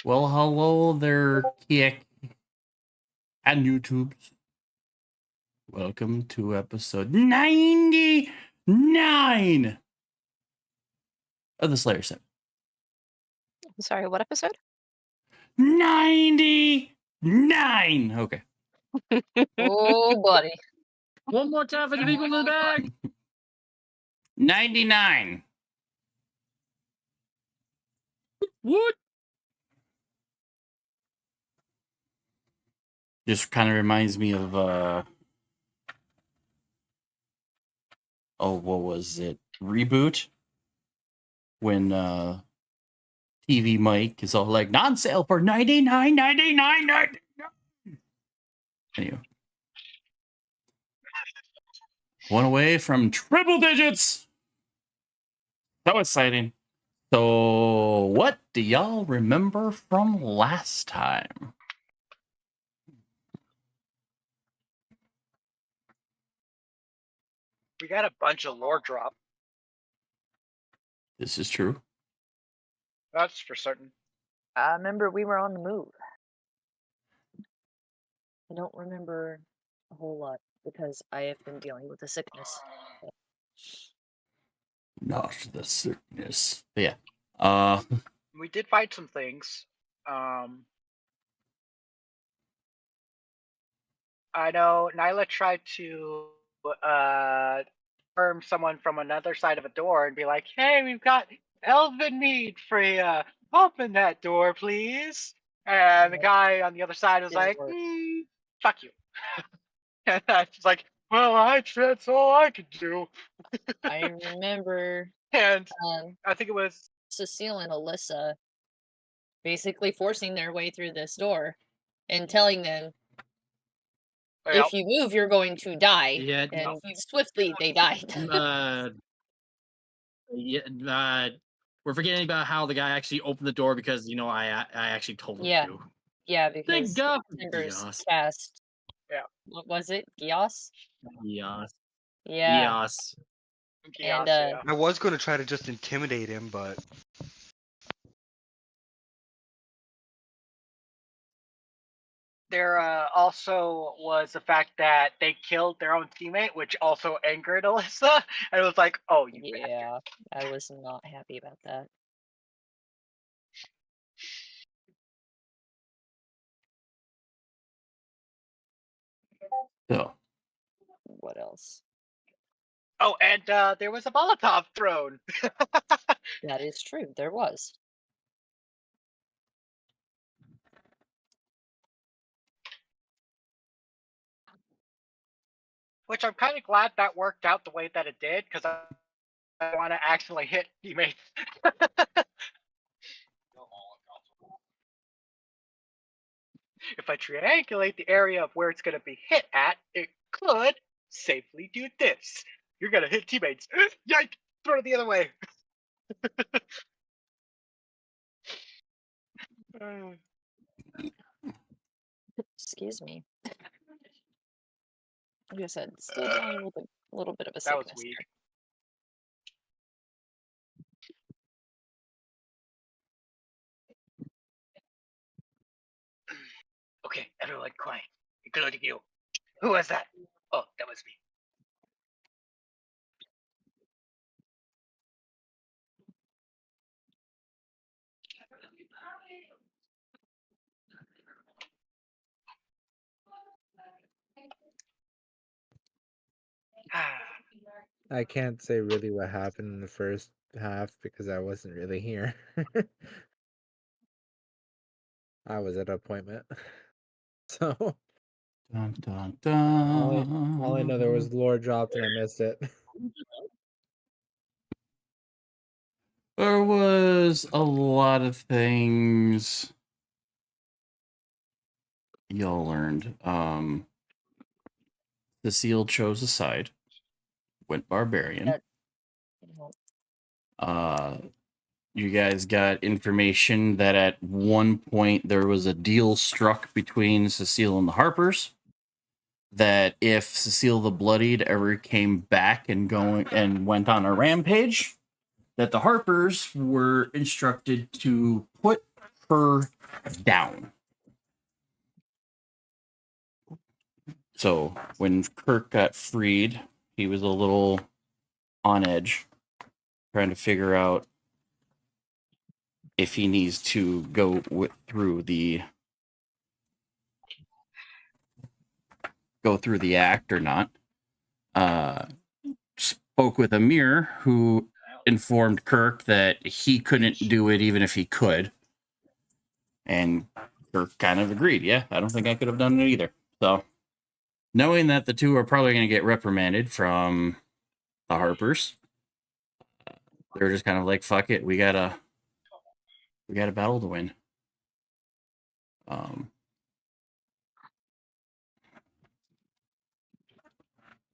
Well, hello there, Kiek and YouTubes. Welcome to episode 99 of the Slayer 7. Sorry, what episode? 99! Okay. Oh, buddy. One more time for the people in the back. 99. What? This kind of reminds me of, what was it? Reboot? When, TV Mike is all like, non-sale for 99. Anyway. One away from triple digits. So exciting. So, what do y'all remember from last time? We got a bunch of lore drop. This is true. That's for certain. I remember we were on the move. I don't remember a whole lot because I have been dealing with the sickness. Not the sickness. But yeah. We did fight some things. I know Nyla tried to confirm someone from another side of a door and be like, "Hey, we've got elven meat for you. Open that door, please." And the guy on the other side was like, "Fuck you." And I was like, "Well, that's all I could do." I remember And I think it was Cecile and Alyssa basically forcing their way through this door and telling them, if you move, you're going to die. Yeah, and swiftly they died. We're forgetting about how the guy actually opened the door because I actually told him to. Yeah, because Thank God for Timbers Gios. cast. Yeah. What was it? Gios? Gios. Yeah. Gios. And I was going to try to just intimidate him, but there also was the fact that they killed their own teammate, which also angered Alyssa. And it was like, "Oh, you yeah, I was not happy about that. So, What else? Oh, and there was a Molotov thrown. That is true. There was. Which I'm kind of glad that worked out the way that it did, because I want to actually hit teammates. If I triangulate the area of where it's going to be hit at, it could safely do this. You're going to hit teammates. Yike! Throw it the other way. Excuse me. Like I said, still dealing with a little bit of a That was sickness weak. there. Okay, everyone quiet, including you. Who was that? Oh, that was me. I can't say really what happened in the first half because I wasn't really here. I was at an appointment. So dun, dun, dun. all I know there was lore dropped and I missed it. There was a lot of things y'all learned. Cecile chose a side, went barbarian. You guys got information that at one point there was a deal struck between Cecile and the Harpers. That if Cecile the Bloodied ever came back and went on a rampage, that the Harpers were instructed to put her down. So when Kirk got freed, he was a little on edge, trying to figure out if he needs to go through the act or not. Spoke with Amir, who informed Kirk that he couldn't do it even if he could. And Kirk kind of agreed. Yeah, I don't think I could have done it either. So, knowing that the two are probably going to get reprimanded from the Harpers, they're just kind of like, fuck it, we got a battle to win.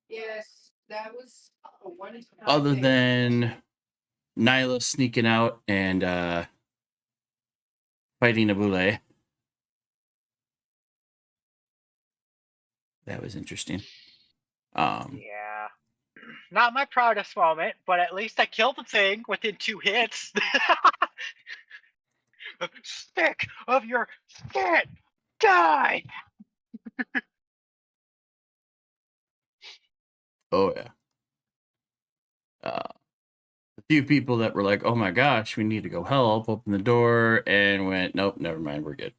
Yes, that was one. Other than Nyla sneaking out and fighting Abule. That was interesting. Yeah. Not my proudest moment, but at least I killed the thing within 2 hits. Stick of your shit! Die! Oh yeah. A few people that were like, "Oh my gosh, we need to go help," opened the door and went, "Nope, never mind, we're good."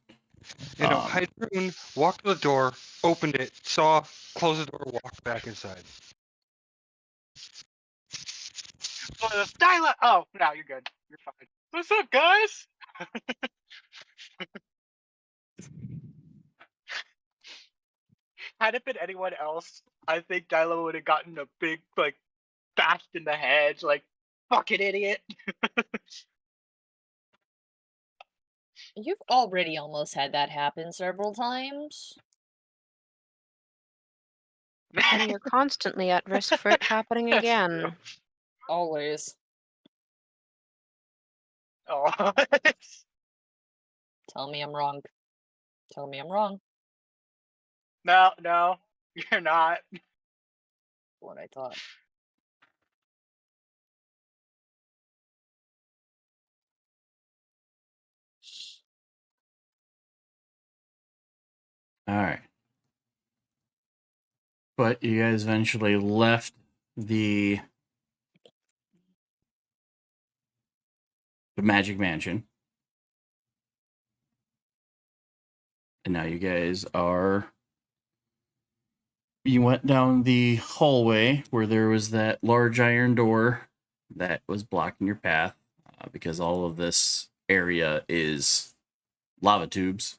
You know, Hydroon walked to the door, opened it, saw, closed the door, walked back inside. Styla! Oh, no, you're good. You're fine. What's up, guys? Had it been anyone else, I think Dyla would have gotten a big, like, bashed in the head, like, fucking idiot. You've already almost had that happen several times. And you're constantly at risk for it happening That's again. true. Always. Oh. Tell me I'm wrong. Tell me I'm wrong. No, you're not. What I thought. All right. But you guys eventually left the Magic Mansion. And now you guys you went down the hallway where there was that large iron door that was blocking your path because all of this area is lava tubes.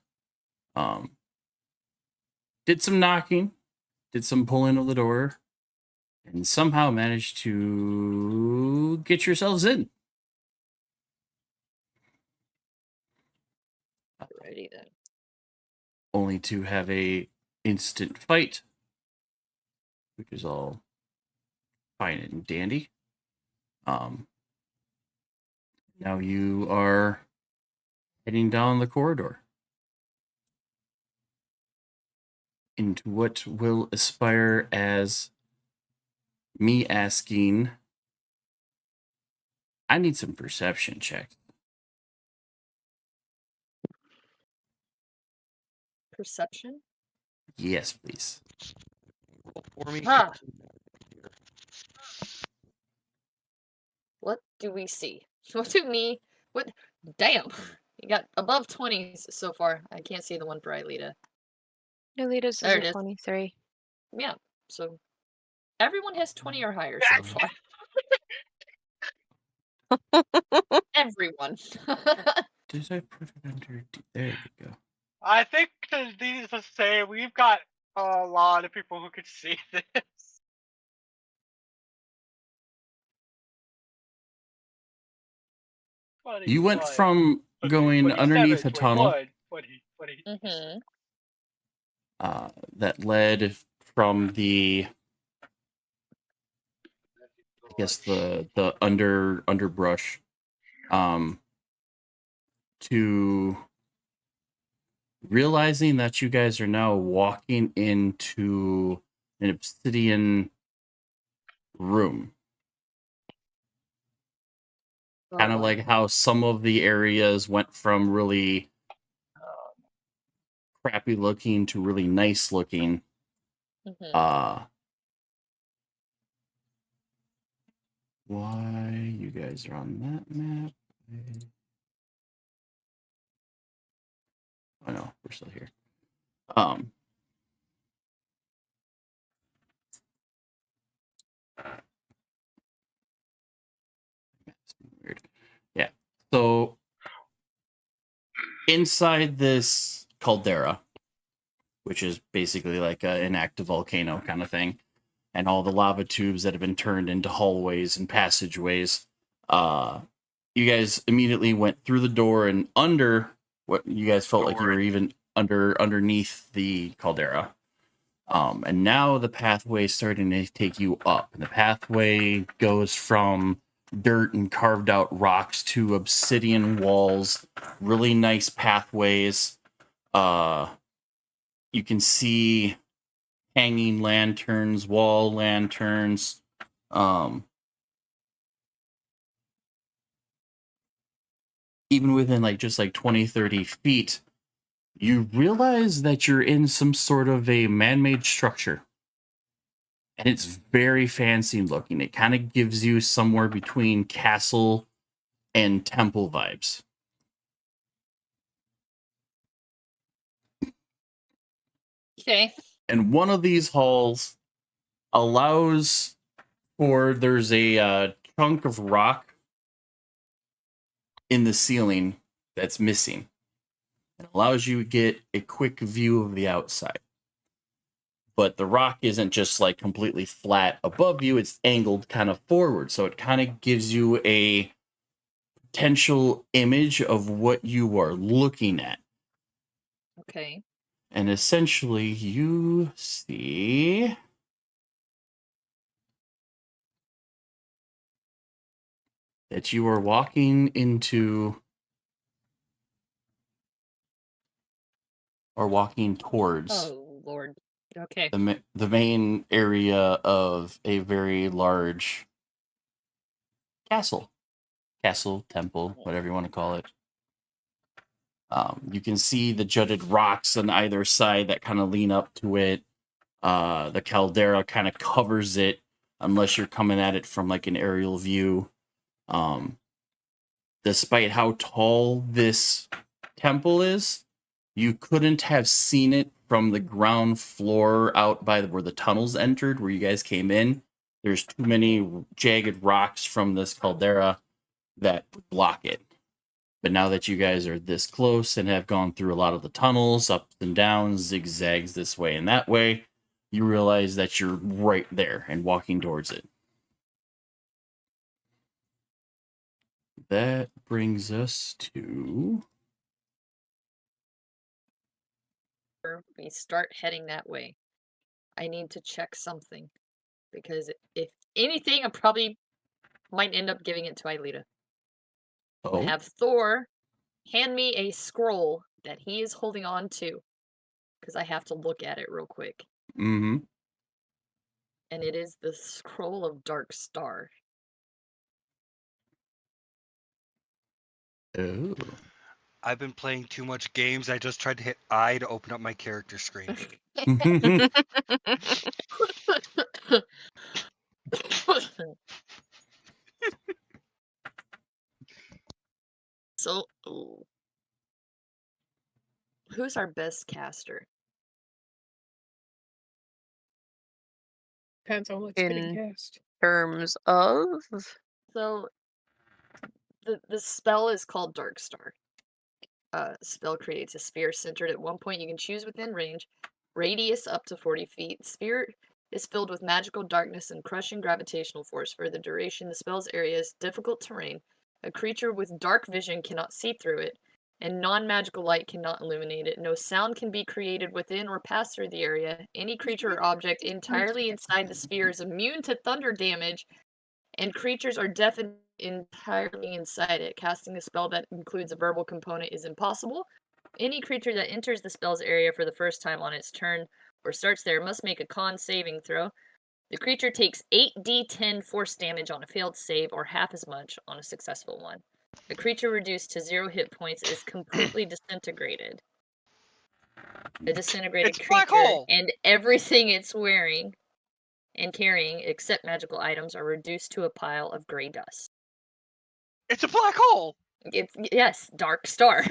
Did some knocking, did some pulling of the door, and somehow managed to get yourselves in. Alrighty then. Only to have a instant fight, which is all fine and dandy. Now you are heading down the corridor into what will aspire as me asking, I need some perception checks. Perception? Yes, please. For me, Ah. What do we see? What do me? What? Damn. You got above 20s so far. I can't see the one for Aelita. Nolita's There is it a is. 23. Yeah. So everyone has 20 or higher so far. Everyone. Did I put it under? There you go. I think needless to say, we've got a lot of people who could see this. You went from going underneath a tunnel Mm-hmm. that led from the, I guess the underbrush, to realizing that you guys are now walking into an obsidian room. Kind of like how some of the areas went from really crappy looking to really nice looking. Mhm. Why you guys are on that map? Oh no, we're still here. Weird. Yeah. So inside this caldera, which is basically like an active volcano kind of thing, and all the lava tubes that have been turned into hallways and passageways, you guys immediately went through the door and under what you guys felt like you were even underneath the caldera. And now the pathway is starting to take you up. And the pathway goes from dirt and carved out rocks to obsidian walls, really nice pathways. You can see hanging lanterns, wall lanterns. Even within like just like 20, 30 feet, you realize that you're in some sort of a man-made structure. And it's very fancy looking. It kind of gives you somewhere between castle and temple vibes. Okay. And one of these halls allows for there's a chunk of rock in the ceiling that's missing. It allows you to get a quick view of the outside. But the rock isn't just like completely flat above you, it's angled kind of forward. So it kind of gives you a potential image of what you are looking at. Okay. And essentially, you see that you are walking into or walking towards Oh Lord. Okay. the main area of a very large castle, temple, whatever you want to call it. You can see the jutted rocks on either side that kind of lean up to it. The caldera kind of covers it, unless you're coming at it from like an aerial view. Despite how tall this temple is, you couldn't have seen it from the ground floor out by where the tunnels entered, where you guys came in. There's too many jagged rocks from this caldera that block it. But now that you guys are this close and have gone through a lot of the tunnels, ups and downs, zigzags this way and that way, you realize that you're right there and walking towards it. That brings us to... We start heading that way. I need to check something. Because if anything, I probably might end up giving it to Aelita. Oh, Have Thor hand me a scroll that he is holding on to. Because I have to look at it real quick. mm-hmm. And it is the Scroll of Dark Star. Oh. I've been playing too much games. I just tried to hit I to open up my character screen. So, who's our best caster? Depends on what's getting In cast. terms of So, the spell is called Dark Star. Spell creates a sphere centered at one point you can choose within range, radius up to 40 feet. Sphere is filled with magical darkness and crushing gravitational force. For the duration, the spell's area is difficult terrain. A creature with dark vision cannot see through it, and non-magical light cannot illuminate it. No sound can be created within or pass through the area. Any creature or object entirely inside the sphere is immune to thunder damage, and creatures are deafened entirely inside it. Casting a spell that includes a verbal component is impossible. Any creature that enters the spell's area for the first time on its turn or starts there must make a con saving throw. The creature takes 8d10 force damage on a failed save or half as much on a successful one. The creature reduced to 0 hit points is completely disintegrated. a disintegrated It's a black creature, hole. and everything it's wearing and carrying, except magical items, are reduced to a pile of gray dust. It's a black hole. It's yes, dark star.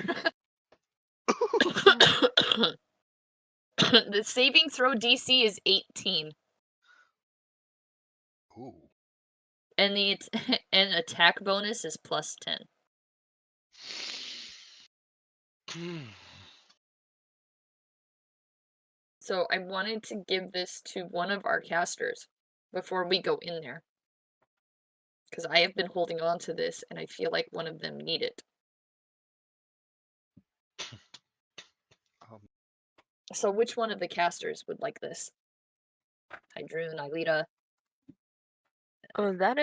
The saving throw DC is 18, Ooh. and the and attack bonus is +10. So I wanted to give this to one of our casters before we go in there, because I have been holding on to this, and I feel like one of them need it. So which one of the casters would like this? Hydrune, Aelita. Oh, that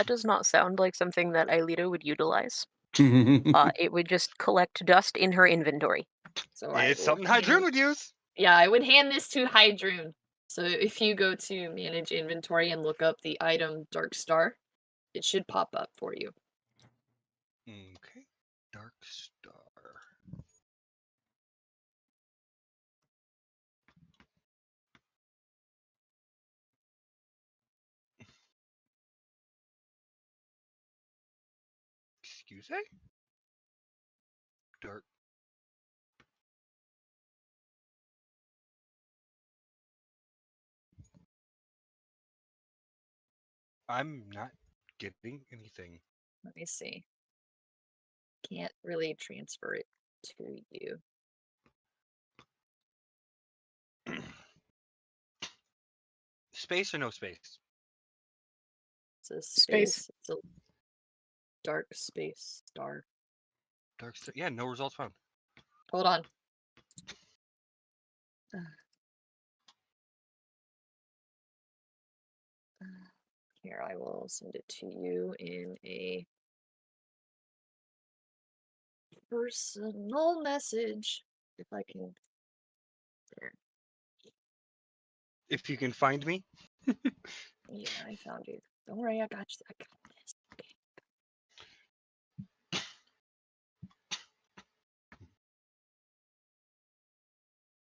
does not sound like something that Aelita would utilize. It would just collect dust in her inventory. So I It's will something hand- Hydrune would use. Yeah, I would hand this to Hydrune. So if you go to manage inventory and look up the item Dark Star, it should pop up for you. Okay. Dark Star. Excuse me? Dark. I'm not getting anything. Let me see. Can't really transfer it to you. Space or no space? It's a Space. space. It's a dark space star. Dark Star. Yeah, no results found. Hold on. Here, I will send it to you in a personal message. If I can. There. If you can find me. Yeah, I found you. Don't worry, I got you. I got this. Okay.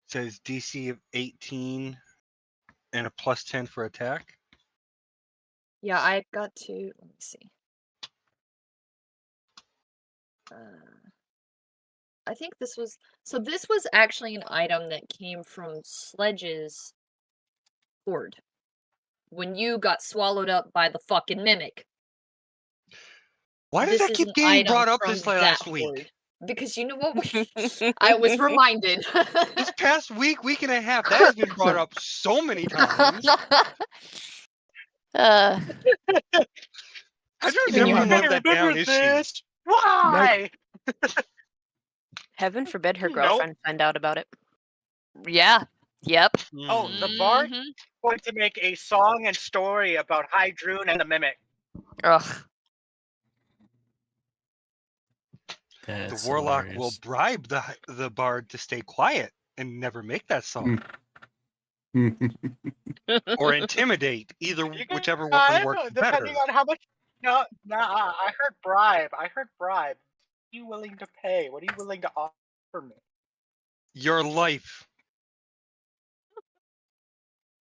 Says DC of 18 and a +10 for attack. Yeah, I got to. Let me see. I think this was. So this was actually an item that came from Sledge's hoard. When you got swallowed up by the fucking mimic. Why does This that is keep an getting item brought up from this like that last week? hoard. Because you know what? I was reminded. This past week and a half, that has been brought up so many times. Uh, I don't keeping you never on wrote that down, is she? Why? heaven forbid her Nope. girlfriend find out about it. Yeah. Yep. Oh, the bard Mhm. going to make a song and story about Hydrune and the Mimic. Ugh. That's The warlock will hilarious. bribe the bard to stay quiet and never make that song, or intimidate, either You can whichever one bribe, works depending better. on how much. No, I heard bribe. I heard bribe. What are you willing to pay? What are you willing to offer me? Your life.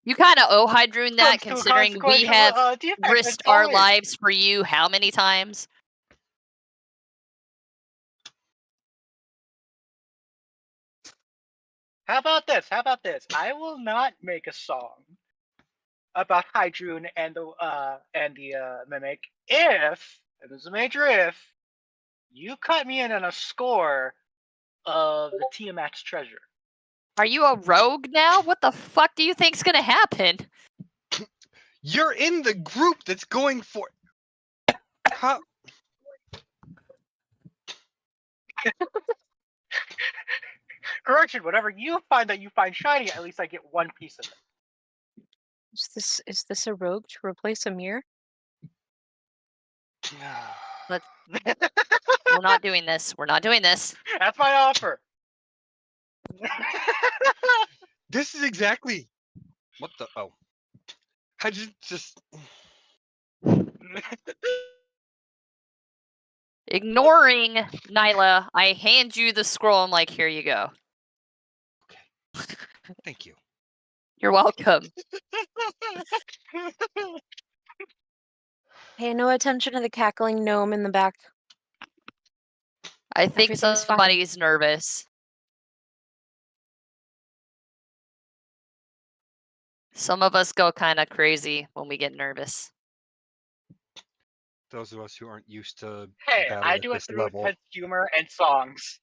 You kind of owe Hydrune that, Comes to a considering we consequential, have defect, risked that's our fine. lives for you how many times? How about this? How about this? I will not make a song about Hydrune and the Mimic if, and this is a major if, you cut me in on a score of the Tiamat's treasure. Are you a rogue now? What the fuck do you think's gonna happen? You're in the group that's going for. How? Correction, whatever you find that you find shiny, at least I get one piece of it. Is this a rogue to replace Amir? We're not doing this. We're not doing this. That's my offer. This is exactly. What the? Oh. I just. Ignoring Nyla, I hand you the scroll. I'm like, here you go. Thank you. You're welcome. Pay no attention to the cackling gnome in the back. I think Everything's fine. somebody's nervous. Some of us go kind of crazy when we get nervous. Those of us who aren't used to Hey, battle I at do it this through level. sense of humor and songs.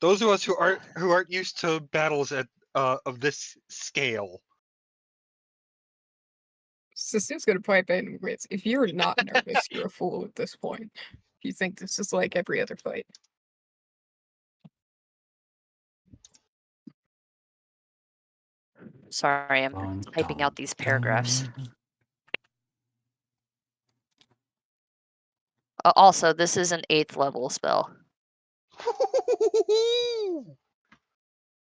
Those of us who aren't used to battles at of this scale. Cecile's gonna pipe in with, if you're not nervous, you're a fool at this point. If you think this is like every other fight. Sorry, I'm Dun, typing dun, out these paragraphs. dun. Also, this is an 8th level spell.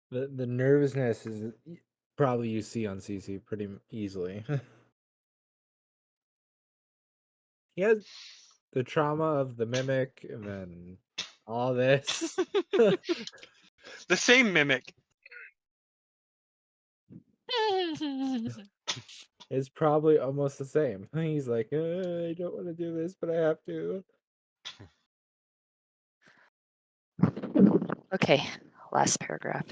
The nervousness is probably you see on CC pretty easily. He has the trauma of the mimic and then all this. The same mimic. It's probably almost the same. He's like, I don't want to do this, but I have to. Okay, last paragraph.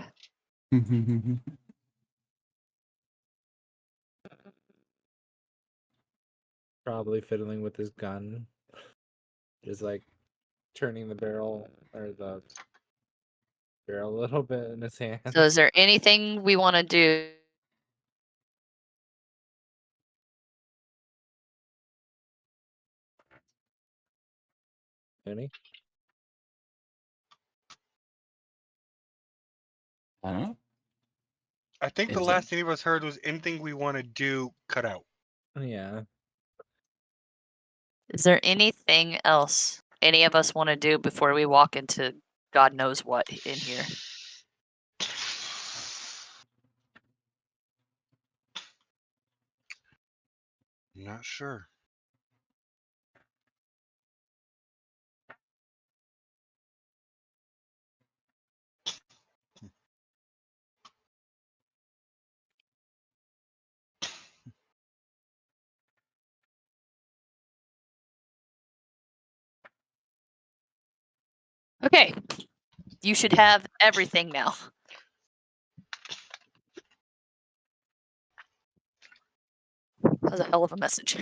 Probably fiddling with his gun. Just like turning the barrel or the barrel a little bit in his hand. So, is there anything we want to do? Any? I don't know. I think the Is it- last any of us heard was anything we want to do, cut out. Yeah. Is there anything else any of us want to do before we walk into God knows what in here? Not sure. Okay, you should have everything now. That was a hell of a message.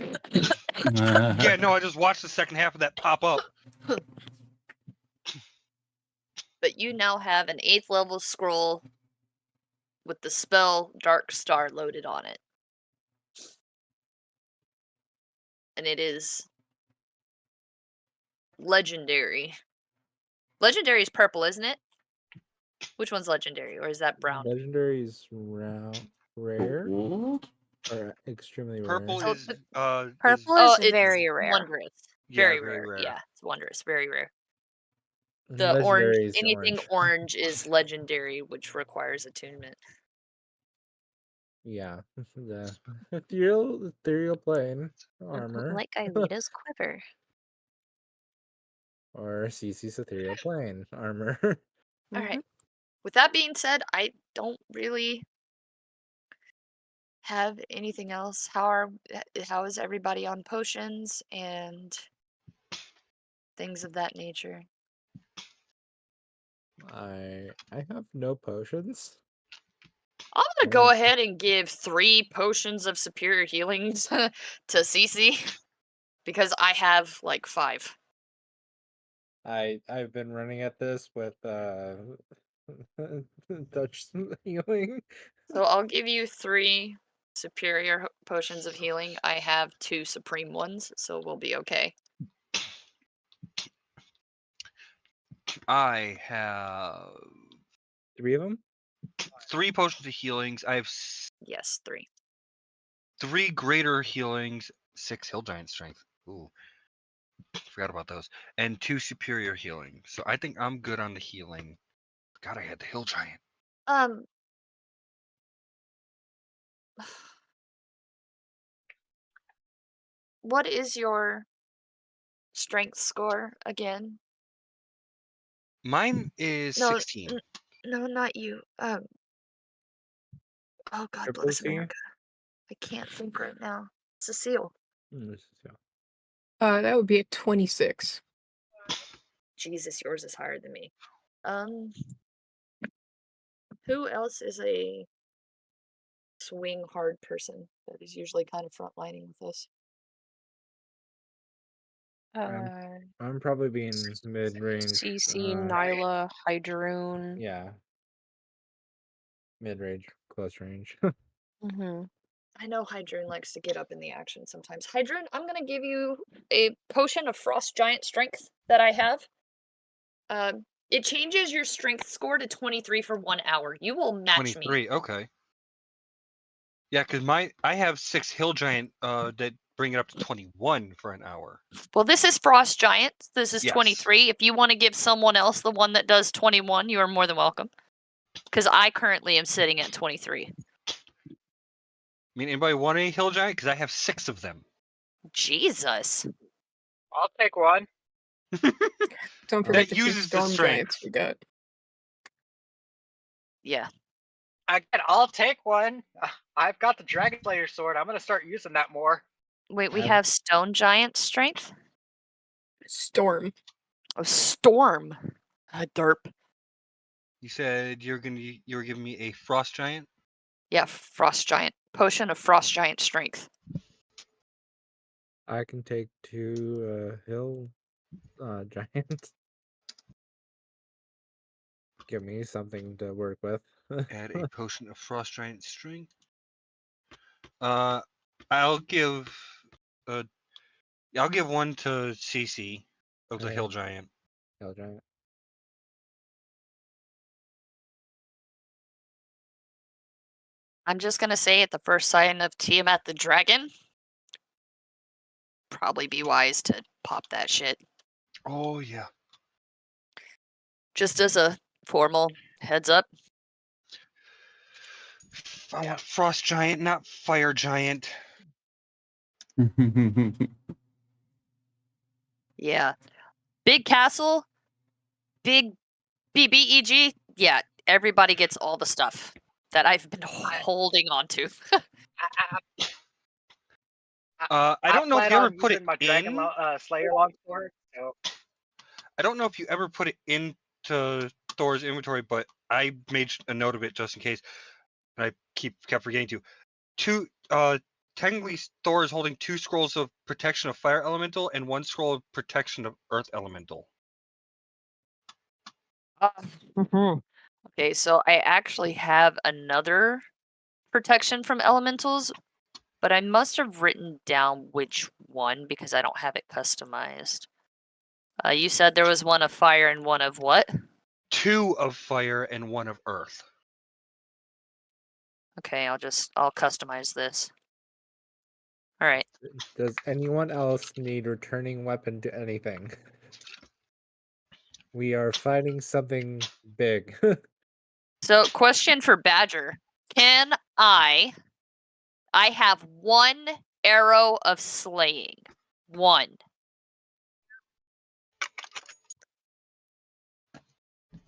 Yeah, no, I just watched the second half of that pop up. But you now have an 8th level scroll with the spell Dark Star loaded on it. And it is legendary. Legendary is purple, isn't it? Which one's legendary, or is that brown? Legendary is rare What? or extremely Purple rare. is Purple Oh, is it's very rare. wondrous. Yeah, Very, very rare. rare. Yeah, it's wondrous. Very rare. And The orange, legendary is anything orange. orange is legendary, which requires attunement. Yeah. The ethereal plane armor. Like Ileda's quiver. Or CC's ethereal plane armor. All right. With that being said, I don't really have anything else. How is everybody on potions and things of that nature? I have no potions. I'm gonna go Oh. ahead and give 3 potions of superior healing to Cece because I have like 5. I've been running at this with touch healing. So I'll give you 3 superior potions of healing. I have 2 supreme ones, so we'll be okay. I have 3 of them? 3 potions of healings. I have Yes, 3. 3 greater healings, 6 hill giant strength. Ooh, forgot about those, and 2 superior healing. So I think I'm good on the healing. God, I had the hill giant. What is your strength score again? Mine is No, 16. No, not you. Oh, God Triple bless C? America. I can't think right now. Cecile. That would be a 26. Jesus, yours is higher than me. Who else is a swing hard person that is usually kind of frontlining with us? I'm probably being mid-range. CC, Nyla, Hydroon. Yeah. Mid-range, close range. Mm-hmm. I know Hydroon likes to get up in the action sometimes. Hydroon, I'm gonna give you a potion of Frost Giant Strength that I have. It changes your strength score to 23 for 1 hour. You will match me. 23. Okay. Yeah, because I have 6 hill giant that bring it up to 21 for an hour. Well, this is Frost Giant. This is Yes. 23. If you want to give someone else the one that does 21, you are more than welcome. Because I currently am sitting at 23. I mean, anybody want any hill giant? Because I have 6 of them. Jesus. I'll take one. Don't forget the 2 uses the storm strength. giants we got. Yeah. Again, I'll take one. I've got the Dragon Slayer sword. I'm gonna start using that more. Wait, we I've- have Stone Giant Strength? Storm. Oh, Storm. Derp. You said you were giving me a frost giant. Yeah, Frost Giant. Potion of Frost Giant Strength. I can take 2 hill giants. Give me something to work with. Add a potion of frost giant strength. I'll give one to CC of the Okay. hill giant. Hill giant. I'm just going to say at the first sign of Tiamat the Dragon, probably be wise to pop that shit. Oh yeah. Just as a formal heads up. I want frost giant, not fire giant. Yeah. Big Castle, big BBEG. Yeah, everybody gets all the stuff that I've been holding on to. I don't know if plan you ever on put using it my Dragon in. Slayer longsword. So I don't know if you ever put it into Thor's inventory, but I made a note of it just in case. And I kept forgetting to. Technically, Thor is holding 2 scrolls of protection of fire elemental and 1 scroll of protection of earth elemental. Okay, so I actually have another protection from elementals, but I must have written down which one because I don't have it customized. You said there was one of fire and one of what? 2 of fire and 1 of earth. Okay, I'll customize this. All right. Does anyone else need returning weapon to anything? We are fighting something big. So, question for Badger. Can I have 1 arrow of slaying. 1.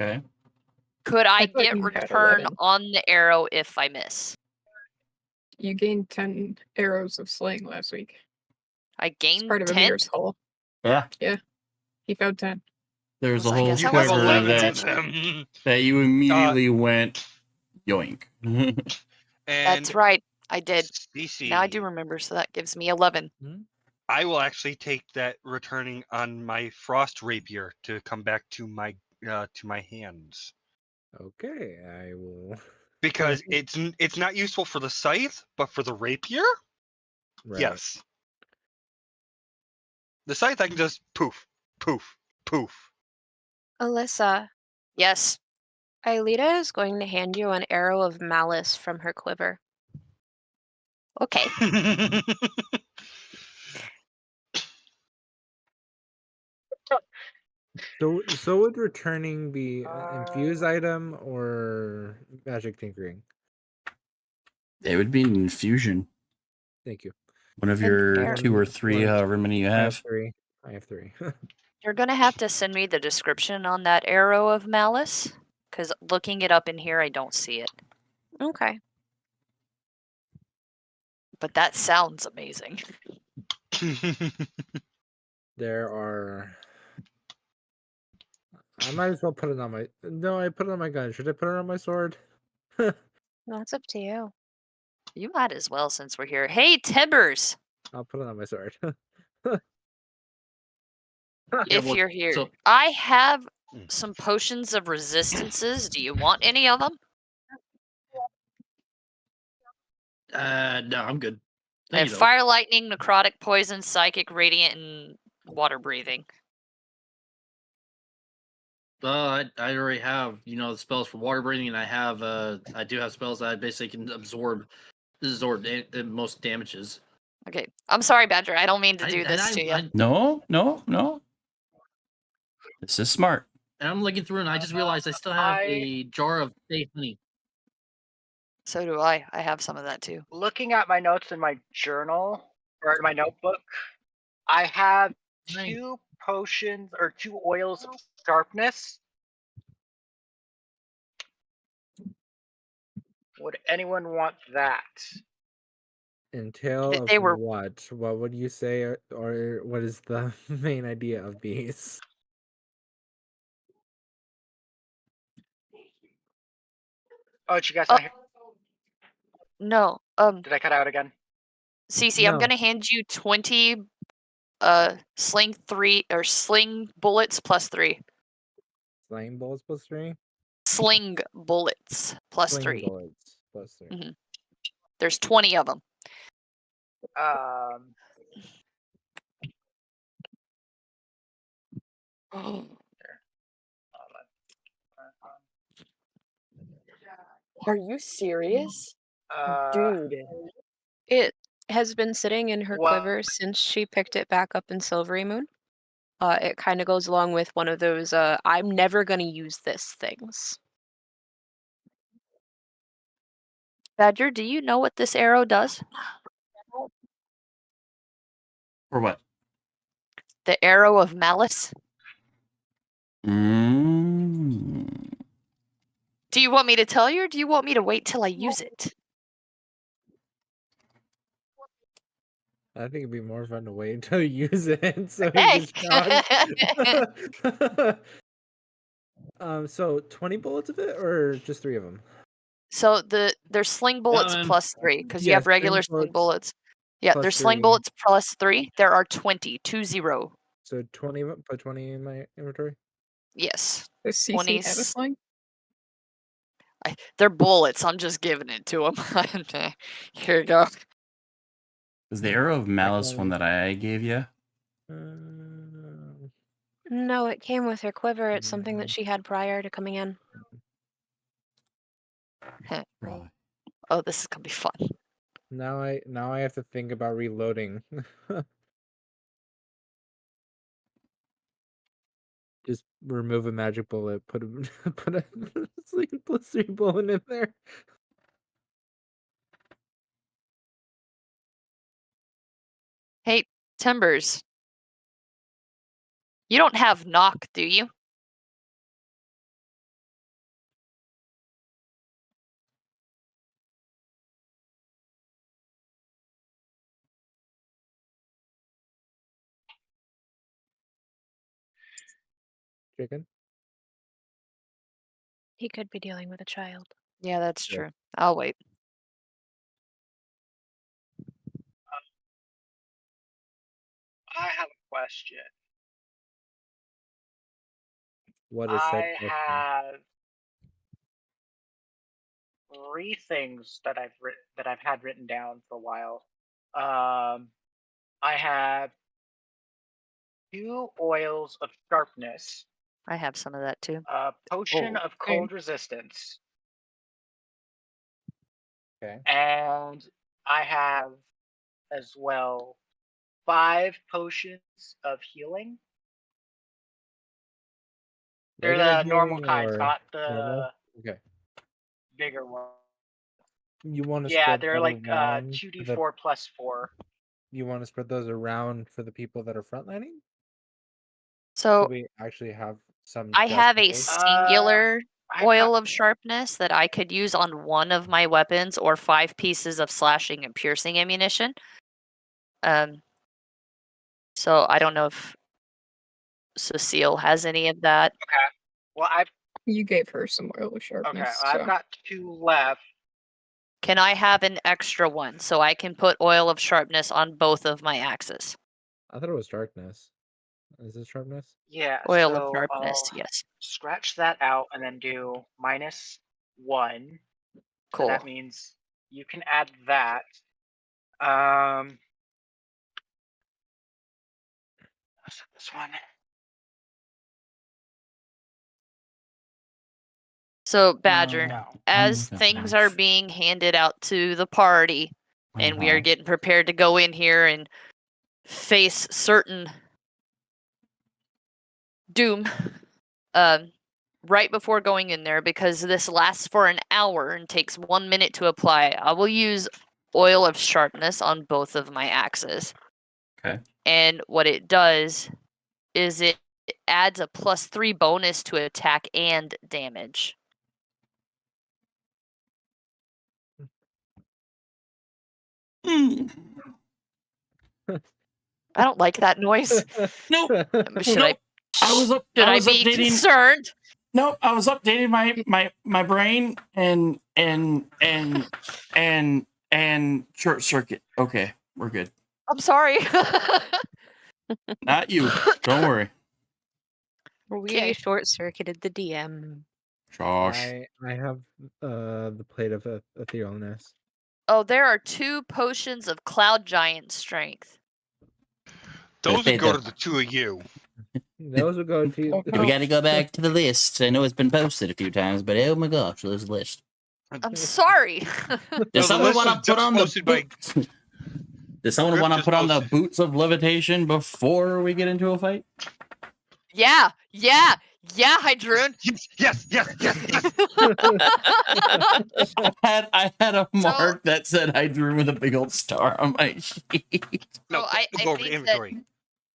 Okay. Could I thought get you had return 11. on the arrow if I miss? You gained 10 arrows of slaying last week. I It's gained part of 10? Amir's haul. Yeah. He found 10. There's a I whole guess I wasn't quiver paying that, attention. that you immediately went yoink. And That's right. I did. CC, Now I do remember, so that gives me 11. I will actually take that returning on my frost rapier to come back to my hands. Okay, I will. Because it's not useful for the scythe, but for the rapier, Right. yes. The scythe I can just poof, poof, poof. Alyssa, Yes. Aelita is going to hand you an arrow of malice from her quiver. Okay. So would returning be an infuse item or magic tinkering? It would be an infusion. Thank you. One of An your arrow. 2 or 3, One. however many you I have have. 3. I have 3. You're going to have to send me the description on that arrow of malice, because looking it up in here, I don't see it. Okay. but that sounds amazing. There are. I might as well put it on my. No, I put it on my gun. Should I put it on my sword? That's up to you. You might as well since we're here. Hey, Timbers, I'll put it on my sword. if well, you're here, so- I have some potions of resistances. Do you want any of them? No, I'm good. I Thank have you, though. fire, lightning, necrotic, poison, psychic, radiant, and water breathing. I already have, the spells for water breathing, and I do have spells that I basically can absorb most damages. Okay, I'm sorry, Badger. I don't mean to do this to you. No. This is smart. And I'm looking through, and I just realized I still have a jar of day honey. So do I. I have some of that too. Looking at my notes in my journal or in my notebook, I have Nice. 2 potions or 2 oils of sharpness. Would anyone want that? Entail of They were- what? What would you say, or what is the main idea of these? Oh, did you guys Oh. not hear? No. Did I cut out again? Cece, I'm No. gonna hand you 20 sling bullets plus 3. Sling bullets plus 3. Sling bullets plus Sling 3. bullets plus 3. Mhm. There's 20 of them. Are you serious? Dude. It has been sitting in her Well- quiver since she picked it back up in Silvery Moon. It kind of goes along with one of those I'm never going to use this things. Badger, do you know what this arrow does? Or what? The arrow of malice? Mm. Do you want me to tell you, or do you want me to wait till I use it? I think it'd be more fun to wait until you use it. So Okay. you get shocked. So 20 bullets of it, or just 3 of them? So there's sling bullets man. plus 3 because you Yeah, have regular sling sling bullets. Yeah, plus there's sling 3. bullets plus 3. There are 20. 20. So 20 of 'em- put 20 in my inventory. Yes. Does CC 20 have a sling? They're bullets. I'm just giving it to them. Here you go. Is the arrow of malice one that I gave you? No, it came with her quiver. It's something that she had prior to coming in. Probably. Oh, this is gonna be fun. Now I have to think about reloading. Just remove a magic bullet, put a put a sling plus 3 bullet in there. Hey, Timbers. You don't have knock, do you? Chicken. He could be dealing with a child. Yeah, that's Yeah. true. I'll wait. I have a question. What is said I question? have 3 things that I've had written down for a while. I have 2 oils of sharpness, I have some of that too. a potion Oh, of cold resistance, Okay. and I have as well 5 potions of healing. They're Regular the normal healing kinds, or not the normal? Okay. bigger ones. You want to Yeah, spread they're that like around for 2d4 plus 4. You want to spread those around for the people that are frontlining? So we actually have some. I have a justice? singular oil of sharpness that I could use on one of my weapons or 5 pieces of slashing and piercing ammunition. So I don't know if Cecile has any of that. Okay. Well, You gave her some oil of okay. sharpness. I've so- got 2 left. Can I have an extra one so I can put oil of sharpness on both of my axes? I thought it was darkness. Is it sharpness? Yeah. Oil so of sharpness, I'll yes. scratch that out and then do -1. So Cool. that means you can add that. This one. So, Badger, No. as things are being handed out to the party, and we are getting prepared to go in here and face certain doom, right before going in there, because this lasts for an hour and takes 1 minute to apply, I will use oil of sharpness on both of my axes. Okay. And what it does is it adds a +3 bonus to attack and damage. I don't like that noise. Nope. Should Nope. I was up. Should I was be updating. concerned? No, I was updating my brain and short circuit. Okay, we're good. I'm sorry. Not you. Don't worry, We Okay. short circuited the DM. Josh. I have the plate of etherealness. Oh, there are 2 potions of cloud giant strength. Those Okay, would go the- to the 2 of you. Those would go to. Okay. We got to go back to the list. I know it's been posted a few times, but oh my gosh, there's a list. I'm sorry. Does the someone list want was to put just on the posted by- boots? Does someone Griff want to just put on the posted. boots of levitation before we get into a fight? Yeah, Hydrune. Yes. I had a mark that said I drew with a big old star on my sheet. No, So I go over to think that- inventory.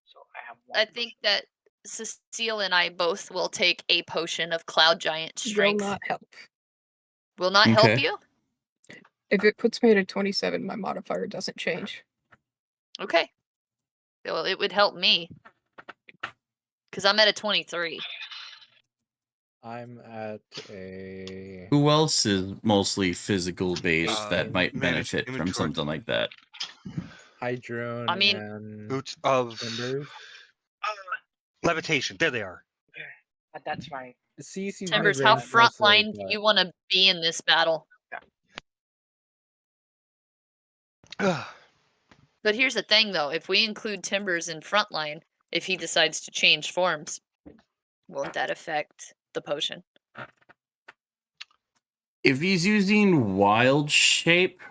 So I have 1. I think that Cecile and I both will take a potion of cloud giant Will strength. not help. Will not help Okay. you? If it puts me at a 27, my modifier doesn't change. Okay. Well, it would help me. Because I'm at a 23. I'm at a. Who else is mostly physical based that might manage benefit from inventory. something like that? Hydrone I mean- and Boots of Timbers. levitation. There they are. That's my. CC's Timbers, mid how range mostly, frontline do but- you want to be in this battle? But here's the thing, though. If we include Timbers in frontline, if he decides to change forms, won't that affect the potion? If he's using wild shape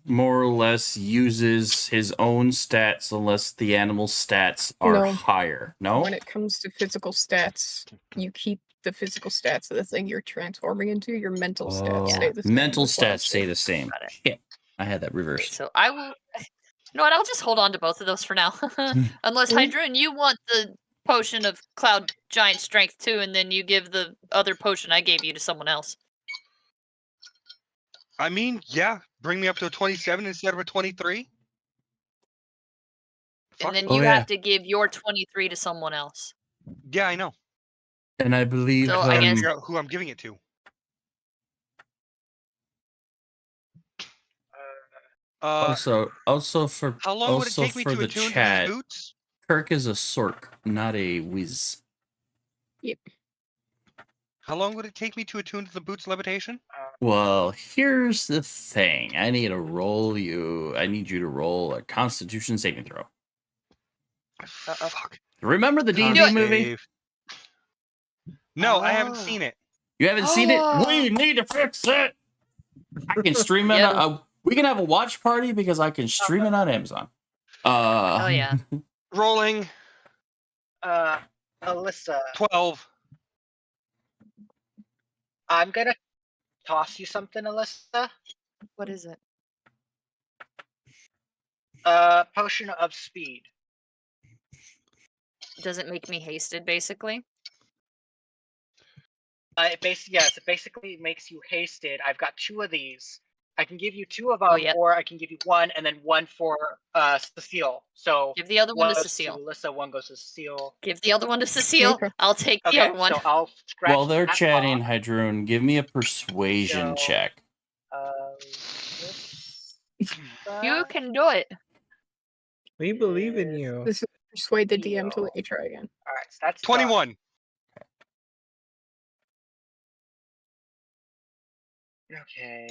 more or less uses his own stats unless the animal stats are No. higher. No? When it comes to physical stats, you keep the physical stats of the thing you're transforming into. Your mental stats stay the same. Mental with wild stats stay shape. the same. Got it. Shit. I had that Okay, reversed. so I will. You know what? I'll just hold on to both of those for now. Unless Mhm. Hydrune, you want the potion of cloud giant strength too, and then you give the other potion I gave you to someone else. I mean, yeah. Bring me up to a 27 instead of a 23. Fuck And then Oh, you yeah. have to give your 23 to someone else. Yeah, I know. And I believe So I guess- Figure out who I'm giving it to. also for How long would it also take me for to the attune to chat, these boots? Kirk is a sork, not a whiz. How long would it take me to attune to the boots levitation? Well, here's the thing. I need you to roll a Constitution saving throw. Fuck. Remember the Do D&D it. movie? Save. No, I haven't Oh. seen it. You haven't seen it? Oh. We need to fix it. I can stream it. Yep. We can have a watch party because I can stream it on Amazon. Oh yeah. Rolling Alyssa, 12. I'm gonna toss you something, Alyssa. What is it? Potion of speed. Does it make me hasted, basically? It basically makes you hasted. I've got 2 of these. I can give you 2 of them, Oh, yeah. or I can give you 1 and then 1 for Cecile. So Give the other one to goes Cecile. Alyssa, 1 goes to Cecile. Give the other one to Cecile. Okay. I'll take the Okay, other one. so I'll scratch While they're that chatting, off. Hydroon, give me a persuasion So- check. You can do it. We believe in you. This is persuade the DM to Deal. let you try again. All right, so that's done. 21. Okay.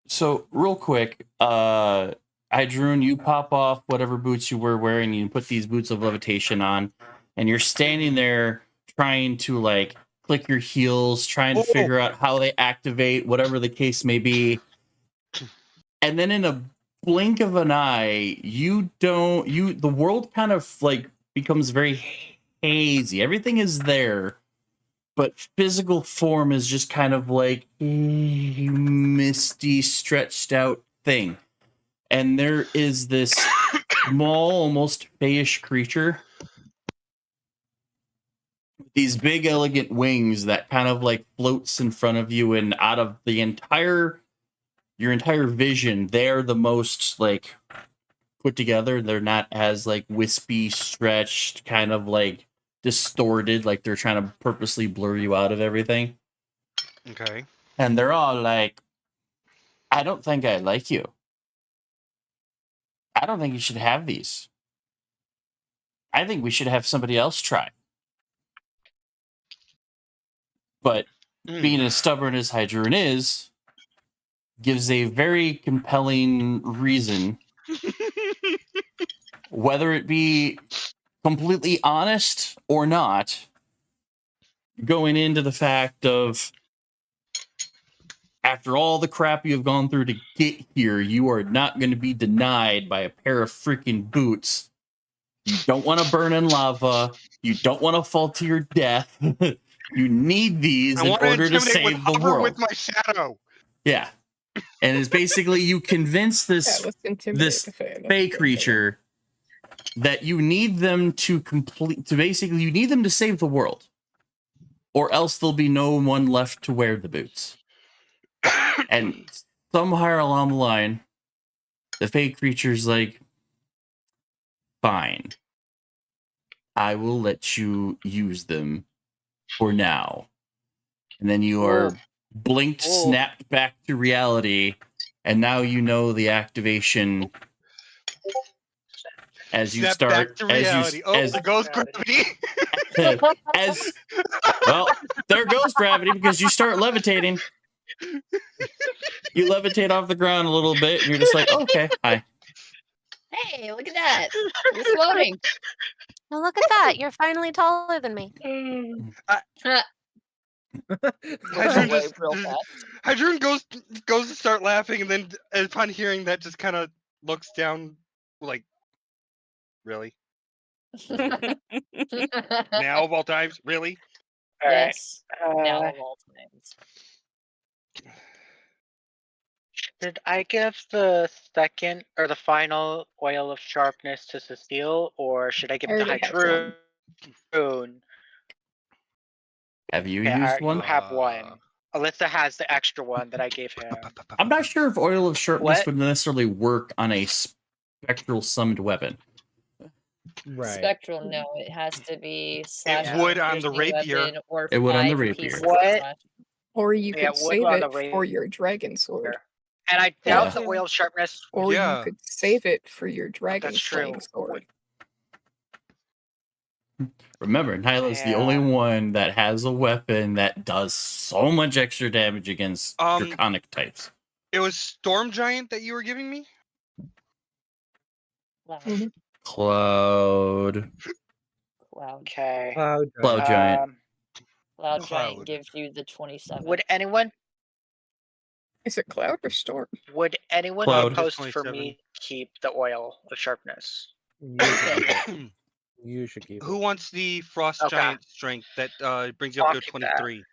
So real quick, Hydroon, you pop off whatever boots you were wearing, you put these boots of levitation on, and you're standing there trying to like click your heels, trying to figure out how they activate, whatever the case may be. And then in a blink of an eye, the world kind of like becomes very hazy. Everything is there, but physical form is just kind of like a misty, stretched out thing. And there is this small, almost fayish creature. These big, elegant wings that kind of like floats in front of you, and out of your entire vision, they're the most like put together. They're not as like wispy, stretched, kind of like distorted, like they're trying to purposely blur you out of everything. Okay. And they're all like, I don't think I like you. I don't think you should have these. I think we should have somebody else try. But being as stubborn as Hydroon is, gives a very compelling reason, whether it be completely honest or not, going into the fact of, after all the crap you've gone through to get here, you are not going to be denied by a pair of freaking boots. You don't want to burn in lava. You don't want to fall to your death. You need these in order to save the world. With my shadow. Yeah. And it's basically you convince Yeah, this let's intimidate this the Fae. Fey creature that you need them to you need them to save the world. Or else there'll be no one left to wear the boots. And somewhere along the line, the Fey creature's like, fine. I will let you use them for now. And then you are blinked, snapped back to reality, and now you know the activation as you Snap start back to reality. There goes gravity. as well, there goes gravity because you start levitating. You levitate off the ground a little bit, and you're just like, okay, hi. Hey, look at that. You're floating. Oh, look at that. You're finally taller than me. Hydroon goes to start laughing, and then upon hearing that, just kind of looks down, like, really? Now of all times, really? All right. Yes. Now of all times. Did I give the second or the final oil of sharpness to Cecile, or should I give it to already have Hydroon? Have you Okay, used one? You have one. Alyssa has the extra one that I gave him. I'm not sure if Oil of Sharpness What? would necessarily work on a spectral summoned weapon. Right. Spectral, no, it has to be slash would on the piercing rapier. weapon or It would on the 5 rapier. pieces of What? slash- Or you Yeah, could wood save on the it for your dragon sword. And I doubt Yeah. the oil of sharpness. Or Yeah. you could save it for your dragon That's slaying true. sword. Remember, Nyla's the only Yeah. one that has a weapon that does so much extra damage against draconic types. It was Storm Giant that you were giving me? Cloud. Cloud. Cloud. Okay. Cloud Cloud Giant. Cloud Cloud. Giant gives you the 27. Would anyone Is it cloud or storm? be Cloud. opposed for 27. me to keep the oil of sharpness? You should keep it. Who wants the Frost Okay. Giant strength that brings you up I'll to keep that. 23?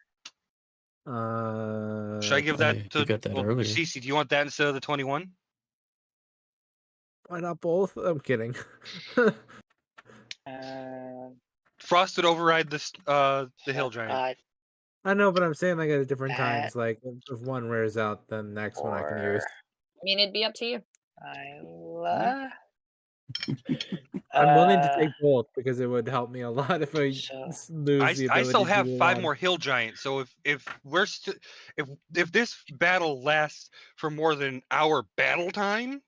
Should I give I- that you to got that earlier. Cece, do you want that instead of the 21? Why not both? I'm kidding. Frost would override this the hill giant. I know, but I'm saying like at different That times. Like if one wears out, then the next one I can use. or I mean, it'd be up to you. Isla. I'm willing to take both because it would help me a lot if I so- lose the ability. I still have to 5 one. more hill giants. So if we're if this battle lasts for more than our battle time,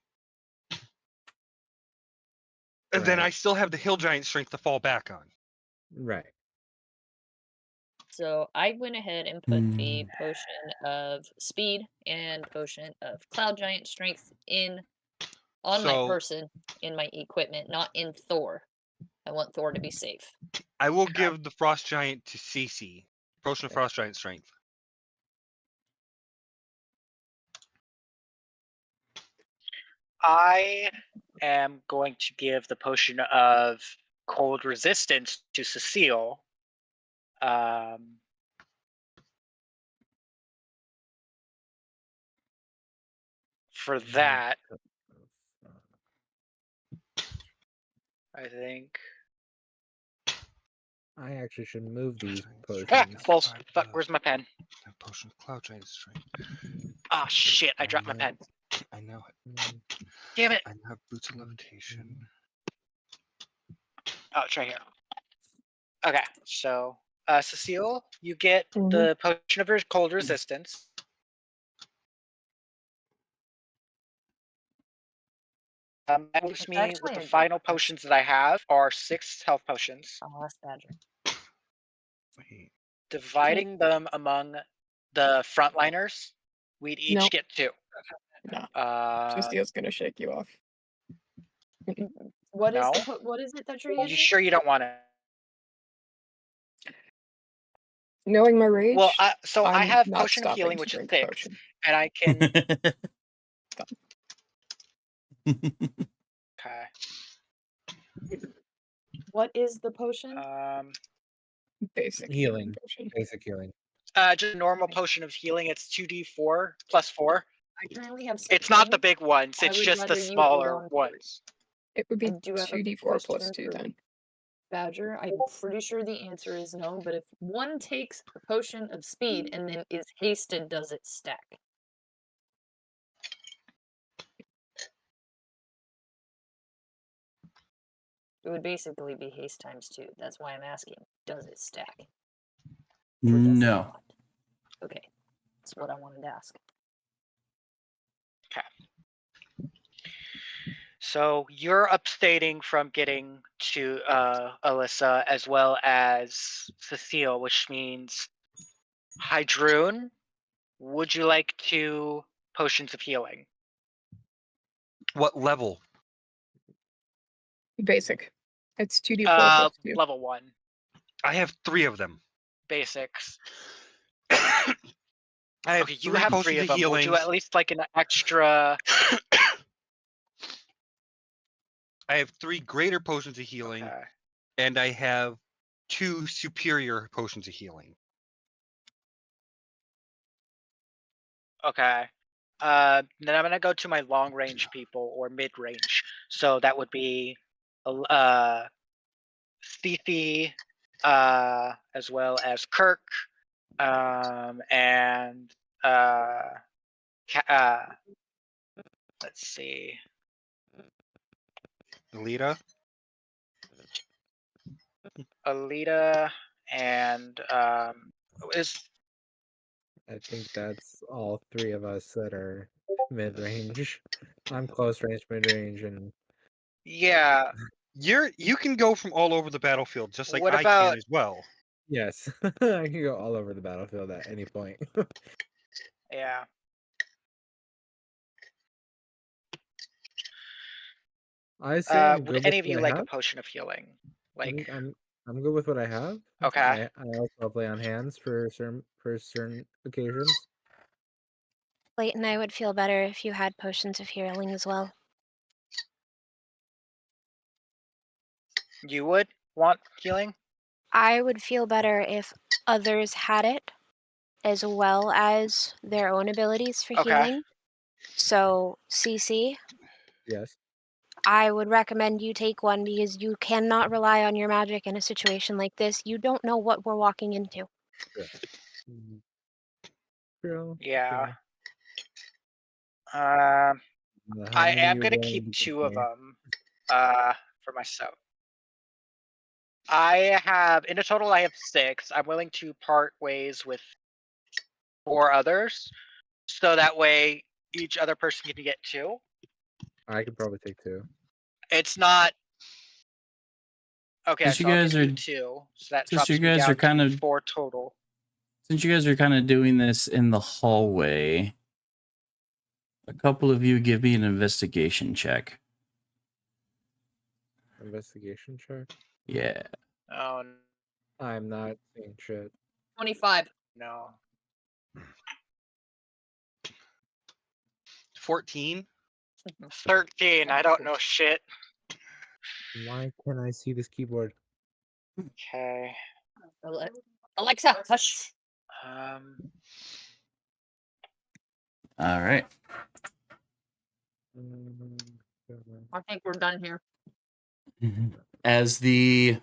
then Right. I still have the hill giant strength to fall back on. Right. So I went ahead and put the potion of speed and potion of cloud giant strength on my So- person in my equipment, not in Thor. I want Thor to be safe. I will give the frost giant to Cece. Potion of frost giant strength. I am going to give the potion of cold resistance to Cecile. For that, I think. I actually should move these Ah, potions. balls. Fuck, where's my pen? Potion of cloud giant strength. Ah, shit, I dropped my Yeah. pen. I know it. Damn it. I now have boots of levitation. Oh, it's right here. Okay, so Cecile, you get Mhm. the potion of cold resistance. That leaves It's me actually with the a good final question. potions that I have are 6 health potions. I'll ask Badger. Wait. Dividing them among the frontliners, we'd each Nope. get 2. No. Uh, Justia's gonna shake you off. What is No. what is it that you're you using? sure you don't want it? Knowing my rage, Well, so I I'm have not potion of stopping healing, to which is drink the 6, potion. and I can. Okay. What is the potion? Basic Healing. potion. Basic healing. Just a normal potion of healing. It's 2d4 plus 4. I currently have. It's not the 16. big ones. I It's would just the rather use it smaller on ones. It would be I do have a 2d4 plus question 2 for then. Badger, I'm pretty sure the answer is no, but if one takes a potion of speed and then is hasted, does it stack? It would basically be haste times 2. That's why I'm asking, does it stack? Or does it No. not? Okay, that's what I wanted to ask. So you're abstaining from getting to Alyssa as well as Cecile, which means Hydrune, would you like 2 potions of healing? What level? Basic. It's 2d4 plus 2. Level 1 I have 3 of them. basics. I have Okay, you 3 have potions 3 of of them. healing. Would you at least like an extra? I have 3 greater potions of healing, Okay. and I have 2 superior potions of healing. Okay. Then I'm gonna go to my long range people or mid range. So that would be Fifi, as well as Kirk, and let's see. Alita? Alita and is I think that's all 3 of us that are mid range. I'm close range, mid range, and yeah. You can go from all over the battlefield, just like What I about- can as well. yes, I can go all over the battlefield at any point. Yeah. I say I'm good Would with any of what you I like a have. potion of healing? Like, I'm good with what I have. Okay. I also play on hands for certain occasions. Leighton, I would feel better if you had potions of healing as well. you would want healing? I would feel better if others had it, as well as their own abilities for Okay. healing. So, CC, Yes. I would recommend you take one because you cannot rely on your magic in a situation like this. You don't know what we're walking into. True. Yeah. true. How I many am you gonna willing keep to 2 of give me? them for myself. I have in a total I have 6. I'm willing to part ways with 4 others, so that way each other person can get 2. I could probably take 2. It's not okay. Since So you I'll guys give are you 2, so that since drops you me guys down are kind to of 4 total. since you guys are kind of doing this in the hallway, a couple of you give me an investigation check. Investigation check. Yeah. Oh I'm not seeing shit. 25. no. 14. 13. I don't know shit. Why can't I see this keyboard? Okay. Alexa, hush. All right. I think we're done here. As the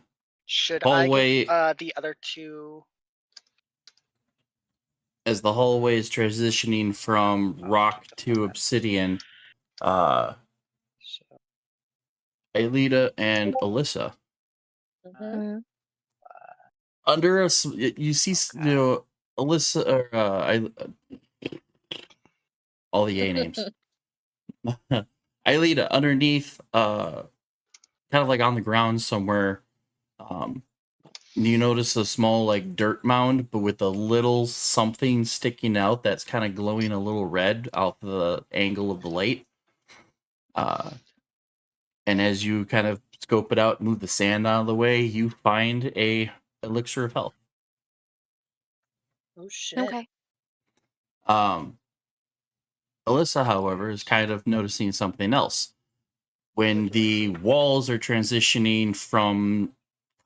Should hallway I give the other 2? as the hallway is transitioning from rock to obsidian, So, Aelita and Alyssa. Under us, you see, you know, Alyssa or all the A names. Aelita underneath, kind of like on the ground somewhere. You notice a small like dirt mound, but with a little something sticking out that's kind of glowing a little red out the angle of the light. And as you kind of scope it out, move the sand out of the way, you find a elixir of health. Oh shit. Okay. Alyssa, however, is kind of noticing something else. When the walls are transitioning from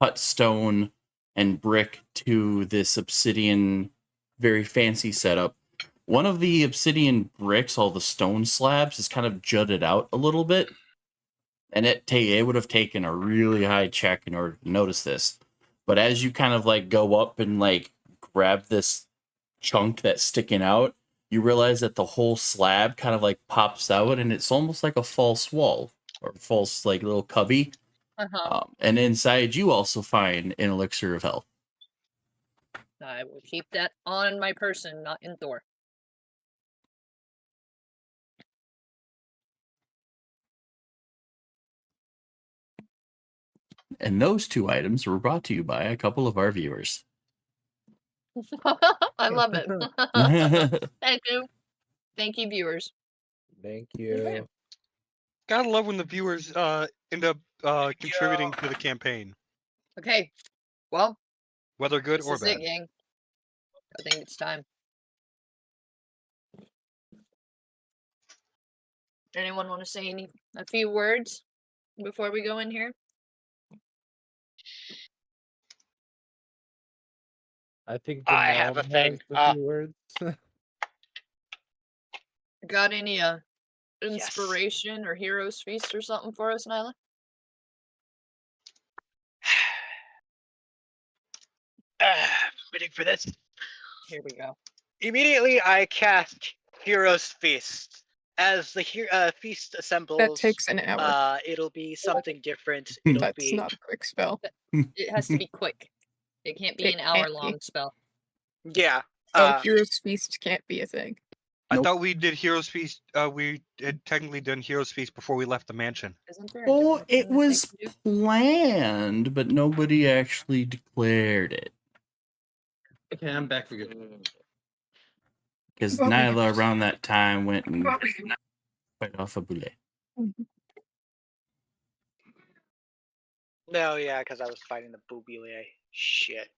cut stone and brick to this obsidian, very fancy setup, one of the obsidian bricks, all the stone slabs, is kind of jutted out a little bit. And it would have taken a really high check in order to notice this. But as you kind of like go up and like grab this chunk that's sticking out, you realize that the whole slab kind of like pops out and it's almost like a false wall or false like little cubby. And inside you also find an elixir of health. I will keep that on my person, not in Thor. And those 2 items were brought to you by a couple of our viewers. I love it. Thank you. Thank you, viewers. Thank you. Gotta love when the viewers end up contributing to the campaign, Okay. Well, whether good this or is bad. it, gang. I think it's time. Anyone want to say a few words before we go in here? I think the I have a gnome thing. has a few words. Got any inspiration or hero's feast or something for us, Nyla? Waiting for this. Here we go. Immediately, I cast Hero's Feast. As the feast assembles, That takes an hour. It'll be something different. It'll That's be not a quick spell. It has to be quick. It can't be It an can't be. hour-long spell. yeah. So Hero's Feast can't be a thing. I thought we did Heroes Feast. We had technically done Heroes Feast before we left the mansion. Isn't there a Oh, different it thing that they was can do? planned, but nobody actually declared it. Okay, I'm back for good. Because Well, Nyla around that time went and fight off a boulet. No, yeah, because I was fighting the Boobile shit.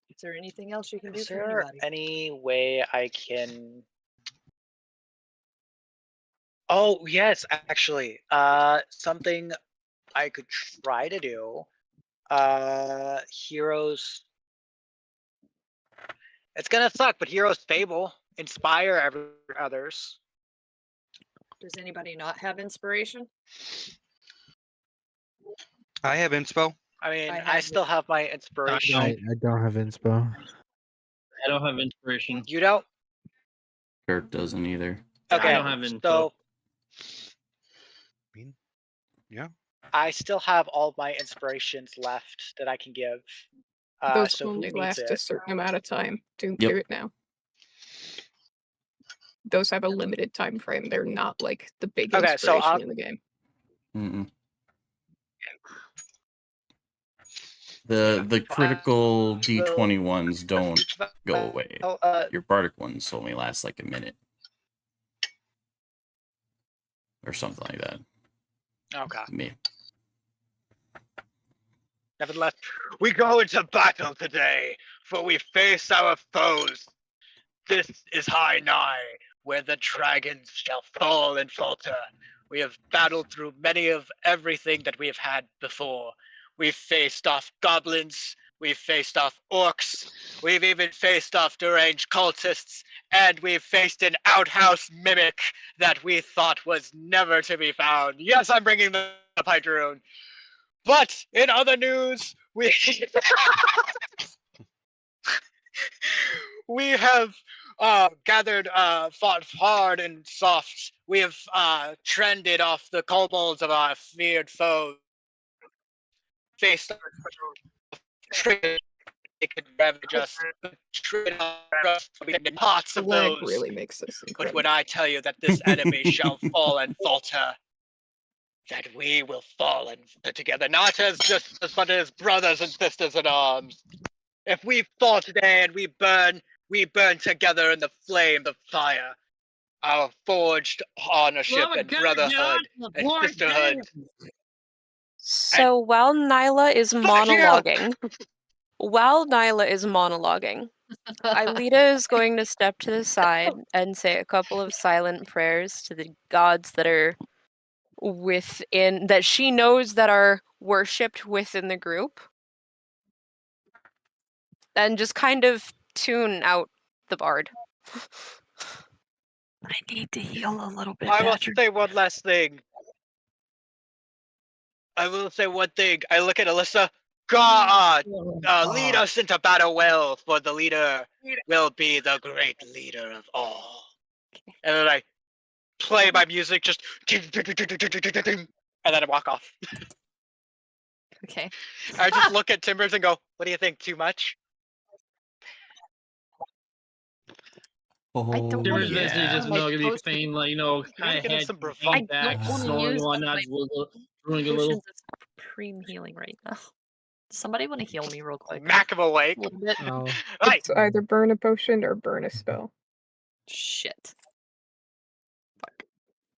Is there anything else you can do Is for there anybody? any way I can? Oh yes, actually, something I could try to do. Heroes. It's gonna suck, but Hero's Fable, inspire others. Does anybody not have inspiration? I have inspo. I mean, I I have still have my inspiration. I don't have inspo. I don't have inspiration. You don't? Kirk doesn't either. Okay, I don't have info. so Yeah. I still have all my inspirations left that I can give. Those so who only needs last it? a certain amount of time. Don't Yep. do it now. Those have a limited time frame. They're not like the big Okay, so inspiration in the game. Mm-mm. The critical D20 ones don't go away. Your bardic ones only last like a minute. Or something like that. Okay. Me. Nevertheless, we go into battle today, for we face our foes. This is High Nine, where the dragons shall fall and falter. We have battled through many of everything that we have had before. We've faced off goblins, we've faced off orcs, we've even faced off deranged cultists, and we've faced an outhouse mimic that we thought was never to be found. Yes, I'm bringing the Hydroon. But in other news, we we have gathered, fought hard and soft. We have trended off the kobolds of our feared foes. Faced they could ravage us. Parts The of lag those. really makes this But incredible. when I tell you that this enemy shall fall and falter, that we will fall and together, not as just as but as brothers and sisters in arms. If we fall today and we burn together in the flame of fire. Our forged ownership and brotherhood and sisterhood. So while Nyla is Fuck you! monologuing, Aelita is going to step to the side and say a couple of silent prayers to the gods that are within, that she knows that are worshipped within the group. And just kind of tune out the bard. I need to heal a little bit. I will say one last thing. I will say one thing. I look at Alyssa. God, lead us into battle well, for the leader will be the great leader of all. And then I play my music, just and then I walk off. Okay. I just look at Timbers and go, "What do you think? Too much?" Oh, don't Timbers wanna basically just like, gonna be post- saying like kind of give us head some bravado. hang back, I don't wanna snoring use, and whatnot, like, doing a little. Potions of supreme healing right now. Somebody want to heal me real quick? Mac of awake. a little bit. Oh, Hey, It's either burn a potion or burn a spell. Shit. Fuck.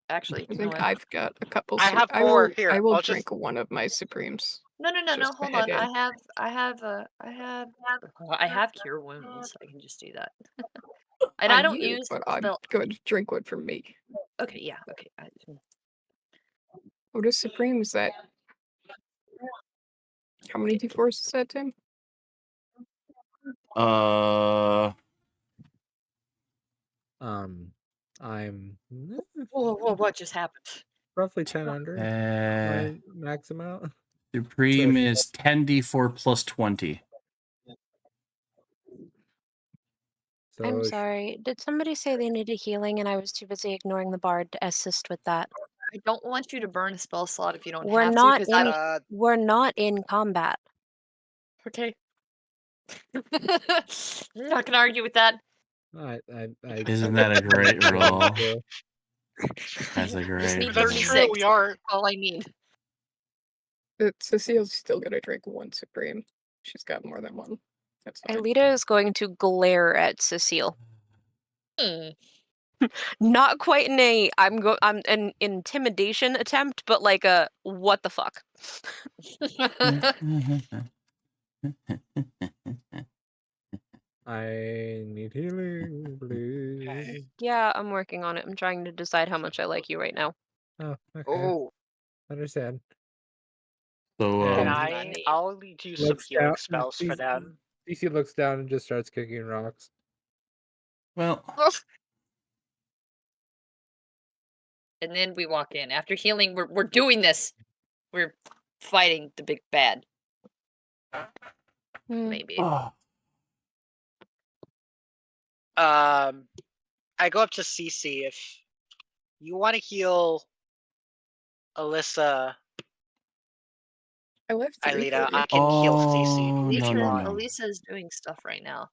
Actually, I you know think what? I've got a couple. I have 4 here. I will I'll drink one of my supremes. No, just hold head on. in. I have cure wounds. I can just do that. And On I don't you, use but the I'm spell. going to drink one from me. Okay, yeah, okay. What is supreme? Is that? How many d4s is that, Tim? I'm Whoa, what just happened? roughly 10 under my max amount. Supreme is 10d4 plus 20. So I'm sh- sorry. Did somebody say they needed healing and I was too busy ignoring the bard to assist with that? I don't want you to burn a spell slot if you don't We're have not to, because in we're not in combat. okay. Not gonna argue with that. I Isn't that a great roll? Yeah. That's a Just great need that's roll. 36. true. We are. All I need. Cecile's still gonna drink one supreme. She's got more than one. That's fine. Aelita is going to glare at Cecile. Hmm. Not quite I'm an intimidation attempt, but like a what the fuck. I need healing, please. Yeah, I'm working on it. I'm trying to decide how much I like you right now. Oh, okay. Oh, Understand. So, Can Um, I'll lead you some Looks healing down- spells for them. DC looks down and just starts kicking rocks. Well, And then we walk in. After healing, we're doing this. We're fighting the big bad. Hmm. Maybe. I go up to Cece. If you want to heal Alyssa, I left 3 Aelita, for you. I can heal Cece. Oh, if no, you no, want. no. Elisa is doing stuff right now.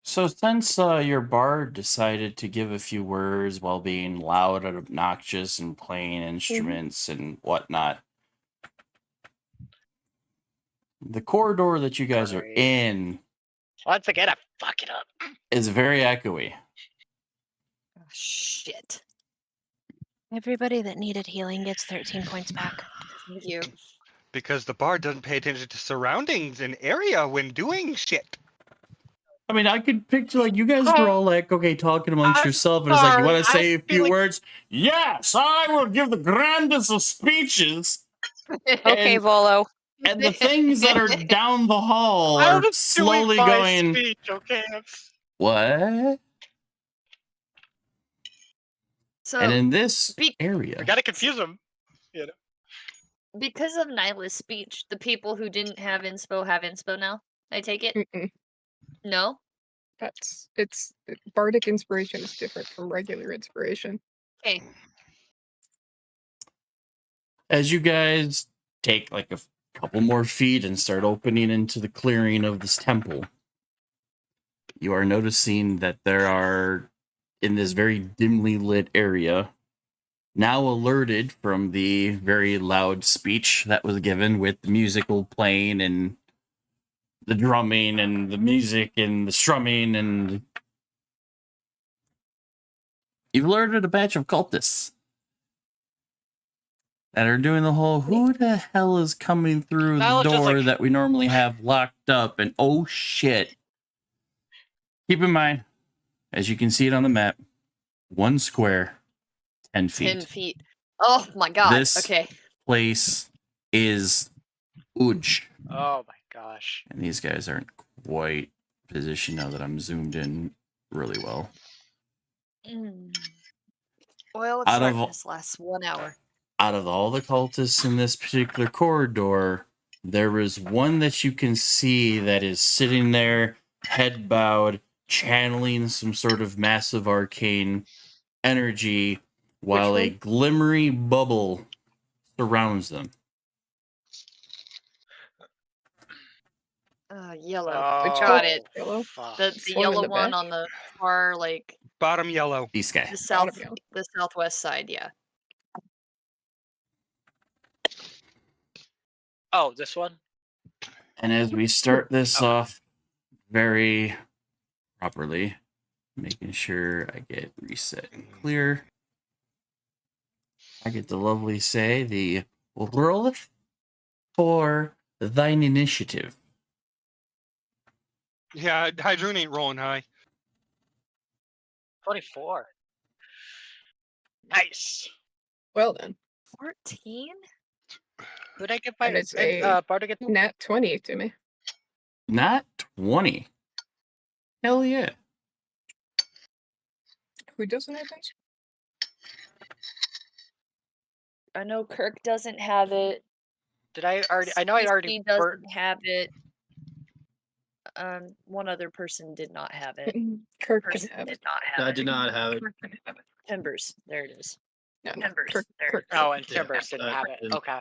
So since your bard decided to give a few words while being loud and obnoxious and playing instruments and whatnot, the corridor that you guys are Great. in Once again, I fuck it up. is very echoey. Oh, shit. Everybody that needed healing gets 13 points back. Thank you. Because the bard doesn't pay attention to surroundings and area when doing shit. I mean, I could picture like you guys were all like, okay, talking amongst I'm yourself, and it's like you want to sorry, say I'm a few feeling- words. Yes, I will give the grandest of speeches. Okay, And- Volo. And the things that are down the hall I are was slowly doing my going. speech, okay? What? So And in this be- area, We gotta confuse them. Because of Nyla's speech, the people who didn't have inspo have inspo now. I take it. Mm-mm. No. Bardic inspiration is different from regular inspiration. Okay. as you guys take like a couple more feet and start opening into the clearing of this temple, you are noticing that there are, in this very dimly lit area, now alerted from the very loud speech that was given with the musical playing and the drumming and the music and the strumming, and you've alerted a batch of cultists that are doing the whole who the hell is coming through the Nyla's just door like- that we normally have locked up, and oh shit. Keep in mind, as you can see it on the map, 1 square, 10 feet. 10 feet. Oh my god. This- Okay. Place is Uj. Oh my gosh. And these guys aren't quite positioned now that I'm zoomed in really well. Oil of Out of- darkness lasts 1 hour. Out of all the cultists in this particular corridor, there is one that you can see that is sitting there, head bowed, channeling some sort of massive arcane energy, while a one? glimmery bubble surrounds them. Yellow. Oh, Got it. Yellow? fuck. The One in yellow the one back? on the far, like, Bottom yellow. These guys. the yellow. the southwest side, yeah. Oh, this one? And as we start this off very properly, making sure I get reset and clear, I get to lovely say the roll for thine initiative. Yeah, Hydroon ain't rolling high. 24. Nice. Well then, 14? Who'd I get my And it's a- Bardo get? nat 20 to me. Not 20. Hell yeah. Who doesn't have those? I know Kirk doesn't have it. Did I already? I know I already. He doesn't burnt- have it. One other person did not have it. Kirk can Person have did it. not have I it. did not have it. Kirk can have it. Timbers. There it is. No, Timbers. Kirk, There. Kirk. Oh, and Yeah, Timbers didn't have it. didn't. Okay.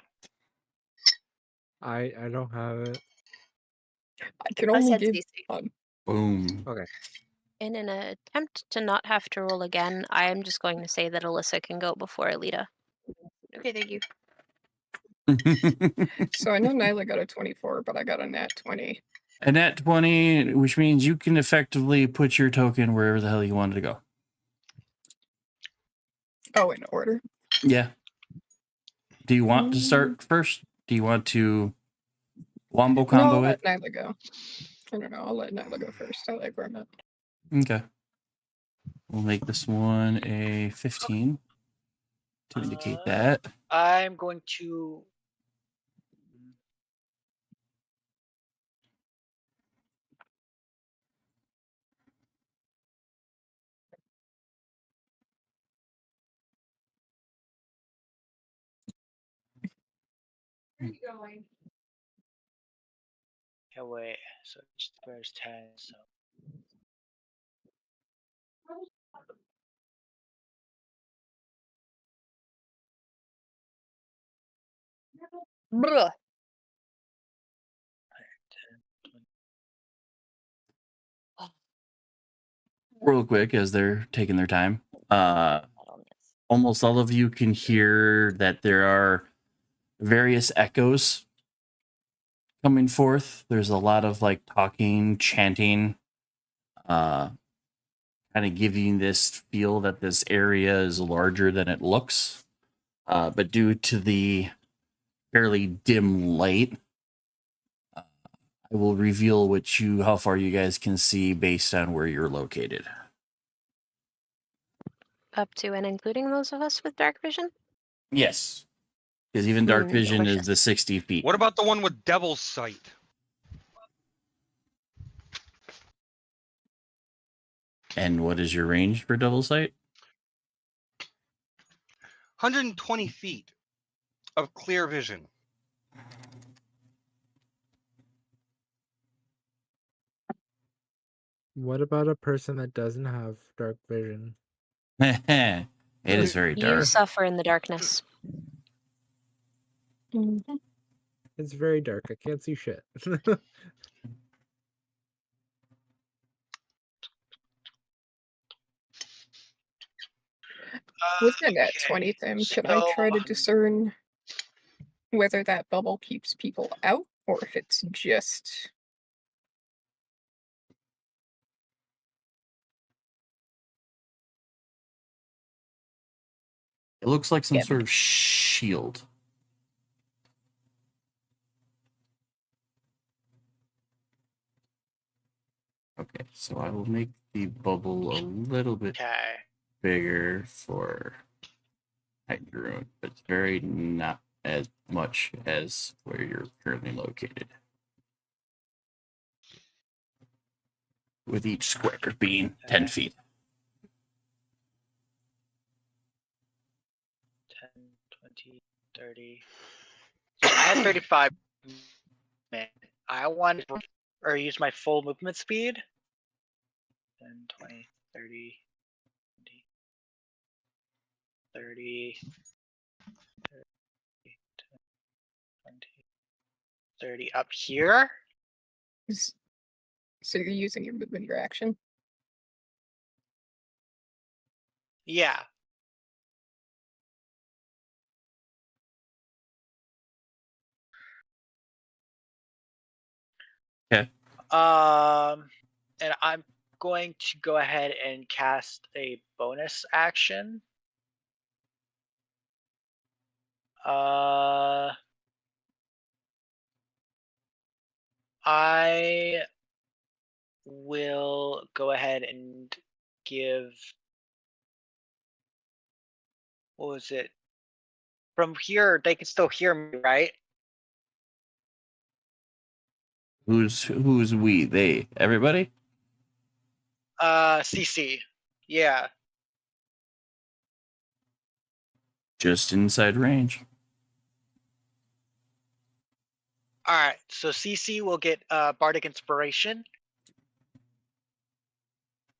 I don't have it. I can I only said give CC. one. Boom. In an attempt to not have to roll again, I am just going to say that Alyssa can go before Alita. Okay, thank you. So I know Nyla got a 24, but I got a nat 20. And at 20, which means you can effectively put your token wherever the hell you wanted to go. Oh, in order. Yeah. Do you want to start first? Do you want to wombo No, combo I'll it? let Nyla go. I don't know. I'll let Nyla go first. I like where I'm at. Okay. We'll make this one a 15 to indicate that. I'm going to. Yeah, wait. So each square is 10. So Bruh. Real quick, as they're taking their time, Not on this. almost all of you can hear that there are various echoes coming forth. There's a lot of like talking, chanting, kind of giving this feel that this area is larger than it looks. But due to the fairly dim light, I will reveal how far you guys can see based on where you're located. Up to and including those of us with dark vision? Yes, because even dark vision is delicious. the 60 feet. What about the one with Devil's Sight? And what is your range for double sight? 120 feet of clear vision. What about a person that doesn't have dark vision? It is very You dark. suffer in the darkness. It's very dark. I can't see shit. With my net okay, 20 thing, can I try to so- discern whether that bubble keeps people out or if it's just It looks like some Yeah. sort of shield. Okay, so I will make the bubble a little bit Okay. bigger for Hydroon, but it's very not as much as where you're currently located. With each square being 10 feet. 10, 20, 30. So I have 35. Man, I want to or use my full movement speed. 10, 20, 30, 30, 30, 20, 30 up here. so you're using your movement, your action? Yeah. Okay. And I'm going to go ahead and cast a bonus action. I will go ahead and give. What was it? From here, they can still hear me, right? Who's we? They? Everybody? CC. Yeah. Just inside range. All right. So CC will get Bardic Inspiration.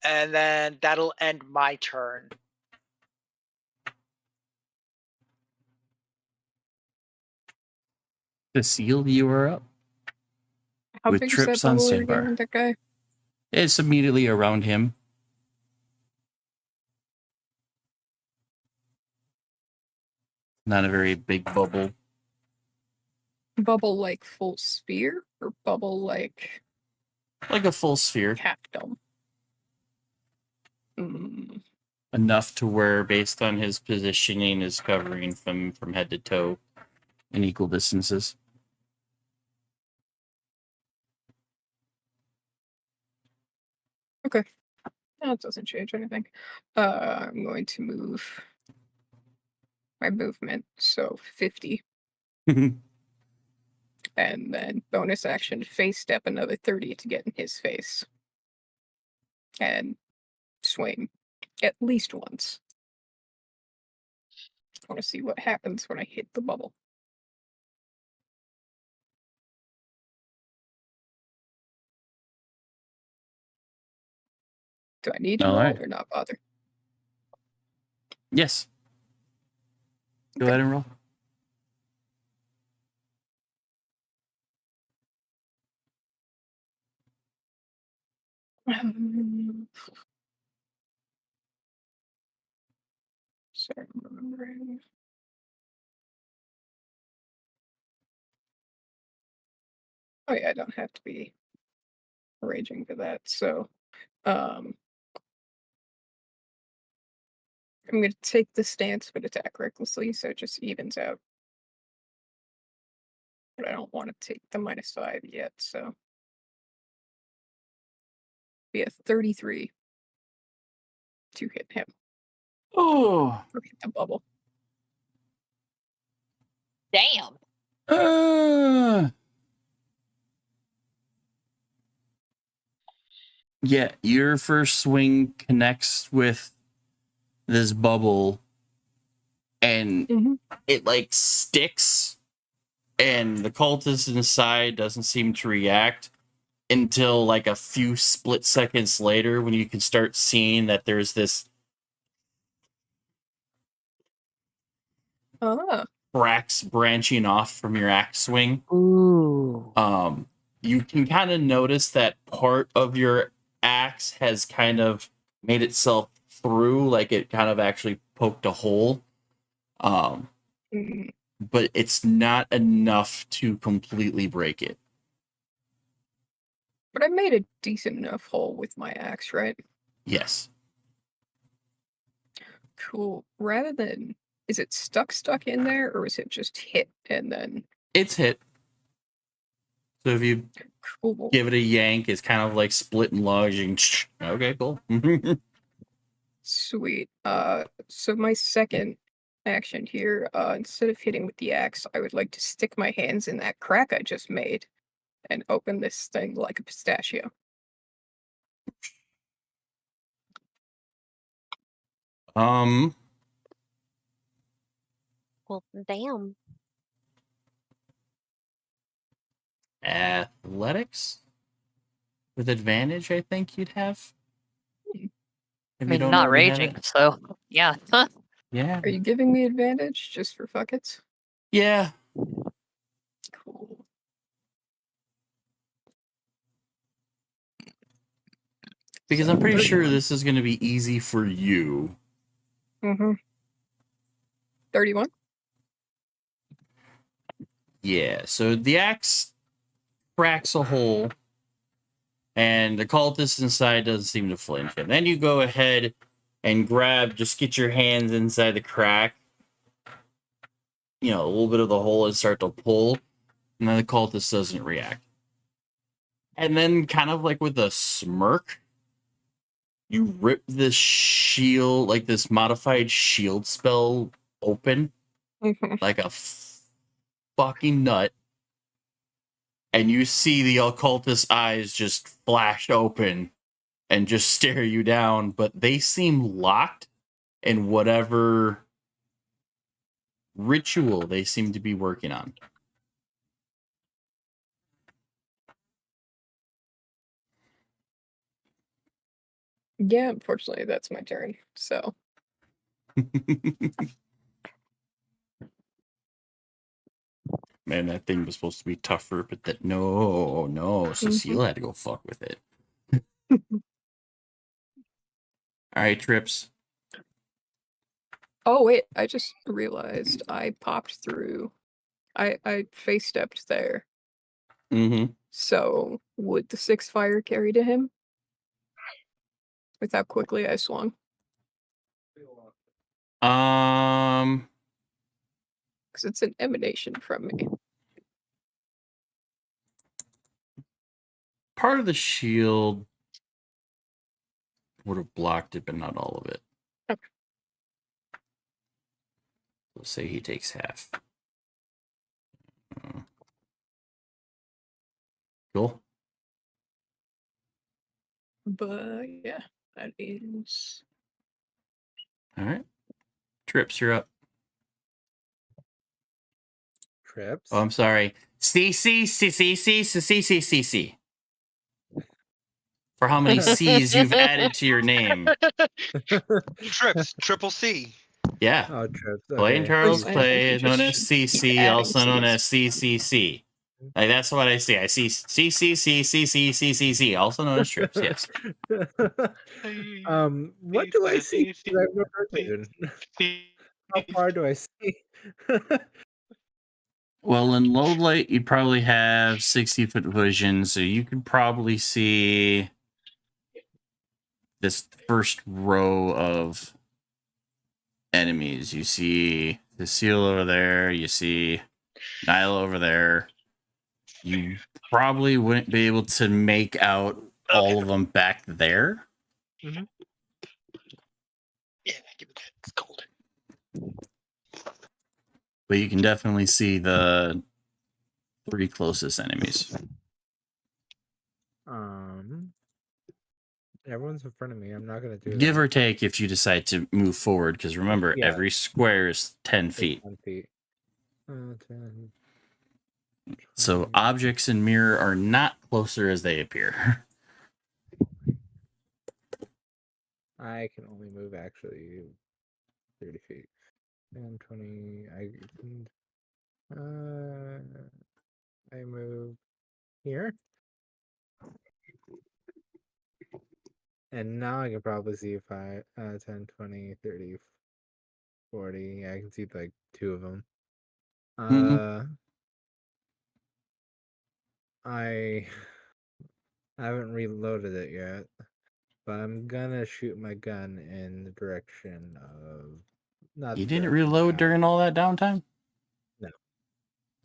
And then that'll end my turn. Cecile, you are up. How With big is that trips on bubble standby. again, that guy? It's immediately around him. Not a very big bubble. Bubble like full sphere or bubble like Like a full sphere. half dome? Mm, Enough to where, based on his positioning, is covering from head to toe in equal distances. okay. That doesn't change anything. I'm going to move my movement, so 50. And then bonus action, face step another 30 to get in his face. And swing at least once. I want to see what happens when I hit the bubble. Do I need to All roll right. or not bother? Yes. Go Okay. ahead and roll. Sorry, I'm remembering. Oh yeah, I don't have to be raging for that. So, I'm gonna take the stance but attack recklessly, so it just evens out. But I don't want to take the -5 yet, so be a 33 to hit him Oh. or hit the bubble. Damn. Yeah, your first swing connects with this bubble and Mhm. it like sticks, and the cultist inside doesn't seem to react until like a few split seconds later, when you can start seeing that there's this Ah, cracks branching off from your axe swing. Ooh. You can kind of notice that part of your axe has kind of made itself through, like it kind of actually poked a hole. mm, But it's not enough to completely break it. but I made a decent enough hole with my axe, right? Yes. Cool. Rather than, is it stuck in there, or is it just hit and then It's hit. So if you cool? give it a yank, it's kind of like splitting logs. You can, okay, cool. Sweet. So my second action here, instead of hitting with the axe, I would like to stick my hands in that crack I just made and open this thing like a pistachio. Um, Well, damn. athletics with advantage, I think you'd have. Hmm. If I mean, don't not already have raging, it. so yeah. Yeah. Are you giving me advantage just for fuck it? Yeah. Cool. Because I'm pretty sure this is going to be easy for you. 31. Yeah. So the axe cracks a hole, and the cultist inside doesn't seem to flinch. And then you go ahead and just get your hands inside the crack, a little bit of the hole, and start to pull. And then the cultist doesn't react. And then, kind of like with a smirk, you rip this shield, like this modified shield spell, open like a fucking nut. And you see the occultist's eyes just flash open and just stare you down, but they seem locked in whatever ritual they seem to be working on. Yeah, unfortunately, that's my turn. So, Man, that thing was supposed to be tougher, but no, Cecile had to go fuck with it. All right, Trips. oh wait, I just realized I popped through. I face stepped there. Mm-hmm. So would the 6 fire carry to him? With how quickly I swung? Um, Because it's an emanation from me. part of the shield would have blocked it, but not all of it. Okay. Let's say he takes half. Cool. But yeah, that is. All right. Trips, you're up. Trips. Oh, I'm sorry. CC. for how many C's you've added to your name. Trips, triple C. Yeah. Oh, trips. Plain Okay. Charles I Play, known as just CC, keep adding also known as Cs. CCC. Like that's what I see. I see CCC, also known as trips. Yes. What do I see? 'Cause I have no dark vision. How far do I see? Well, in low light, you'd probably have 60-foot vision, so you could probably see this first row of enemies. You see the seal over there. You see Nile over there. You probably wouldn't be able to make out all of them back there. Yeah, give it that. It's cold. But you can definitely see the 3 closest enemies. Everyone's in front of me. I'm not gonna do Give that. or take if you decide to move forward, because remember, Yeah. every square is 10 It's feet. 10 feet. 10, So 20. objects in mirror are not closer as they appear. I can only move actually 30 feet. 10, 20. I move here. And now I can probably see 5, 10, 20, 30, 40. I can see like 2 of them. I haven't reloaded it yet, but I'm gonna shoot my gun in the direction of not. You the didn't direction reload south. during all that downtime? No.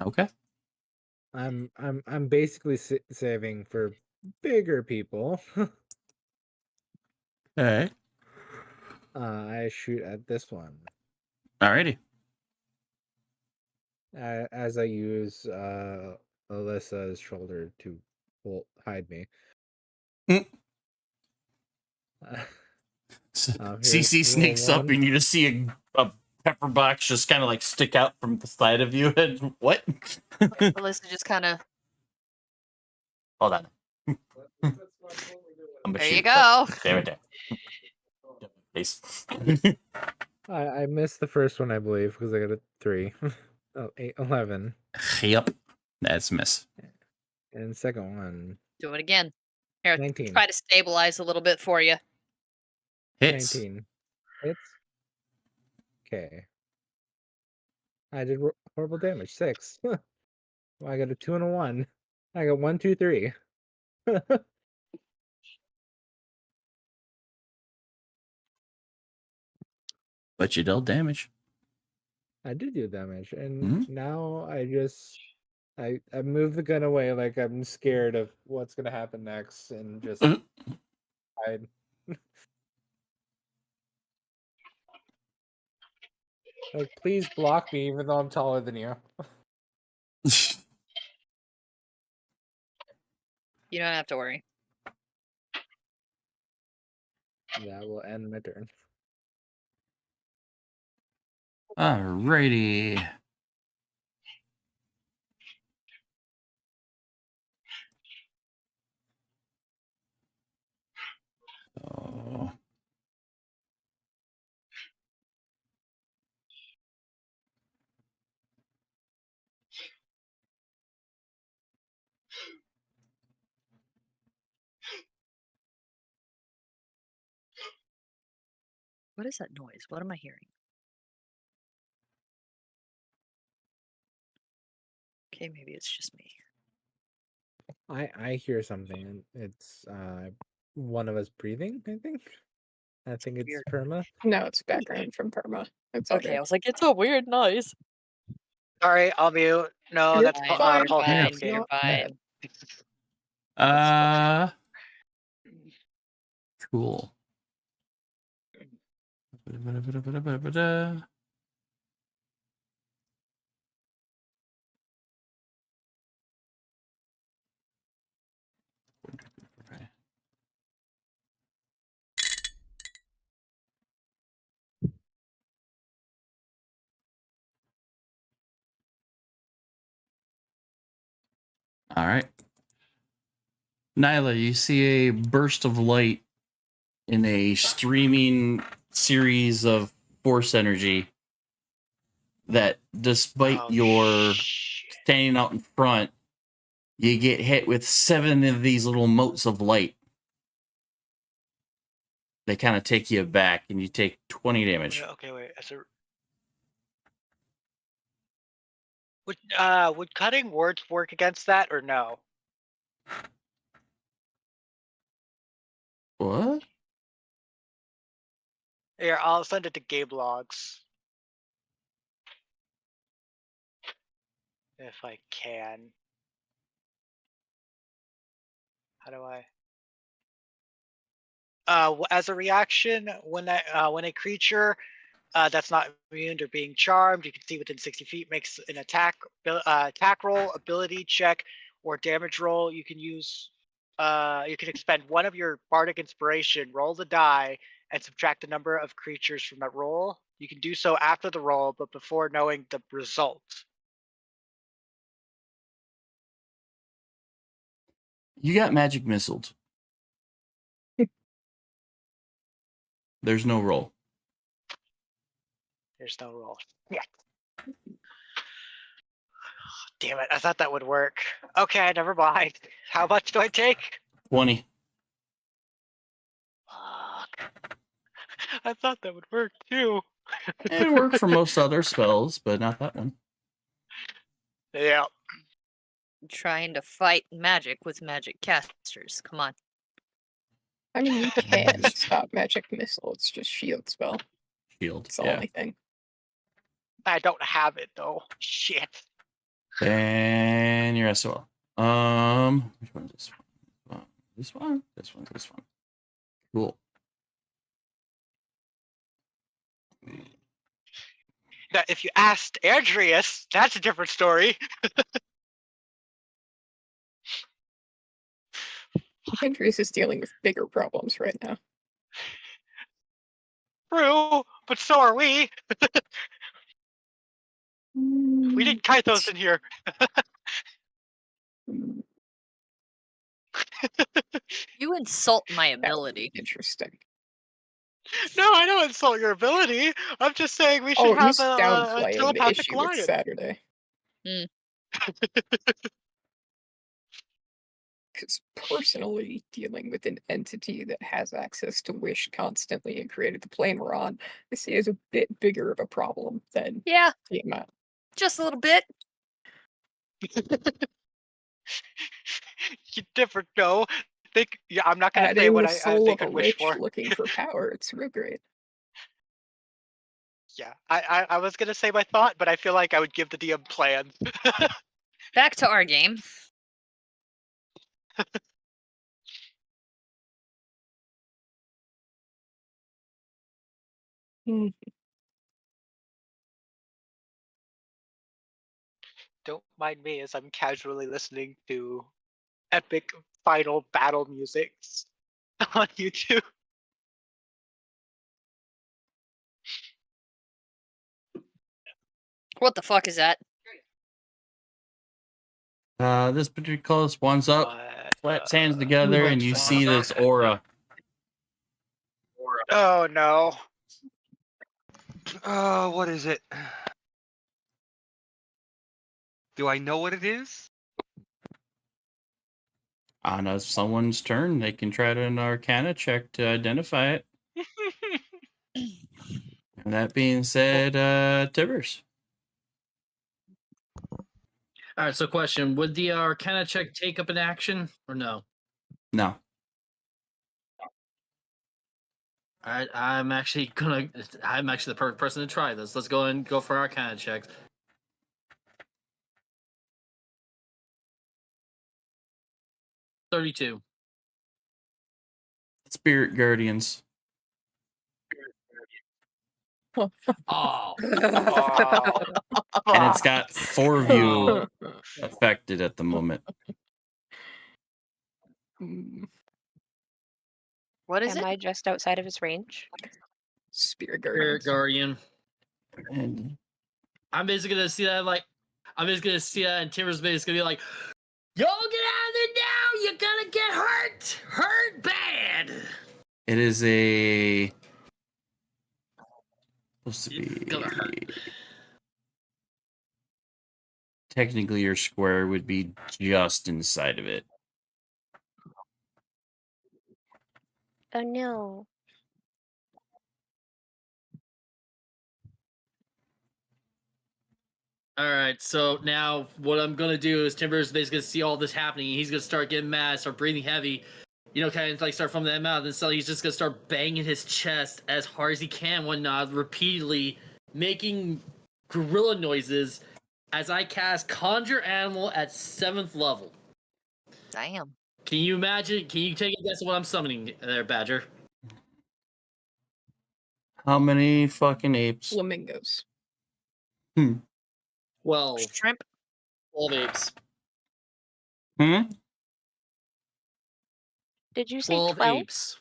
Okay. I'm basically saving for bigger people. Alright. I shoot at this one. Alrighty. As I use Alyssa's shoulder to hide me. Mm. Here's CC sneaks up one. and you just see a pepper box just kind of like stick out from the side of you. And what? Alyssa just kind of. Hold on. I'm There you go. Damn it. Please. I missed the first one, I believe, because I got a 3. 8, 11. Yep. That's a miss. And the second one, Do it again. Here, 19. try to stabilize a little bit for you. Hits. 19. Hits. Okay. I did horrible damage. 6. Well, I got a 2 and a 1. I got 1, 2, 3. But you dealt damage. I did do damage, and now I move the gun away like I'm scared of what's gonna happen next, and just hide. Like, please block me, even though I'm taller than you. You don't have to worry. That will end my turn. Alrighty. So... What is that noise? What am I hearing? Okay, maybe it's just me. I hear something, and it's one of us breathing, I think. I think it's Weird. Perma. No, it's background from Perma. It's Okay, I okay. was like, it's a weird noise. Sorry, I'll mute. No, You're that's fine, Paul you're Hands game. You're fine. Cool. All right. Nyla, you see a burst of light in a streaming series of force energy that, despite Oh, your shit. standing out in front, you get hit with 7 of these little motes of light. They kind of take you back, and you take 20 damage. Okay, wait. Would cutting words work against that or no? What? Here, I'll send it to Gabe Logs. If I can. How do I? As a reaction, when a creature that's not immune to being charmed, you can see within 60 feet, makes an attack roll, ability check, or damage roll. You can use. You can expend one of your bardic inspiration, roll the die, and subtract the number of creatures from that roll. You can do so after the roll, but before knowing the result. You got magic missiled. There's no roll. There's no roll. Yeah. Damn it! I thought that would work. Okay, never mind. How much do I take? 20. Fuck. I thought that would work too. It worked for most other spells, but not that one. Yeah. Trying to fight magic with magic casters. Come on. I mean, you can stop magic missile. It's just shield spell. Shield. It's the Yeah. only thing. I don't have it though. Shit. And your SOL. Which one is this one? This one? This one? This one. Cool. Now, if you asked Andreas, that's a different story. Andreas is dealing with bigger problems right now. True, but so are we. We didn't kite those in here. You insult my ability. Interesting. No, I don't insult your ability. I'm just saying we should Oh, have he's a downplaying the telepathic issue with lion. Saturday. Hmm. Because personally, dealing with an entity that has access to Wish constantly and created the plane we're on, I see as a bit bigger of a problem than Yeah, Tiamat. just a little bit. You never know. Yeah, I'm not gonna say Adding what the I soul think of I'd a wish witch for. looking for power, it's real great. Yeah, I was gonna say my thought, but I feel like I would give the DM plans. Back to our game. Hmm. Don't mind me as I'm casually listening to epic final battle music on YouTube. What the fuck is that? This particular one's up, slaps hands together, and you see this aura. Oh no. Oh, what is it? Do I know what it is? On someone's turn, they can try to an Arcana check to identify it. And that being said, Tibbers. All right. So, question: would the Arcana check take up an action or no? No. All right. I'm actually the perfect person to try this. Let's go and go for Arcana check. $32. Spirit Guardians. Oh. Oh. And it's got 4 of you affected at the moment. What is Am it? I just outside of his range? Spirit Spirit Guardians. Guardian. And I'm basically gonna see that and Timber's basically gonna be like, "Yo, get out of there now! You're gonna get hurt!" hurt. Hurt bad. It is a supposed to It's be gonna hurt. technically your square would be just inside of it. Oh no. All right, so now what I'm gonna do is Timber's basically gonna see all this happening. He's gonna start getting mad, start breathing heavy, you know, kind of like start from that mouth, and so he's just gonna start banging his chest as hard as he can, whatnot, repeatedly making gorilla noises as I cast Conjure Animal at 7th level. Damn. Can you imagine? Can you take a guess at what I'm summoning there, Badger? How many fucking apes? Flamingos. 12. Shrimp. 12 apes. Hmm? Did you say 12 12? apes.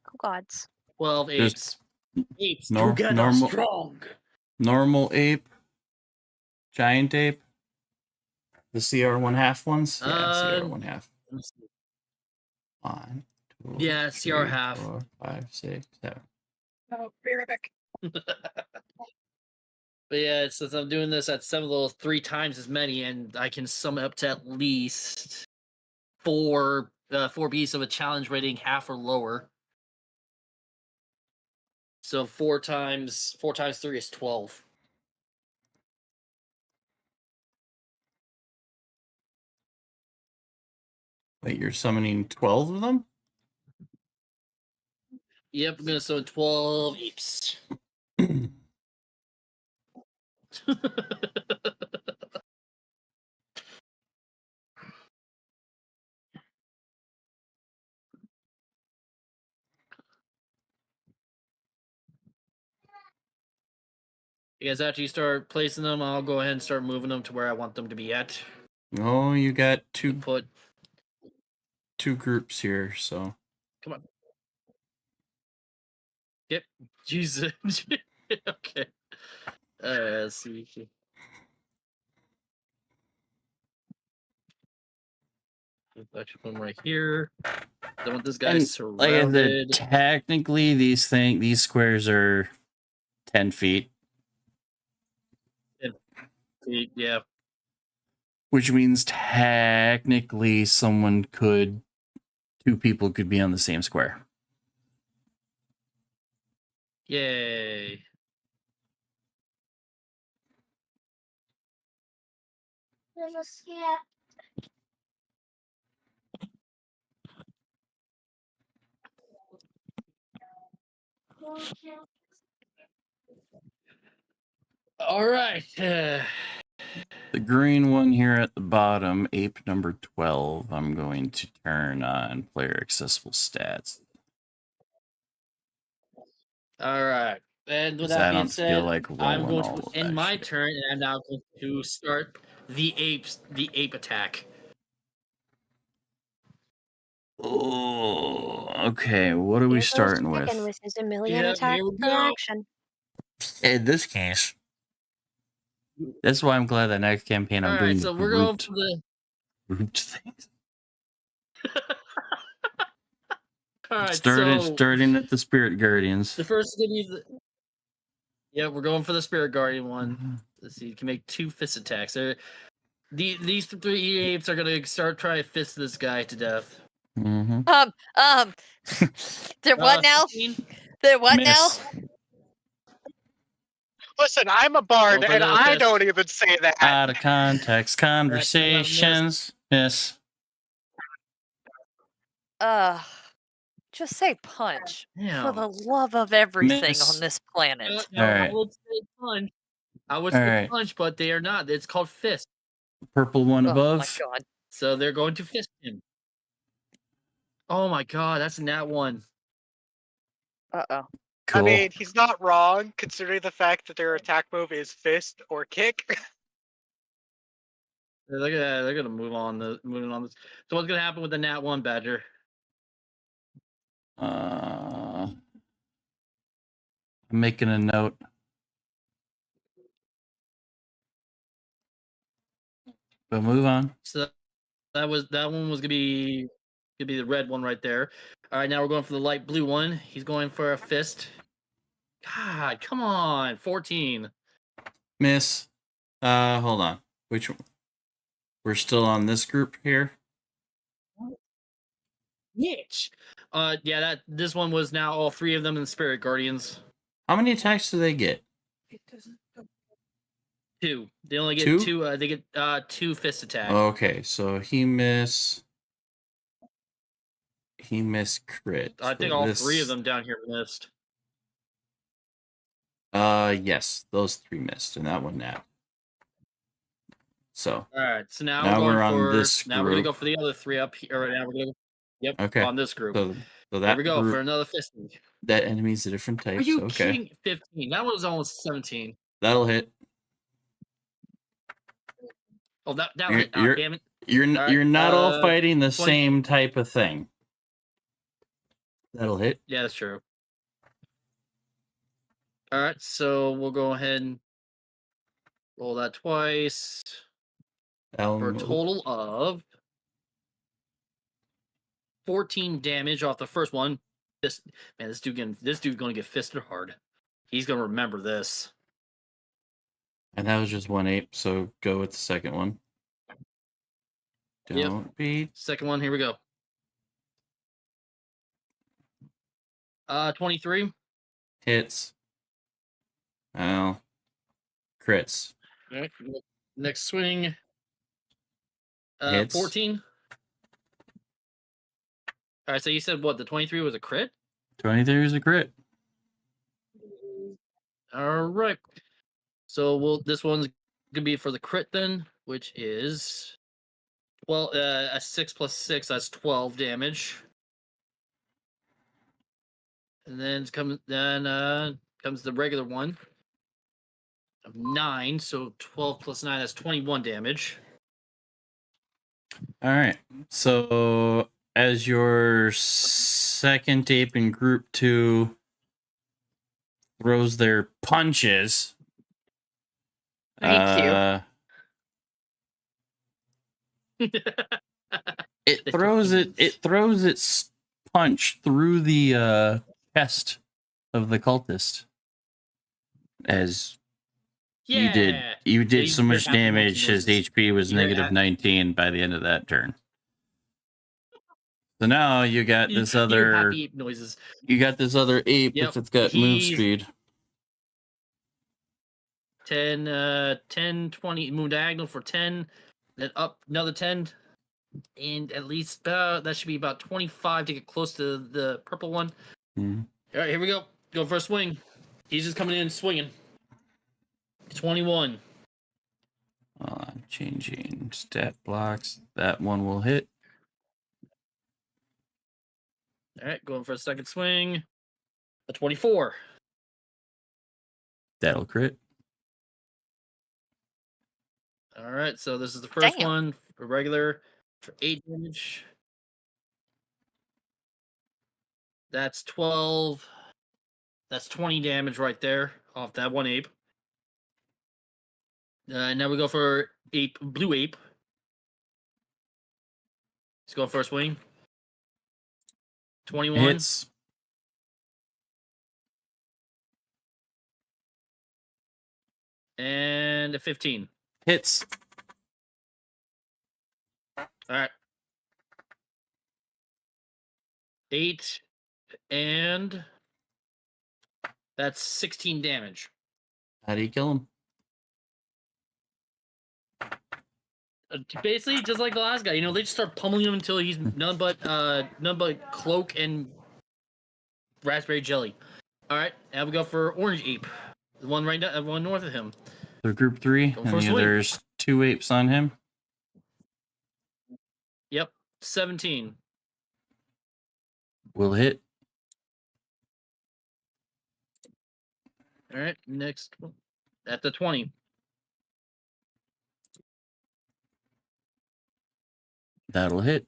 Oh gods. 12 There's apes. Apes together normal. strong. Normal ape, giant ape, the CR1/2 ones. Yeah, CR1/2. 1, 2, Yeah, 3, CR1/2. 4, 5, 6, 7. Oh, be right back. But yeah, since I'm doing this at 7 levels, 3 times as many, and I can sum up to at least 4 beasts of a challenge rating 1/2 or lower. So 4 times 3 is 12. Wait, you're summoning 12 of them? Yep, I'm gonna summon 12 apes. Because after you start placing them, I'll go ahead and start moving them to where I want them to be at. Oh, you got Put two groups here, so come on. Yep. Jesus. Okay. Let's see. Put one right here. I want this guy and like I said, surrounded. technically these squares are 10 feet, Yeah. which means technically two people could be on the same square. Yay. All right. The green one here at the bottom, ape number 12, I'm going to turn on player accessible stats. All right. And with 'Cause that I being don't said, feel like I'm rolling going all to of end that my shit. turn, and I'm now going to start the ape attack. Oh, okay. What are we Here goes starting Chicken with? with his Emilian Yeah, attack here we for go. action. In this case, that's why I'm glad that next campaign I'm All right, doing so we're going for grouped things. All right, starting at the Spirit Guardians. The first thing yeah, we're going for the Spirit Guardian one. Let's see, you can make 2 fist attacks. These 3 apes are gonna start trying to fist this guy to death. Mm-hmm. They're what now? 15? They're what now? Listen, I'm a bard, Go for and another I fist. don't even say that. Out of context conversations. Miss. Just say punch. For Damn. the love of everything Miss. on this planet. No, All I right. would say punch. I would All say right. punch, but they are not. It's called fist. Purple one Oh above. my god. So they're going to fist him. Oh my god, that's a nat 1. Uh-oh. Cool. I mean, he's not wrong, considering the fact that their attack move is fist or kick. Look at that. They're gonna moving on this. So what's gonna happen with the nat 1, Badger? I'm making a note. But move on. So that one was gonna be Could be the red one right there. All right, now we're going for the light blue one. He's going for a fist. God, come on. 14. Miss. Hold on. Which one? We're still on this group here. Mitch. Yeah, this one was now all 3 of them in Spirit Guardians. How many attacks do they get? 2. They only get 2? 2. They get 2 fist attacks. Okay, so he missed crit. I think So all this- 3 of them down here missed. Yes, those 3 missed, and that one not. So All right, so now, Now we're, we're going on for, this Now we're gonna go group. for the other 3 up here. Or now we're gonna. Yep. Okay. On this group. so There that we go group, for another fist. that enemy's a different type. Are you so okay, kidding? 15. That was almost 17. that'll hit. Oh, that You're- hit. Oh, you're- damn it. You're right, you're not all fighting the 20. same type of thing. That'll hit. Yeah, that's true. All right, so we'll go ahead and roll that twice for a total of 14 damage off the first one. This dude's gonna get fisted hard. He's gonna remember this. And that was just 1 ape, so go with the second one. Yep. Don't be. Second one, here we go. 23. Hits. Well, crits. All right, next swing. Hits. 14. All right, so you said what? The 23 was a crit? 23 is a crit. All right. So this one's gonna be for the crit then, which is a 6 plus 6. That's 12 damage. And then comes the regular one of 9. So 12 plus 9. That's 21 damage. All right. So as your second ape in group 2 throws their punches. Thank you. It throws its punch through the chest of the cultist. As you did so much damage, his HP was negative 19 by the end of that turn. So now you got this other happy ape noises. You got this other ape Yep, that's got move he's- speed. 10, 20, move diagonal for 10, then up another 10, and at least that should be about 25 to get close to the purple one. Mhm. All right, here we go. Go for a swing. He's just coming in swinging. 21. Changing stat blocks. That one will hit. All right, going for a second swing. A 24. That'll crit. All right, so this is the first Damn. one for regular for 8 damage. That's 12. That's 20 damage right there off that one ape. Now we go for blue ape. Let's go for a swing. 21. Hits. And a 15. Hits. All right. 8 and that's 16 damage. How do you kill him? Basically, just like the last guy, they just start pummeling him until he's none but cloak and raspberry jelly. All right, now we go for orange ape, the one one north of him. So group 3, Go and for a swing. there's 2 apes on him. Yep, 17. Will hit. All right, next one. At the 20. That'll hit.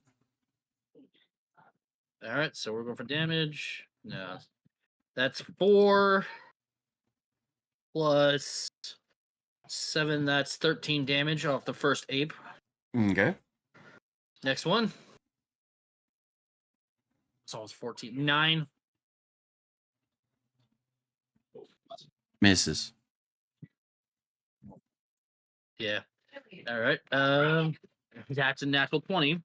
All right, so we're going for damage. No, that's 4 plus 7. That's 13 damage off the first ape. Okay. Next one. It's almost 14. 9. Misses. Yeah. All right. That's a natural 20.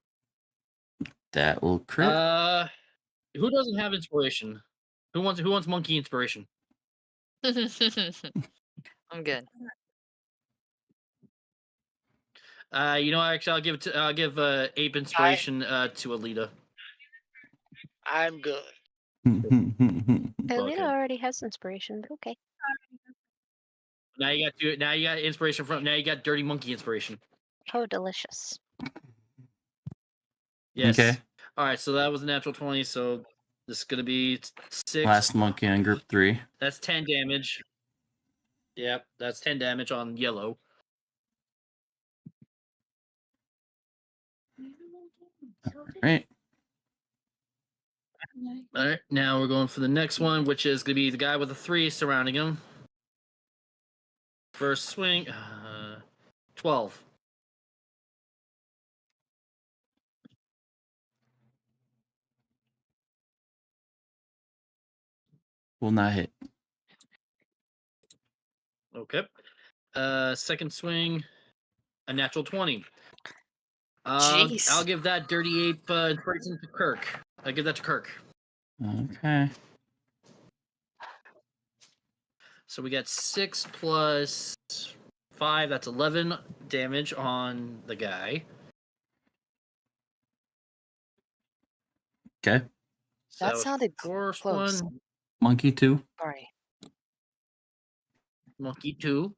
That will crit. Who doesn't have inspiration? Who wants monkey inspiration? I'm good. Actually, I'll give ape inspiration to Alita. I'm good. Alita Okay. already has inspiration, but okay. Now you got inspiration from. Now you got dirty monkey inspiration. Oh, delicious. Yes. Okay. All right. So that was a natural 20. So this is gonna be 6. Last monkey on group 3. That's 10 damage. Yep, that's 10 damage on yellow. Right. All right. Now we're going for the next one, which is gonna be the guy with the 3 surrounding him. First swing, 12. Will not hit. Okay. Second swing, a natural 20. Jeez. I'll give that dirty ape inspiration to Kirk. I'll give that to Kirk. Okay. So we got 6 plus 5. That's 11 damage on the guy. Okay. So That was sounded first close. one, Monkey 2. Sorry. monkey 2.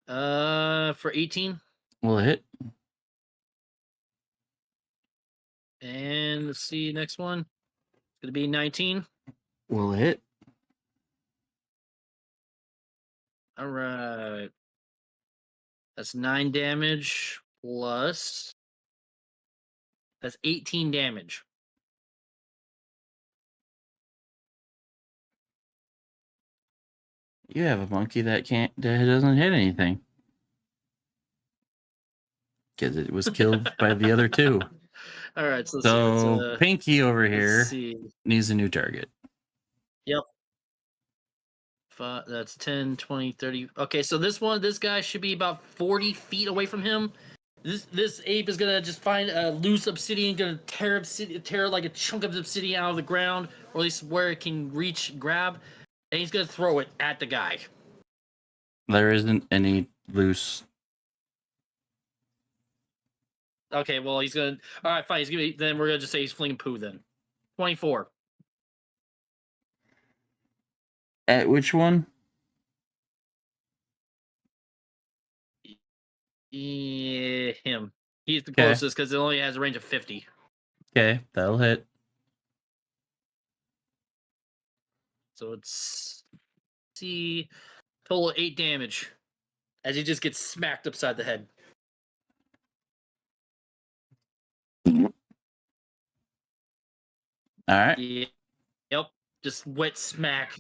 For 18. Will hit. And let's see, next one. It's gonna be 19. Will hit. All right. That's 9 damage plus. That's 18 damage. You have a monkey that doesn't hit anything. Because it was killed by the other 2. All right. So, So Pinky over let's here see. needs a new target. Yep. That's 10, 20, 30. Okay, so this guy should be about 40 feet away from him. This ape is gonna just find a loose obsidian, gonna tear like a chunk of obsidian out of the ground, or at least where it can reach, grab, and he's gonna throw it at the guy. There isn't any loose. Okay, well he's gonna. All right, fine. Then we're gonna just say he's flinging poo. Then 24. At which one? Yeah, him. He's the Okay. closest because it only has a range of 50. Okay, that'll hit. So it's see total 8 damage as he just gets smacked upside the head. All right. Yeah. Yep. Just wet smack.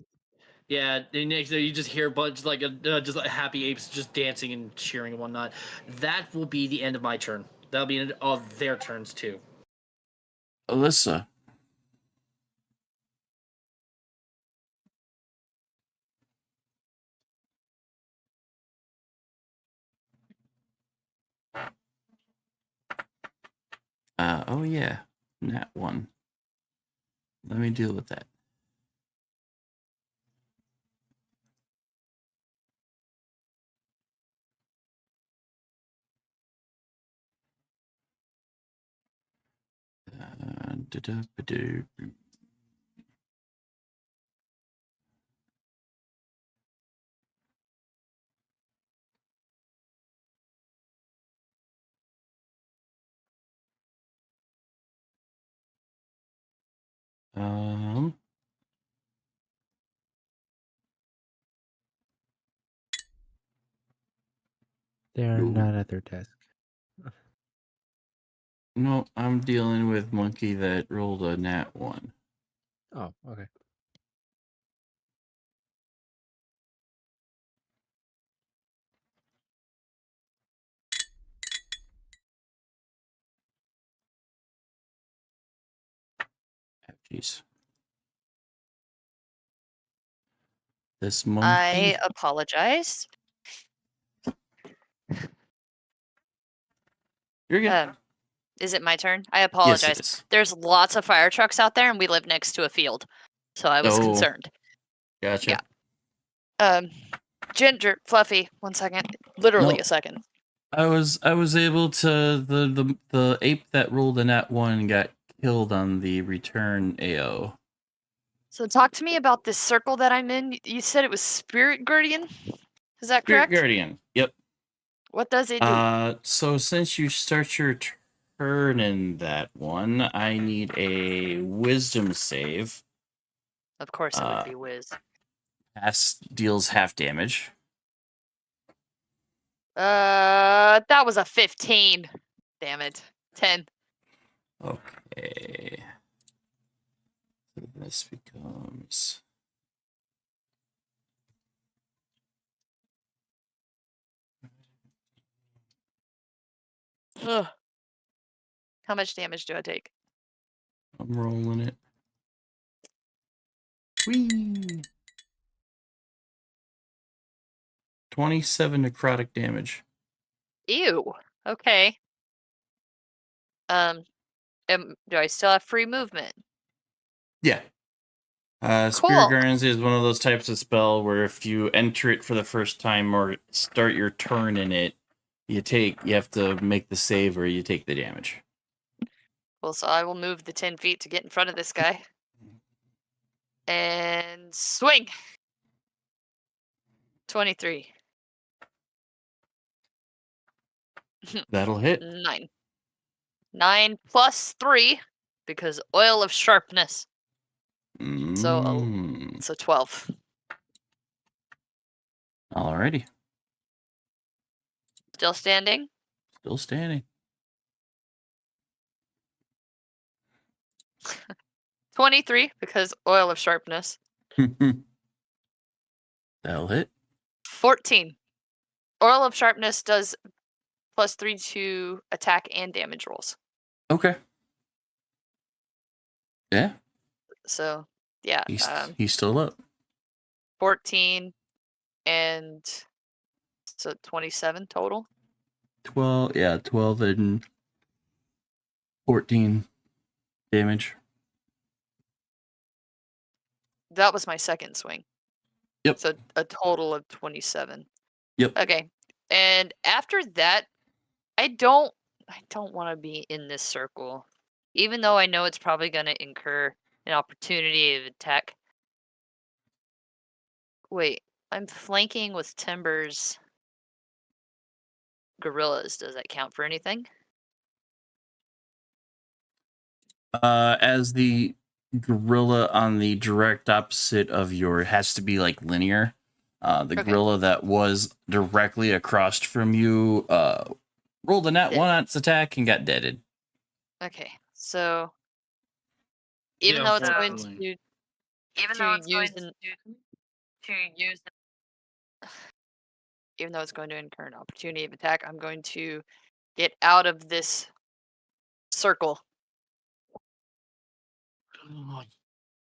Yeah. And next you just hear a bunch like just like happy apes just dancing and cheering and whatnot. That will be the end of my turn. That'll be the end of their turns too. Alyssa. Oh yeah, nat 1. Let me deal with that. Da-da-ba-do. They're Ooh. not at their desk. No, I'm dealing with monkey that rolled a nat 1. Oh, okay. Jeez. This monkey. I apologize. You're good. Is it my turn? I Yes, apologize. it is. There's lots of fire trucks out there, and we live next to a field, so I was Oh. concerned. Gotcha. Yeah. Ginger, Fluffy, 1 second. Literally No. a second. I was able to the ape that rolled a nat 1 got killed on the return AO. So talk to me about this circle that I'm in. You said it was Spirit Guardian? Is that Spirit correct? Guardian. Yep. What does it do? So since you start your turn in that one, I need a wisdom save. Of course it would be Wiz. Pass deals half damage. That was a 15. Damn it. 10. Okay. So this becomes Ugh. How much damage do I take? I'm rolling it. Whee! 27 necrotic damage. Ew. Okay. Do I still have free movement? Yeah. Spirit Cool. Guardians is one of those types of spell where if you enter it for the first time or start your turn in it, you have to make the save or you take the damage. Well, so I will move the 10 feet to get in front of this guy. And swing. 23. That'll hit. 9. 9 plus 3 because oil of sharpness. So 12. Alrighty. Still standing? Still standing. 23 because oil of sharpness. That'll hit. 14. Oil of sharpness does plus 3 to attack and damage rolls. Okay. Yeah. So, yeah. He's still up. 14 and so 27 total. 12 and 14 damage. That was my second swing. Yep. So a total of 27. Yep. Okay. And after that, I don't want to be in this circle. Even though I know it's probably going to incur an opportunity of attack. Wait, I'm flanking with Timber's gorillas. Does that count for anything? As the gorilla on the direct opposite of your, it has to be like linear. The gorilla that was directly across from you rolled a nat 1 on its attack and got deaded. Okay, so even though it's going to incur an opportunity of attack, I'm going to get out of this circle.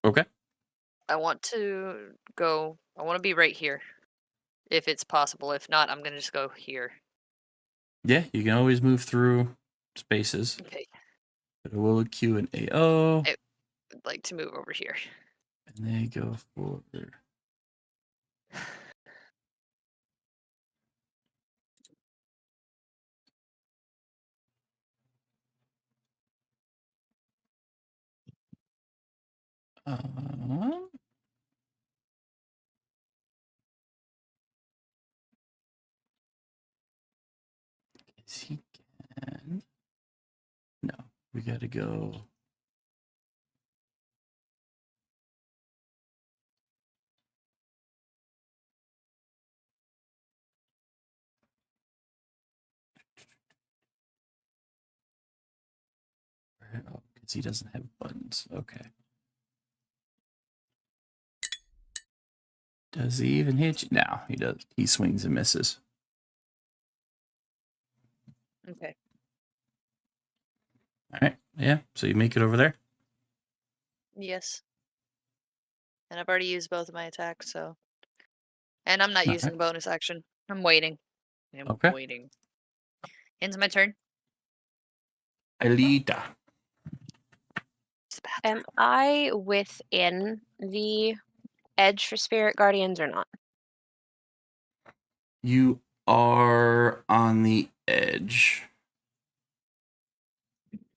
Okay. I want to be right here. If it's possible. If not, I'm going to just go here. Yeah, you can always move through spaces. Okay. But it will Q and AO. I would like to move over here. And they go for he can. No, we gotta go. Oh, because he doesn't have buttons. Okay. Does he even hit you? No, he does. He swings and misses. Okay. All right. Yeah. So you make it over there? Yes. And I've already used both of my attacks, so. And I'm not Okay. using a bonus action. I'm waiting. I'm Okay. waiting. Ends my turn. Alita. It's the bathroom. Am I within the edge for spirit guardians or not? You are on the edge.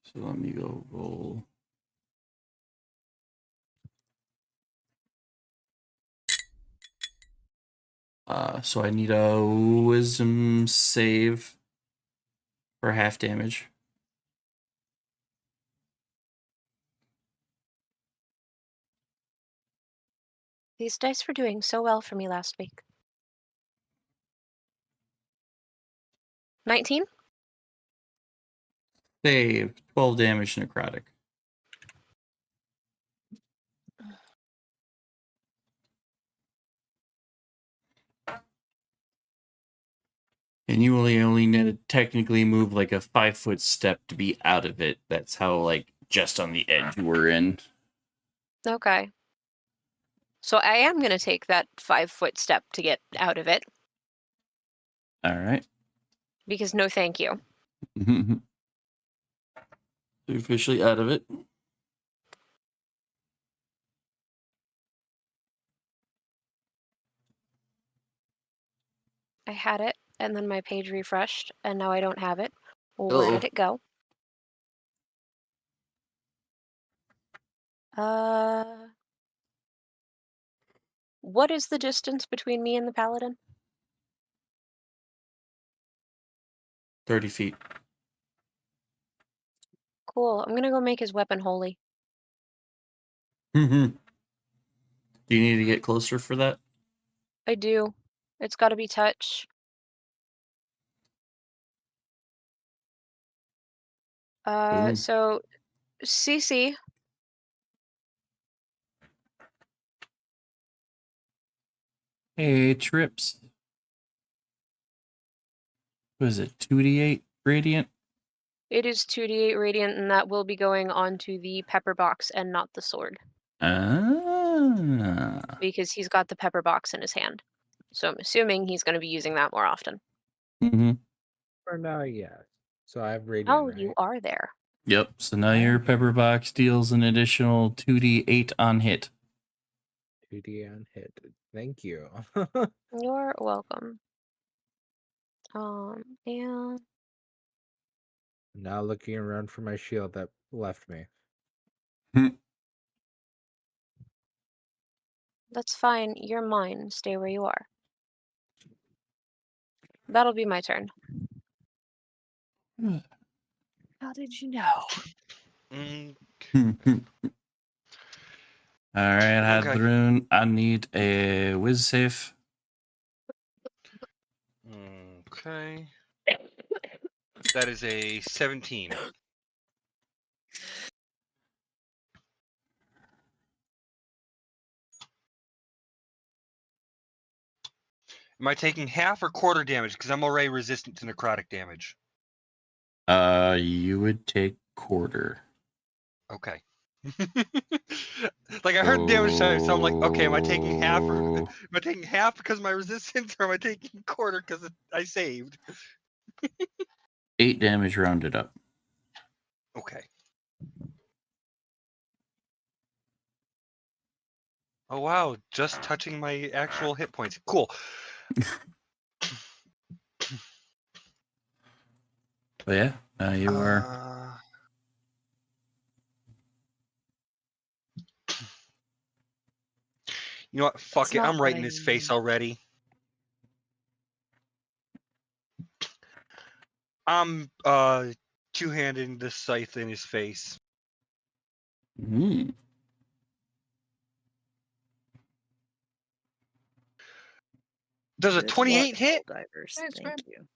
So let me go roll. So I need a wisdom save for half damage. These dice were doing so well for me last week. 19? Save 12 damage necrotic. And you only need to technically move like a 5-foot step to be out of it. That's how like just on the edge we're in. Okay. So I am going to take that 5-foot step to get out of it, All right. because no thank you. You're officially out of it. I had it, and then my page refreshed, and now I don't have it. Well, where Uh-oh. did it go? What is the distance between me and the paladin? 30 feet. Cool. I'm gonna go make his weapon holy. Do you need to get closer for that? I do. It's got to be touch. Boom. So CC. Hey, trips. What is it? 2d8 radiant? It is 2d8 radiant, and that will be going onto the pepper box and not the sword, Ah. because he's got the pepper box in his hand. So I'm assuming he's going to be using that more often. Mm-hmm. For now, yes. So I have radiant. Oh, right? you are there. Yep. So now your pepper box deals an additional 2d8 on hit. 2D on hit. Thank you. You're welcome. And Now looking around for my shield that left me. that's fine. You're mine. Stay where you are. That'll be my turn. How did you know? Mm, All right, Okay. Hadrun, I need a whiz save. Okay. That is a 17. Am I taking half or quarter damage? Because I'm already resistant to necrotic damage. You would take quarter. Okay. Like I heard damage size, so I'm like, okay, am I taking half or am I taking half because of my resistance, or am I taking quarter because I saved? 8 damage rounded up. Okay. Oh wow, just touching my actual hit points. Cool. But yeah, you are. You know what? Fuck It's it. not I'm right in what his I face mean. already. I'm two-handing the scythe in his face. Mm. Does a Good 28 luck, hit? Divers. Thanks, Thank you.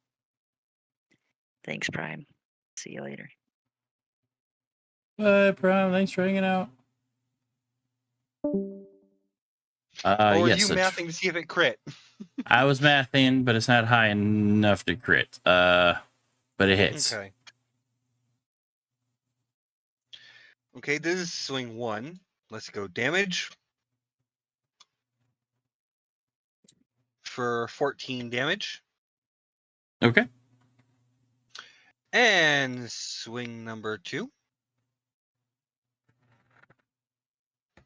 Thanks, Prime. See you later. Bye, Prime. Thanks for hanging out. Or are yes, you mathing to see if it crit? I was mathing, but it's not high enough to crit. But it hits. Okay. Okay, this is swing 1. Let's go damage. For 14 damage. Okay. And swing number 2.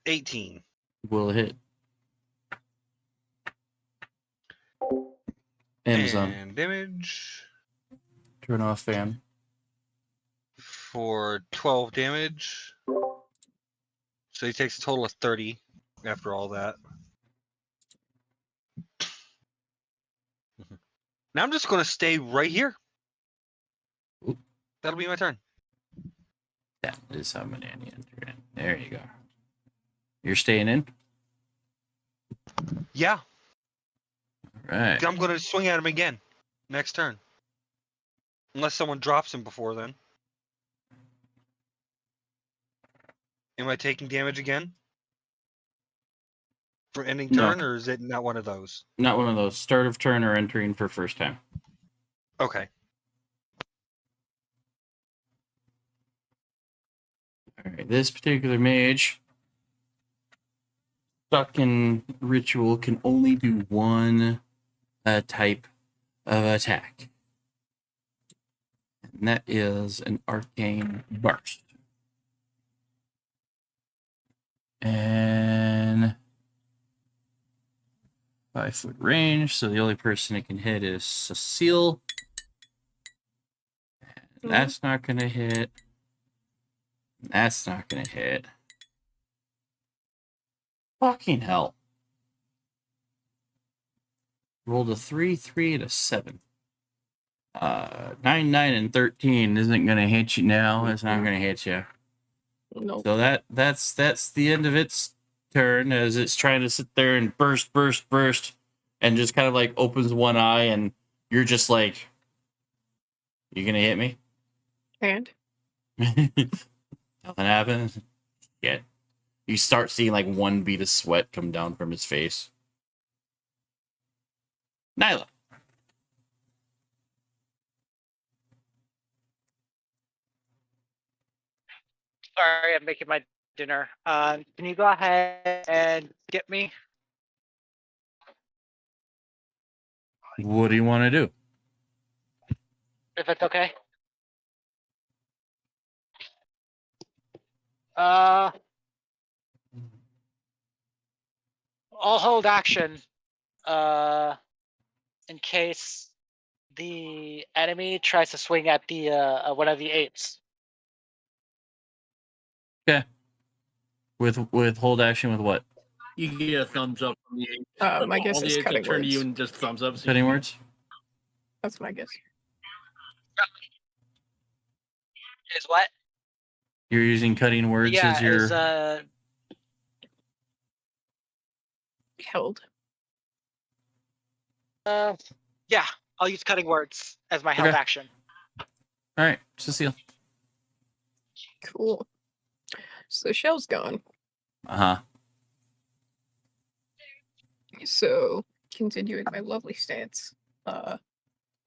18. Will hit. Amazon. And damage. Turn off fan. For 12 damage. So he takes a total of 30 after all that. Now I'm just going to stay right here. Oop. That'll be my turn. That is how many I need to enter in. There you go. You're staying in? Yeah. All right. I'm going to swing at him again next turn. Unless someone drops him before then. Am I taking damage again? For ending No. turn, or is it not one of those? Not one of those. Start of turn or entering for first time. Okay. All right. This particular mage stuck in ritual can only do one type of attack. And that is an arcane burst. And 5-foot range, so the only person it can hit is Cecile. And that's not gonna hit. That's not gonna hit. Fucking hell. Rolled a 3, 3, and a 7. 9, 9, and 13 isn't gonna hit you now. It's not gonna hit you. No. So that's the end of its turn as it's trying to sit there and burst, and just kind of like opens one eye, and you're just like, "You gonna hit me?" And Nothing happens. Yet you start seeing like one bead of sweat come down from his face. Nyla. Sorry, I'm making my dinner. Can you go ahead and get me? What do you want to do? If it's okay. I'll hold action. In case the enemy tries to swing at the one of the apes. Okay. With hold action with what? You can get a thumbs up from me. my guess All is the apes cutting will turn to you words. and just thumbs up. So Cutting words? That's my guess. Is what? You're using cutting words Yeah, as your is Held. yeah, I'll use cutting words as my held Okay. action. All right, Cecile. Cool. So the shell's gone. Uh-huh. So continuing my lovely stance, I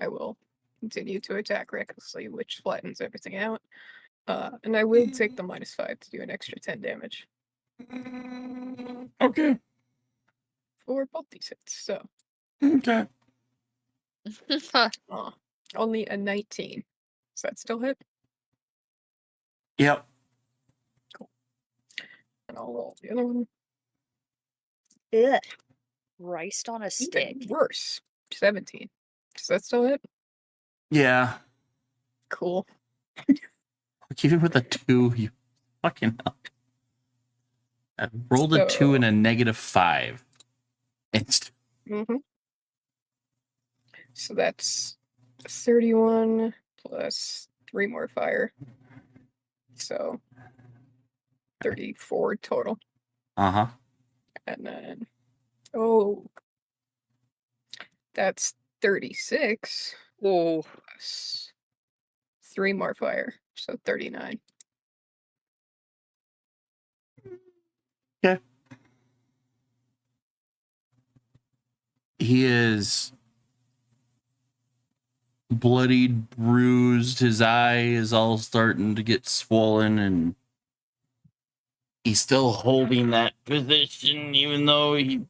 will continue to attack recklessly, which flattens everything out. And I will take the -5 to do an extra 10 damage Okay. for both these hits. So Okay. only a 19. Does that still hit? Yep. And I'll roll the other one. Ugh. Riced on a Even stick. worse. 17. Does that still hit? Yeah. Cool. Even with a 2, you fucking hell. I rolled a 2 and a -5. Mm-hmm. So that's 31 plus 3 more fire. So 34 total. Uh-huh. And then, that's 36 plus 3 more fire. So 39. Okay. He is bloodied, bruised. His eye is all starting to get swollen, and He's still holding that position, even though he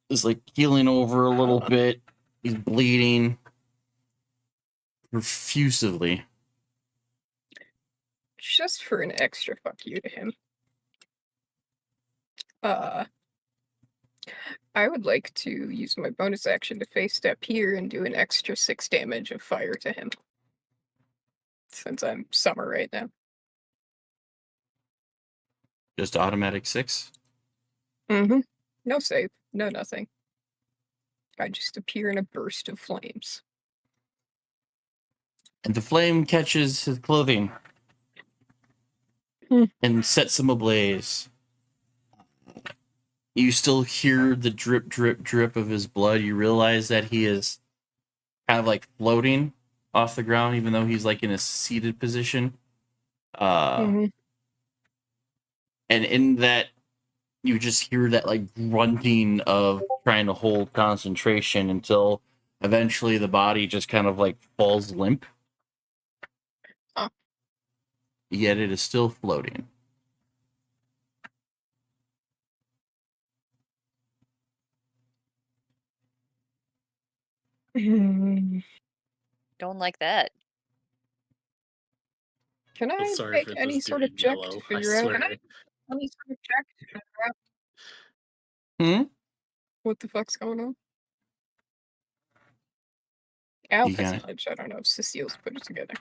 is like healing over a little bit. He's bleeding profusely. Just for an extra fuck you to him. I would like to use my bonus action to face step here and do an extra 6 damage of fire to him. Since I'm summer right now. Just automatic 6. Mm-hmm. No save. No nothing. I just appear in a burst of flames. And the flame catches his clothing and sets him ablaze. You still hear the drip, drip, drip of his blood. You realize that he is kind of like floating off the ground, even though he's like in a seated position. And in that, you just hear that like grunting of trying to hold concentration until eventually the body just kind of like falls limp. Yet it is still floating. Don't like that. Can I sorry make for any this sort dude of in check yellow, to I figure out? swear. Can I any sort of check to figure out what the fuck's going on? Al You has got it. knowledge. I don't know if Cecile's put it together.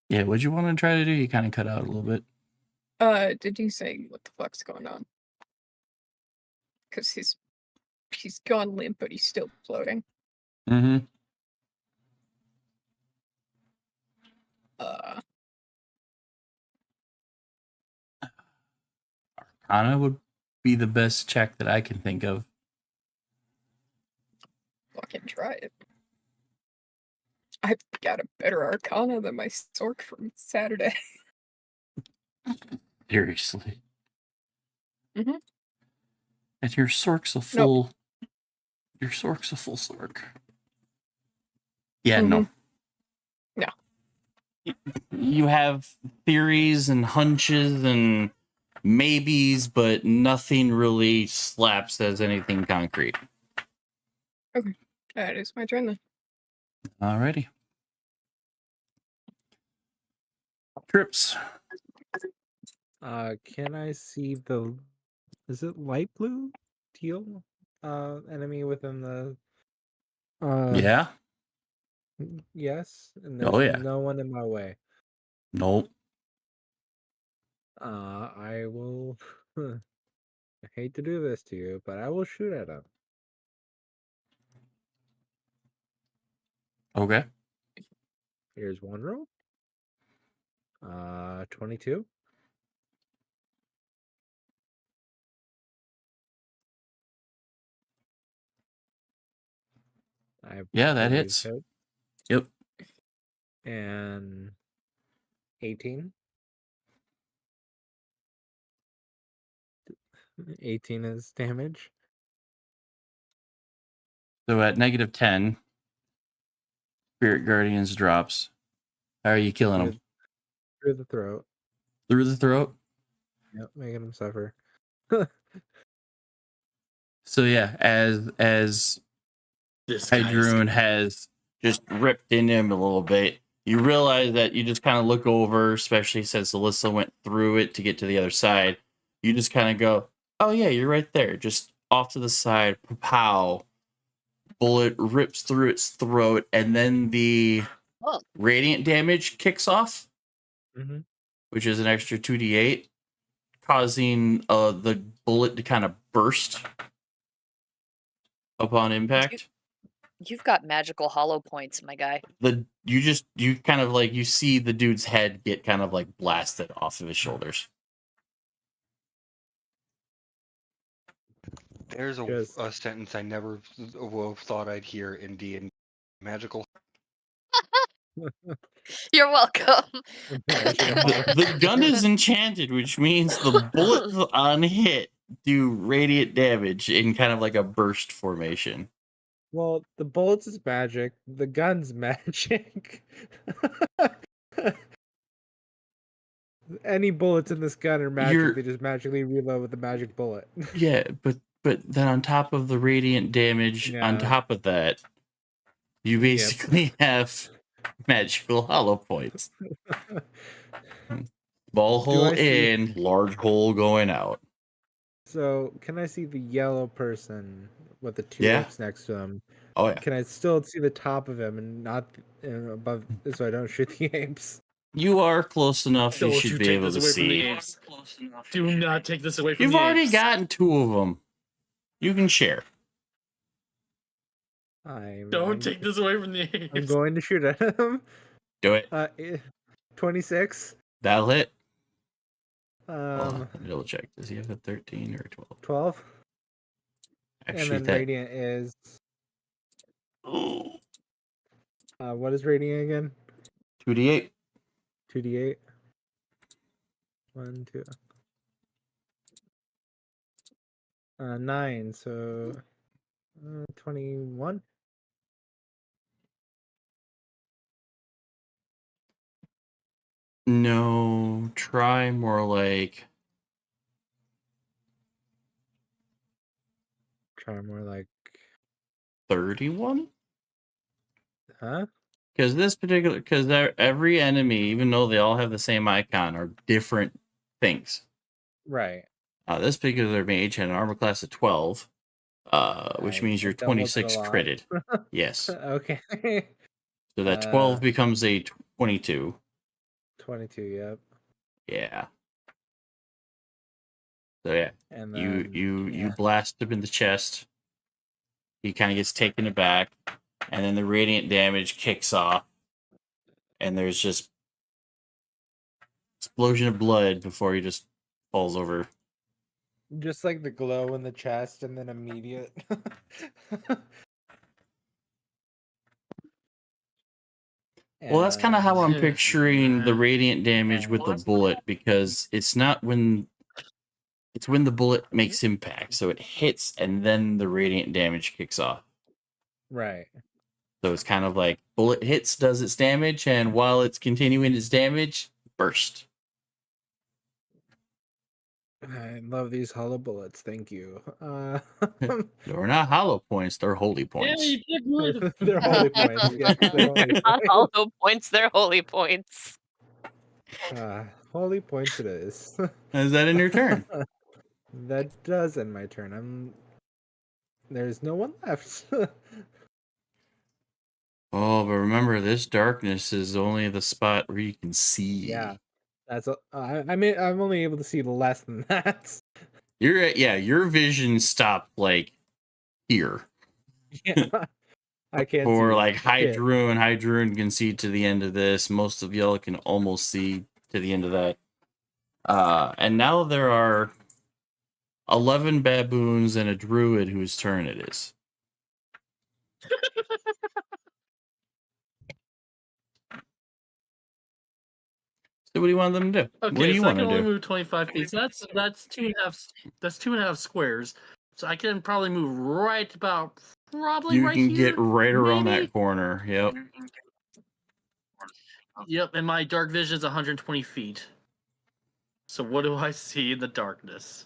Yeah, what'd you want to try to do? You kind of cut out a little bit. Did you say what the fuck's going on? Because he's gone limp, but he's still floating. Mm-hmm. Arcana would be the best check that I can think of. Fucking try it. I've got a better Arcana than my Sork from Saturday. Seriously. Mm-hmm. And your Sork's a full... Your Sork's a full Sork. Yeah, no. No. You have theories and hunches and maybes, but nothing really slaps as anything concrete. Okay. That is my turn then. Alrighty. Trips. Can I see the... Is it light blue? Teal? Enemy within the... Yeah? Yes? And Oh, there's yeah. no one in my way. Nope. I will... I hate to do this to you, but I will shoot at him. Okay. Here's one roll. 22. Yeah, that hits. Yep. And 18. 18 is damage. So at -10, Spirit Guardians drops. How are you killing him? Through the throat. Through the throat? Yep, making him suffer. So yeah, as This guy is Hydroon has just ripped into him a little bit, you realize that you just kind of look over, especially since Alyssa went through it to get to the other side. You just kind of go, oh yeah, you're right there. Just off to the side, pow. Bullet rips through its throat, and then the radiant damage kicks off, which is an extra 2d8, causing the bullet to kind of burst upon impact. You've got magical hollow points, my guy. You kind of like, you see the dude's head get kind of like blasted off of his shoulders. There's a sentence I never would have thought I'd hear in D&D. Magical. You're welcome. The gun is enchanted, which means the bullets on hit do radiant damage in kind of like a burst formation. Well, the bullets is magic. The gun's magic. Any bullets in this gun are magic. You're They just magically reload with a magic bullet. yeah, but then on top of the radiant damage, on Yeah. top of that, you basically have magical hollow points. Small Do hole I see- in, large hole going out. So, can I see the yellow person with the two Yeah. apes next to him? Oh yeah. Can I still see the top of him and not above, so I don't shoot the apes? You are close enough. You Don't should you be take able this to away from the see. apes. Do not take this away from You've the already apes. gotten 2 of them. You can share. Don't take this away from the apes. I'm going to shoot at him. Do it. 26. That'll hit. Um, Let me double check. Does he have a 13 or a 12? 12. Actually, And then that. radiant is. Ooh. What is radiant again? 2d8. 2d8. 1, 2. 9. So 21. No, try more like. Try more like. 31. Huh? Because every enemy, even though they all have the same icon, are different things. Right. This particular mage had an armor class of 12, which Nice. means you're That doubles it a 26 lot. critted. Yes. Okay. So that 12 Uh, becomes a 22. 22. Yep. Yeah. So yeah, And you then, you blast him in the chest. He kind of gets taken aback, and then the radiant damage kicks off, and there's just explosion of blood before he just falls over. just like the glow in the chest, and then immediate. Well, that's kind of how I'm Yeah. picturing the radiant damage with the bullet, because it's not when it's when the bullet makes impact, so it hits and then the radiant damage kicks off. Right. So it's kind of like bullet hits, does its damage, and while it's continuing its damage, burst. I love these hollow bullets. Thank you. They're not hollow points; they're holy points. Yeah, you did good. They're holy points. Yes, they're holy Not points. hollow points, they're holy points. Holy points it is. Is that in your turn? That does end my turn. There's no one left. Oh, but remember, this darkness is only the spot where you can see. Yeah. I'm only able to see less than that. Your vision stopped like here. Yeah. I can't Or see like shit. Hydrun can see to the end of this. Most of y'all can almost see to the end of that. And now there are 11 baboons and a druid whose turn it is. So what do you want them to do? Okay, What do you so I want can to only do? move 25 feet. So that's 2.5 squares. So I can probably move right about You right can here. get right around maybe? that corner. Yep. Yep, and my dark vision is 120 feet. So what do I see in the darkness?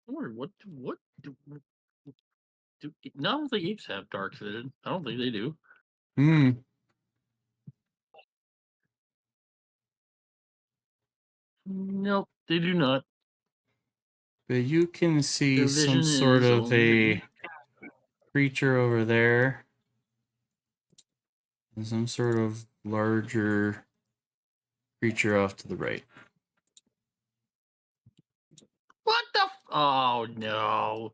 Or what do none of the apes have dark vision? I don't think they do. Hmm. Nope, they do not. But you can see Their some vision sort is of only- a creature over there. And some sort of larger creature off to the right. What the oh no.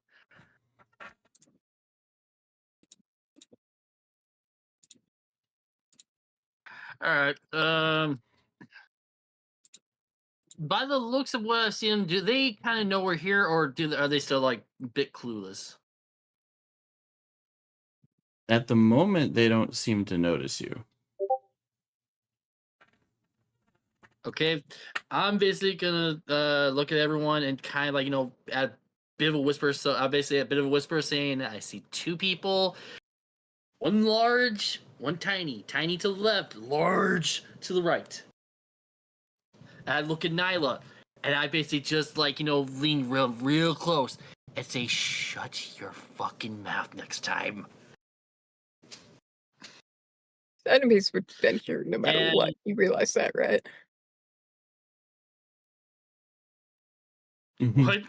Alright, by the looks of what I've seen, do they kind of know we're here, or are they still like a bit clueless? At the moment, they don't seem to notice you. Okay, I'm basically gonna look at everyone and kind of like add a bit of a whisper. So I basically a bit of a whisper saying I see two people, one large, one tiny. Tiny to the left, large to the right. I look at Nyla, and I basically just lean real close and say, "Shut your fucking mouth next time." Enemies would been here no matter what. And- You realize that, right? What?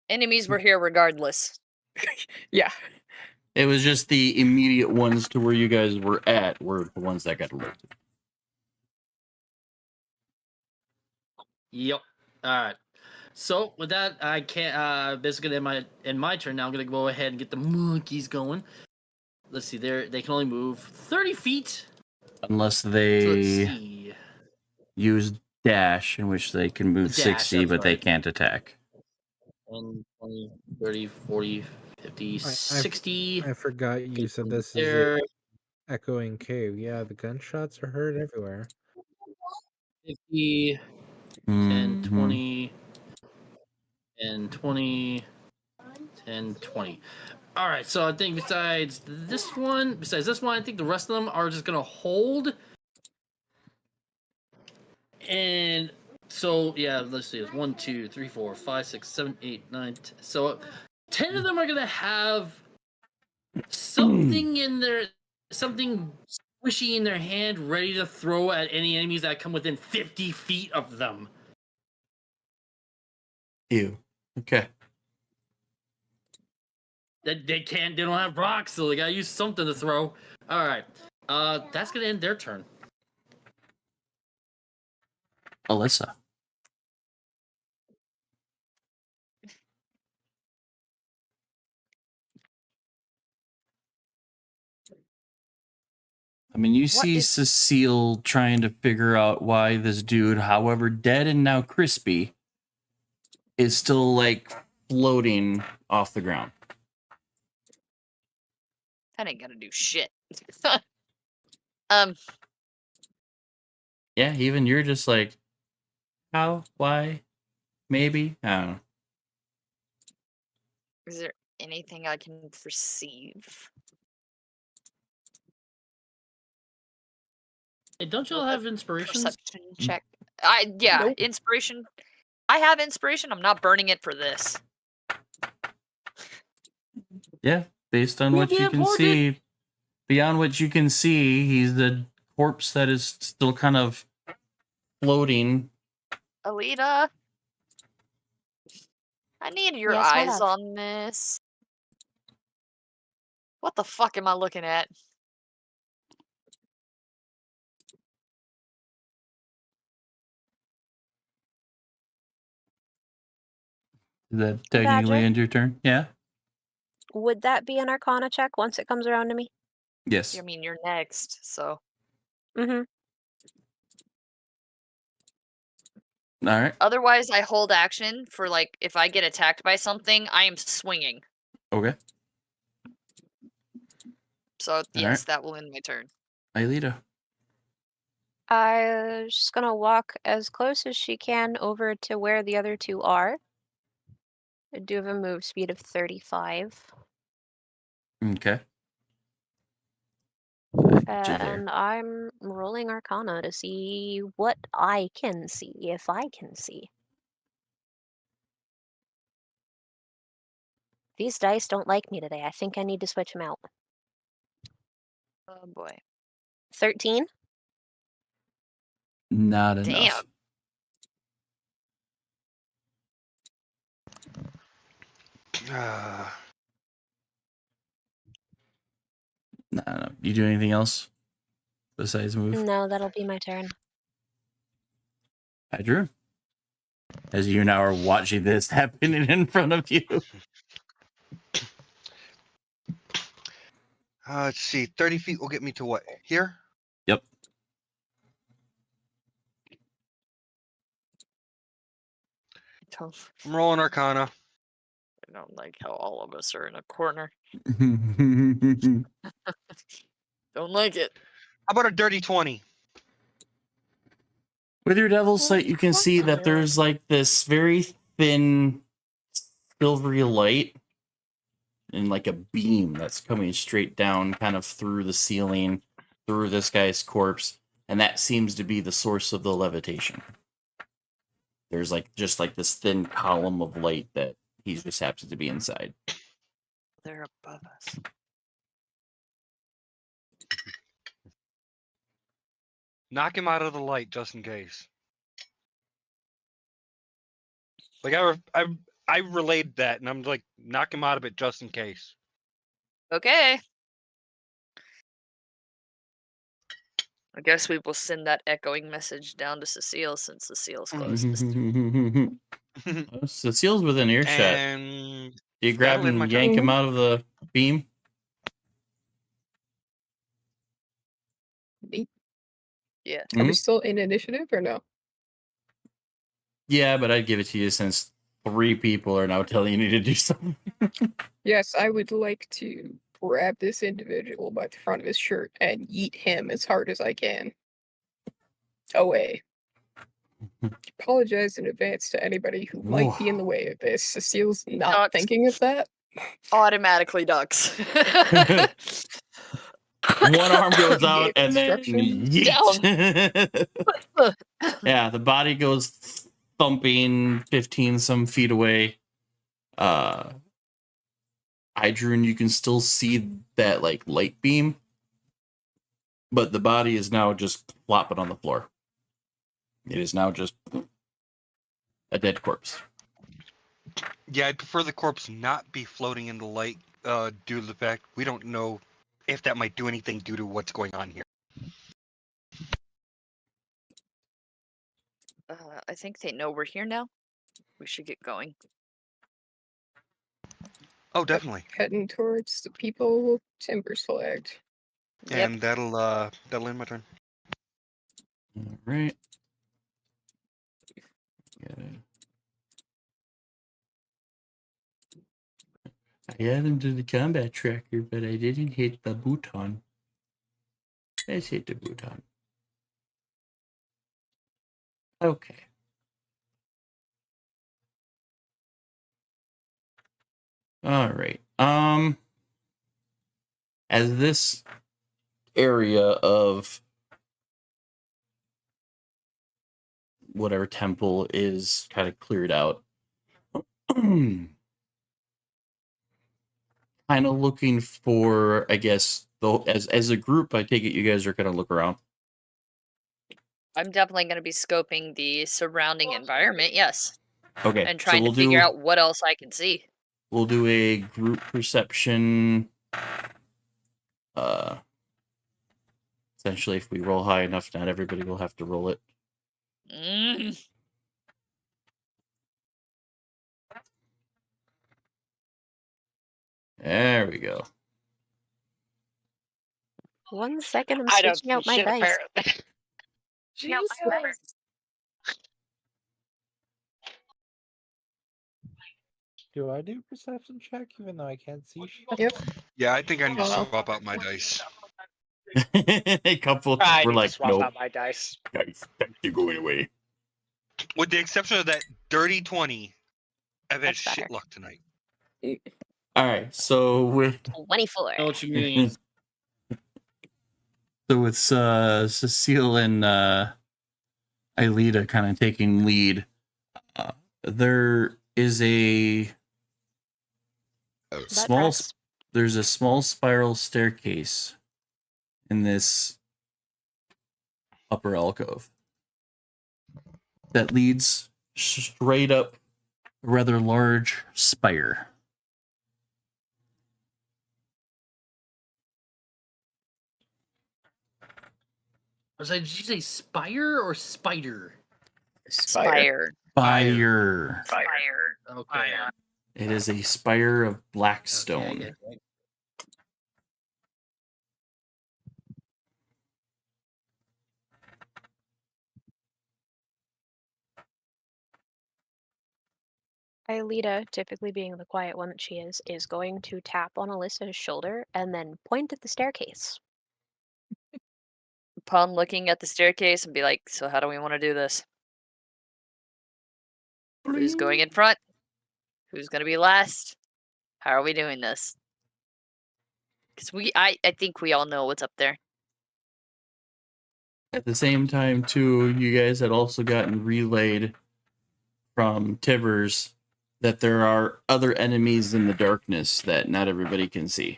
Enemies were here regardless. Yeah. It was just the immediate ones to where you guys were at were the ones that got alerted. Yep. All right. So with that, I can't. Basically, in my turn now, I'm gonna go ahead and get the monkeys going. Let's see. They can only move 30 feet. Unless So let's they see. use dash, in which they can move Dash, 60, that's but they right. can't attack. 10, 20, 30, 40, 50, I 60. I forgot you said this is There. a echoing cave. Yeah, the gunshots are heard everywhere. 50, 10, Mhm. 20, and 20, 10, 20. All right, so I think besides this one, I think the rest of them are just gonna hold. And so yeah, let's see, it's 1, 2, 3, 4, 5, 6, 7, 8, 9, 10. So 10 of them are gonna have something in their something squishy in their hand, ready to throw at any enemies that come within 50 feet of them. Ew. Okay. They don't have rocks, so they gotta use something to throw. All right, that's gonna end their turn. Alyssa. I mean, you see is- Cecile trying to figure out why this dude, however dead and now crispy, is still like floating off the ground. That ain't gonna do shit. Yeah, even you're just like, how? Why? Maybe? I don't know. Is there anything I can perceive? Hey, don't y'all have inspirations? Perception check. Yeah, Nope. inspiration. I have inspiration. I'm not burning it for this. Yeah, based on Will what be you can important. see, beyond what you can see, he's the corpse that is still kind of floating. Alita, I need your Yes, my eyes love. on this. What the fuck am I looking at? Is that technically Badger? end your turn? Yeah? Would that be an Arcana check once it comes around to me? Yes. I mean, you're next, so. Mm-hmm. All right. Otherwise, I hold action for like if I get attacked by something, I am swinging. Okay. So yes, right. that will end my turn. Aelita. I'm just gonna walk as close as she can over to where the other two are. I do have a move speed of 35. Okay. Here. And I'm rolling Arcana to see what I can see, if I can see. These dice don't like me today. I think I need to switch them out. Oh boy. 13? Not Damn. enough. Not enough. You do anything else besides move? No, that'll be my turn. I drew. As you now are watching this happening in front of you. Let's see. 30 feet will get me to what? Here? Yep. I'm rolling Arcana. I don't like how all of us are in a corner. With Don't like it. How about a dirty 20? your devil's sight, you can see that there's like this very thin silvery light and like a beam that's coming straight down kind of through the ceiling, through this guy's corpse, and that seems to be the source of the levitation. There's like just like this thin column of light that he just happens to be inside. They're above us. Knock him out of the light just in case. Like I relayed that, and I'm like, knock him out of it just in case. Okay. I guess we will send that echoing message down to Cecile since Cecile's closest. Cecile's within earshot. And Do you grab that'll end my and turn. yank him out of the beam? Yeah. Mhm. Are we still in initiative or no? Yeah, but I'd give it to you since 3 people are now telling you to do something. Yes, I would like to grab this individual by the front of his shirt and yeet him as hard as I can. Away. Apologize in advance to anybody who might be in the way of this. Cecile's not Ducks. thinking of that. Automatically ducks. One arm goes Gave out and then instructions. yeet. Yeah, the body goes thumping 15 some feet away. Idrun, you can still see that like light beam, but the body is now just flopping on the floor. It is now just a dead corpse. Yeah, I'd prefer the corpse not be floating in the light due to the fact we don't know if that might do anything due to what's going on here. I think they know we're here now. We should get going. Oh, definitely. Heading towards the people Timbers flagged. Yep. And that'll end my turn. All right. I added him to the combat tracker, but I didn't hit the button. Let's hit the button. Okay. All right. As this area of whatever temple is kind of cleared out, kind of looking for, I guess, though, as a group, I take it you guys are going to look around. I'm definitely going to be scoping the surrounding environment, yes. Okay. And trying so to figure out what else I can see. We'll do a group perception. Essentially, if we roll high enough, not everybody will have to roll it. There we go. 1 second, I'm I don't switching out see my shit, dice. apparently. Do I do perception check even though I can't see shit? Yep. Yeah, I think I need to Oh, well. swap out my dice. A couple I were need to like, swap nope, out my dice. guys, you're going away. With the exception of that dirty 20, I've had That's better. shit luck tonight. All right, so with 24. I know what you mean. so with Cecile and Aelita kind of taking lead, there is a small dress. there's a small spiral staircase in this upper alcove that leads straight up a rather large spire. Was I? Did you say spire or spider? Spire. Spire. Okay. It is a spire of black stone. Okay, okay. Aelita, typically being the quiet one that she is going to tap on Alyssa's shoulder and then point at the staircase. Upon looking at the staircase and be like, so how do we want to do this? Who's going in front? Who's going to be last? How are we doing this? Because I think we all know what's up there. At the same time, too, you guys had also gotten relayed from Tibbers that there are other enemies in the darkness that not everybody can see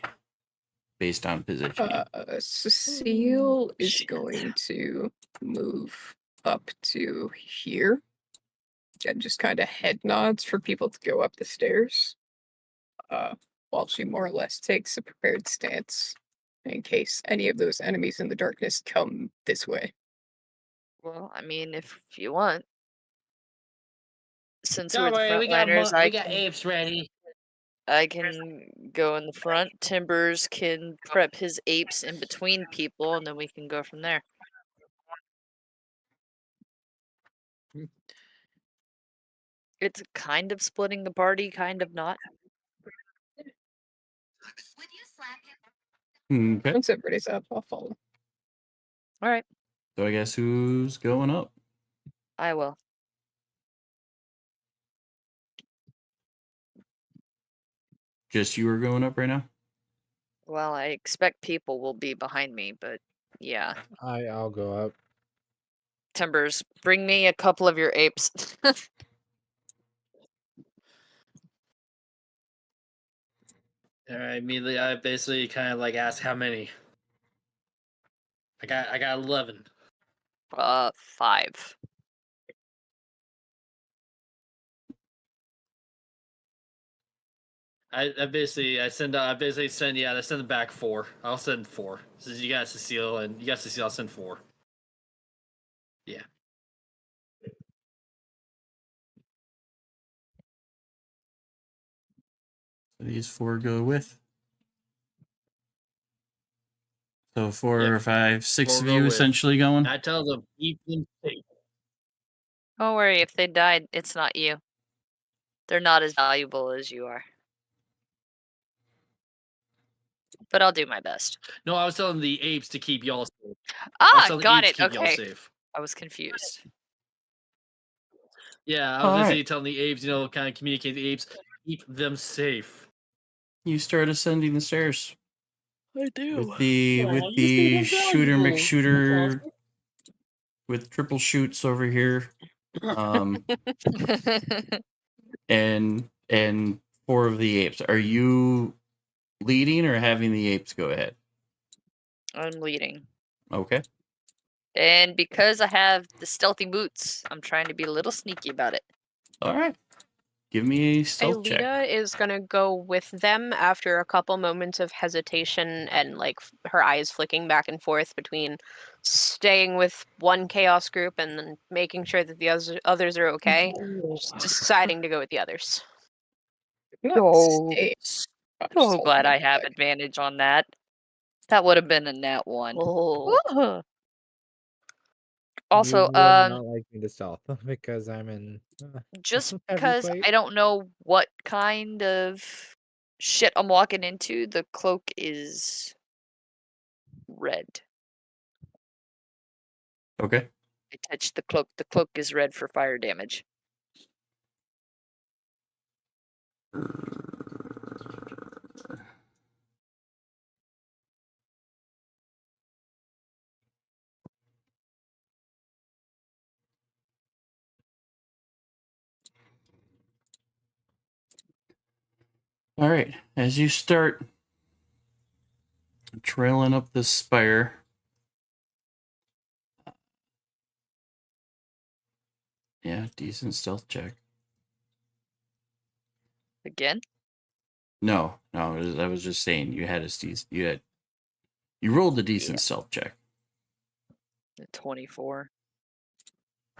based on positioning. Cecile is Shit. going to move up to here and just kind of head nods for people to go up the stairs, while she more or less takes a prepared stance in case any of those enemies in the darkness come this way. Well, I mean, if you want. Since Don't we're worry, the we got frontliners, we got apes ready. I can go in the front. Timbers can prep his apes in between people, and then we can go from there. It's kind of splitting the party, kind of not. Okay, Once everybody's up, I'll follow. All right, so I guess who's going up? I will. Just you are going up right now? Well, I expect people will be behind me, but yeah. I'll go up. Timbers, bring me a couple of your apes. All right, immediately I basically kind of like ask how many. I got 11. 5. I basically send back 4. I'll send 4. So you got Cecile and you got Cecile. I'll send 4. Yeah. So these 4 go with. So 4 Yep. or 5, 6 4 of go you with. essentially going. I tell them keep them safe. Don't worry, if they died, it's not you. They're not as valuable as you are. But I'll do my best. No, I was telling the apes to keep y'all safe. Got it. To keep y'all Okay. safe. I was confused. Yeah, I was Alright. basically telling the apes, kind of communicate the apes, keep them safe. You start ascending the stairs I do. with the shooter McShooter with triple shoots over here, and 4 of the apes. Are you leading or having the apes go ahead? I'm leading. Okay. And because I have the stealthy boots, I'm trying to be a little sneaky about it. All right. Give me a stealth check. Aelita is gonna go with them after a couple moments of hesitation and like her eyes flicking back and forth between staying with one chaos group and then making sure that the others are okay. Just deciding to go with the others. Not Oh, stay. so glad I have advantage on that. That would have been a nat 1. Oh. Also, you will not like me to stealth because I'm in. Just heavy because plate. I don't know what kind of shit I'm walking into, the cloak is red. Okay. I touched the cloak. The cloak is red for fire damage. All right. As you start trailing up this spire, yeah, decent stealth check. Again? No, I was just saying you had you rolled a decent Yeah. stealth check. 24.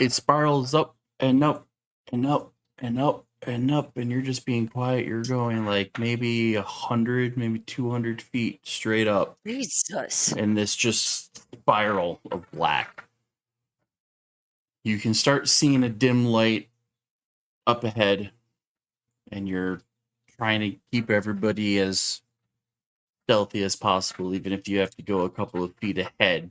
It spirals up and up and up and up and up, and you're just being quiet. You're going like maybe 100, maybe 200 feet straight up, Jesus. and this just spiral of black. You can start seeing a dim light up ahead, and you're trying to keep everybody as stealthy as possible, even if you have to go a couple of feet ahead.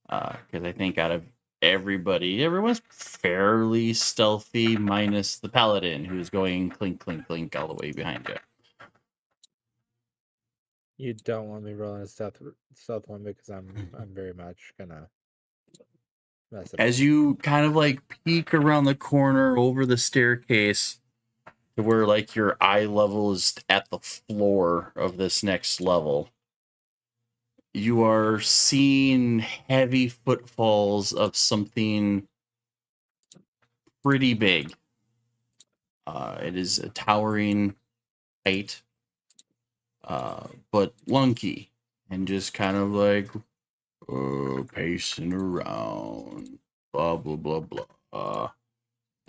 Because I think out of everyone's fairly stealthy, minus the paladin, who's going clink, clink, clink all the way behind you. You don't want me rolling a stealth one because I'm very much gonna mess it up. As you kind of like peek around the corner over the staircase to where like your eye level is at the floor of this next level, you are seeing heavy footfalls of something pretty big. It is a towering height, but lunky and just kind of like pacing around, blah, blah, blah, blah.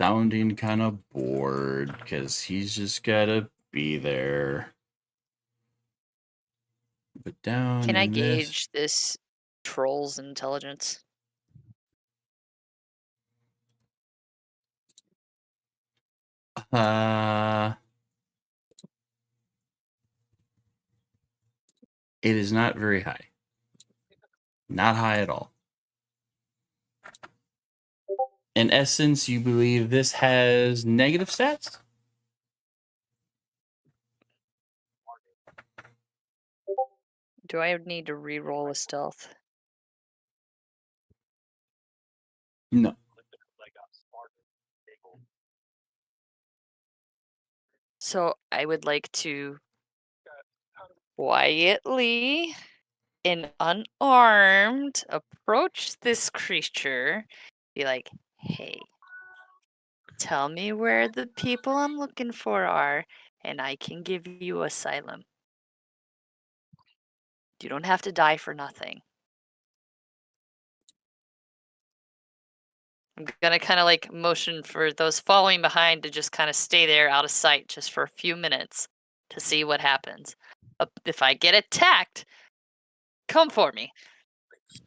Sounding kind of bored because he's just gotta be there. But down Can I in this- gauge this troll's intelligence? It is not very high. Not high at all. In essence, you believe this has negative stats? Do I need to re-roll a stealth? No. So I would like to quietly and unarmed approach this creature, be like, hey, tell me where the people I'm looking for are, and I can give you asylum. You don't have to die for nothing. I'm gonna kind of like motion for those following behind to just kind of stay there out of sight just for a few minutes to see what happens. If I get attacked, come for me.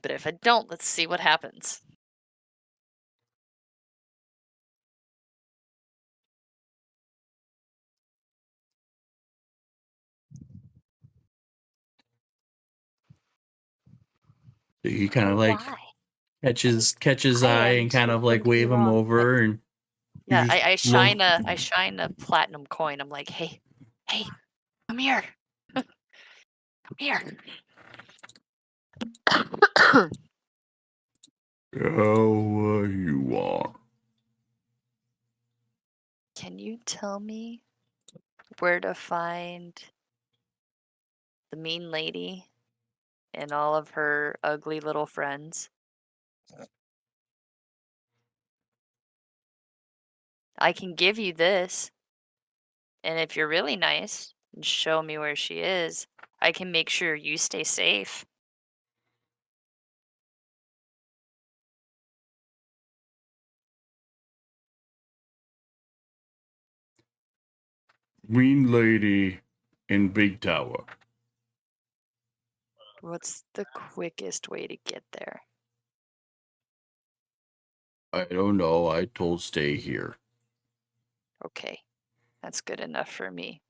But if I don't, let's see what happens. So you kind of like Why? catches I eye am and kind so of like wave him wrong, over and Yeah, just I roll- shine a platinum coin. I'm like, hey, come here. Come here. Oh, you want? Can you tell me where to find the mean lady and all of her ugly little friends? I can give you this. And if you're really nice and show me where she is, I can make sure you stay safe. Green lady in Big Tower. What's the quickest way to get there? I don't know. I told stay here. Okay, that's good enough for me.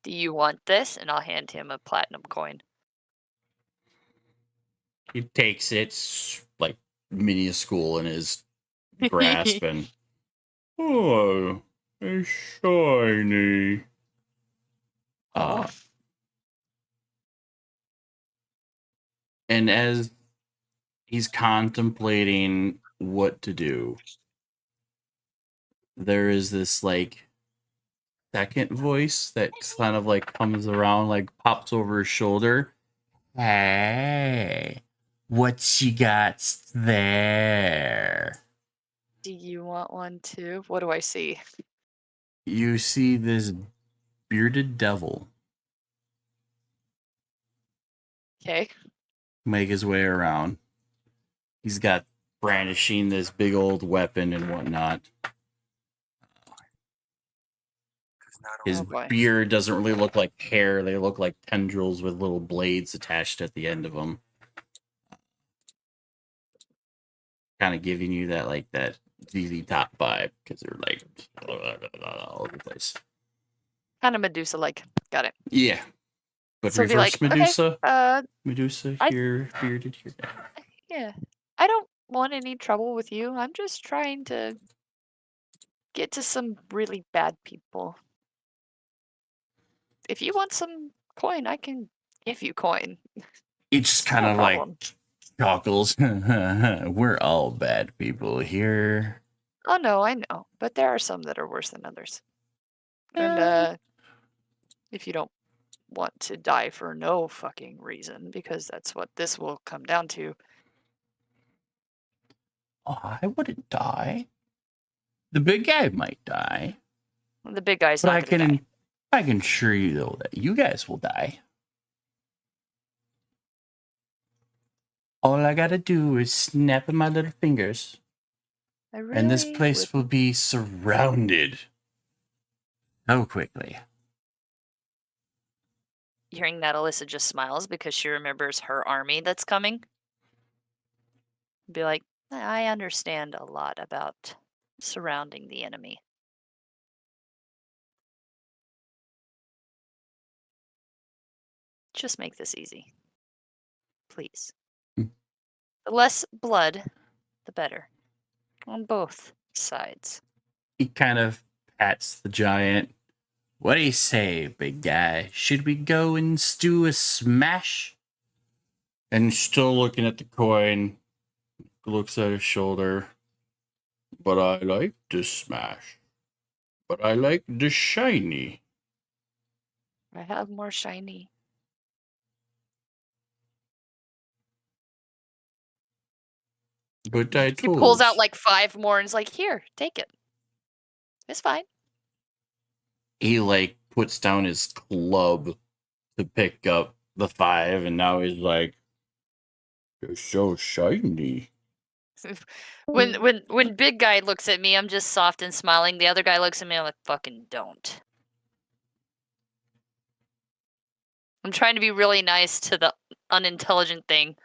Do you want this? And I'll hand him a platinum coin. He takes it like minuscule in his grasp and oh, it's shiny. Oh. And as he's contemplating what to do, there is this like second voice that kind of like comes around, like pops over his shoulder. Hey, what you got there? Do you want one too? What do I see? You see this bearded devil Okay. make his way around. He's got brandishing this big old weapon and whatnot. His Oh, boy. beard doesn't really look like hair. They look like tendrils with little blades attached at the end of them. Kind of giving you that like that ZZ Top vibe because they're like all over the place. Kind of Medusa-like. Got it. Yeah. But So be reverse like, okay, Medusa. Medusa I- here, bearded here. yeah. I don't want any trouble with you. I'm just trying to get to some really bad people. If you want some coin, I can give you coin. He just It's kind no of like problem. cockles. We're all bad people here. Oh no, I know, but there are some that are worse than others. And if you don't want to die for no fucking reason, because that's what this will come down to. Oh, I wouldn't die. The big guy might die. The big guy's But not gonna die. I can assure you though that you guys will die. All I gotta do is snap my little fingers, and this place will be surrounded so quickly. Hearing that, Alyssa just smiles because she remembers her army that's coming. Be like, I understand a lot about surrounding the enemy. Just make this easy. Please. Hmm. The less blood, the better. On both sides. He kind of pats the giant. What do you say, big guy? Should we go and do a smash? And still looking at the coin, looks at his shoulder. But I like to smash. But I like the shiny. I have more shiny. But I He told. pulls out like 5 more and is like, here, take it. It's fine. He like puts down his club to pick up the 5, and now he's like, "They're so shiny." When big guy looks at me, I'm just soft and smiling. The other guy looks at me, I'm like, fucking don't. I'm trying to be really nice to the unintelligent thing.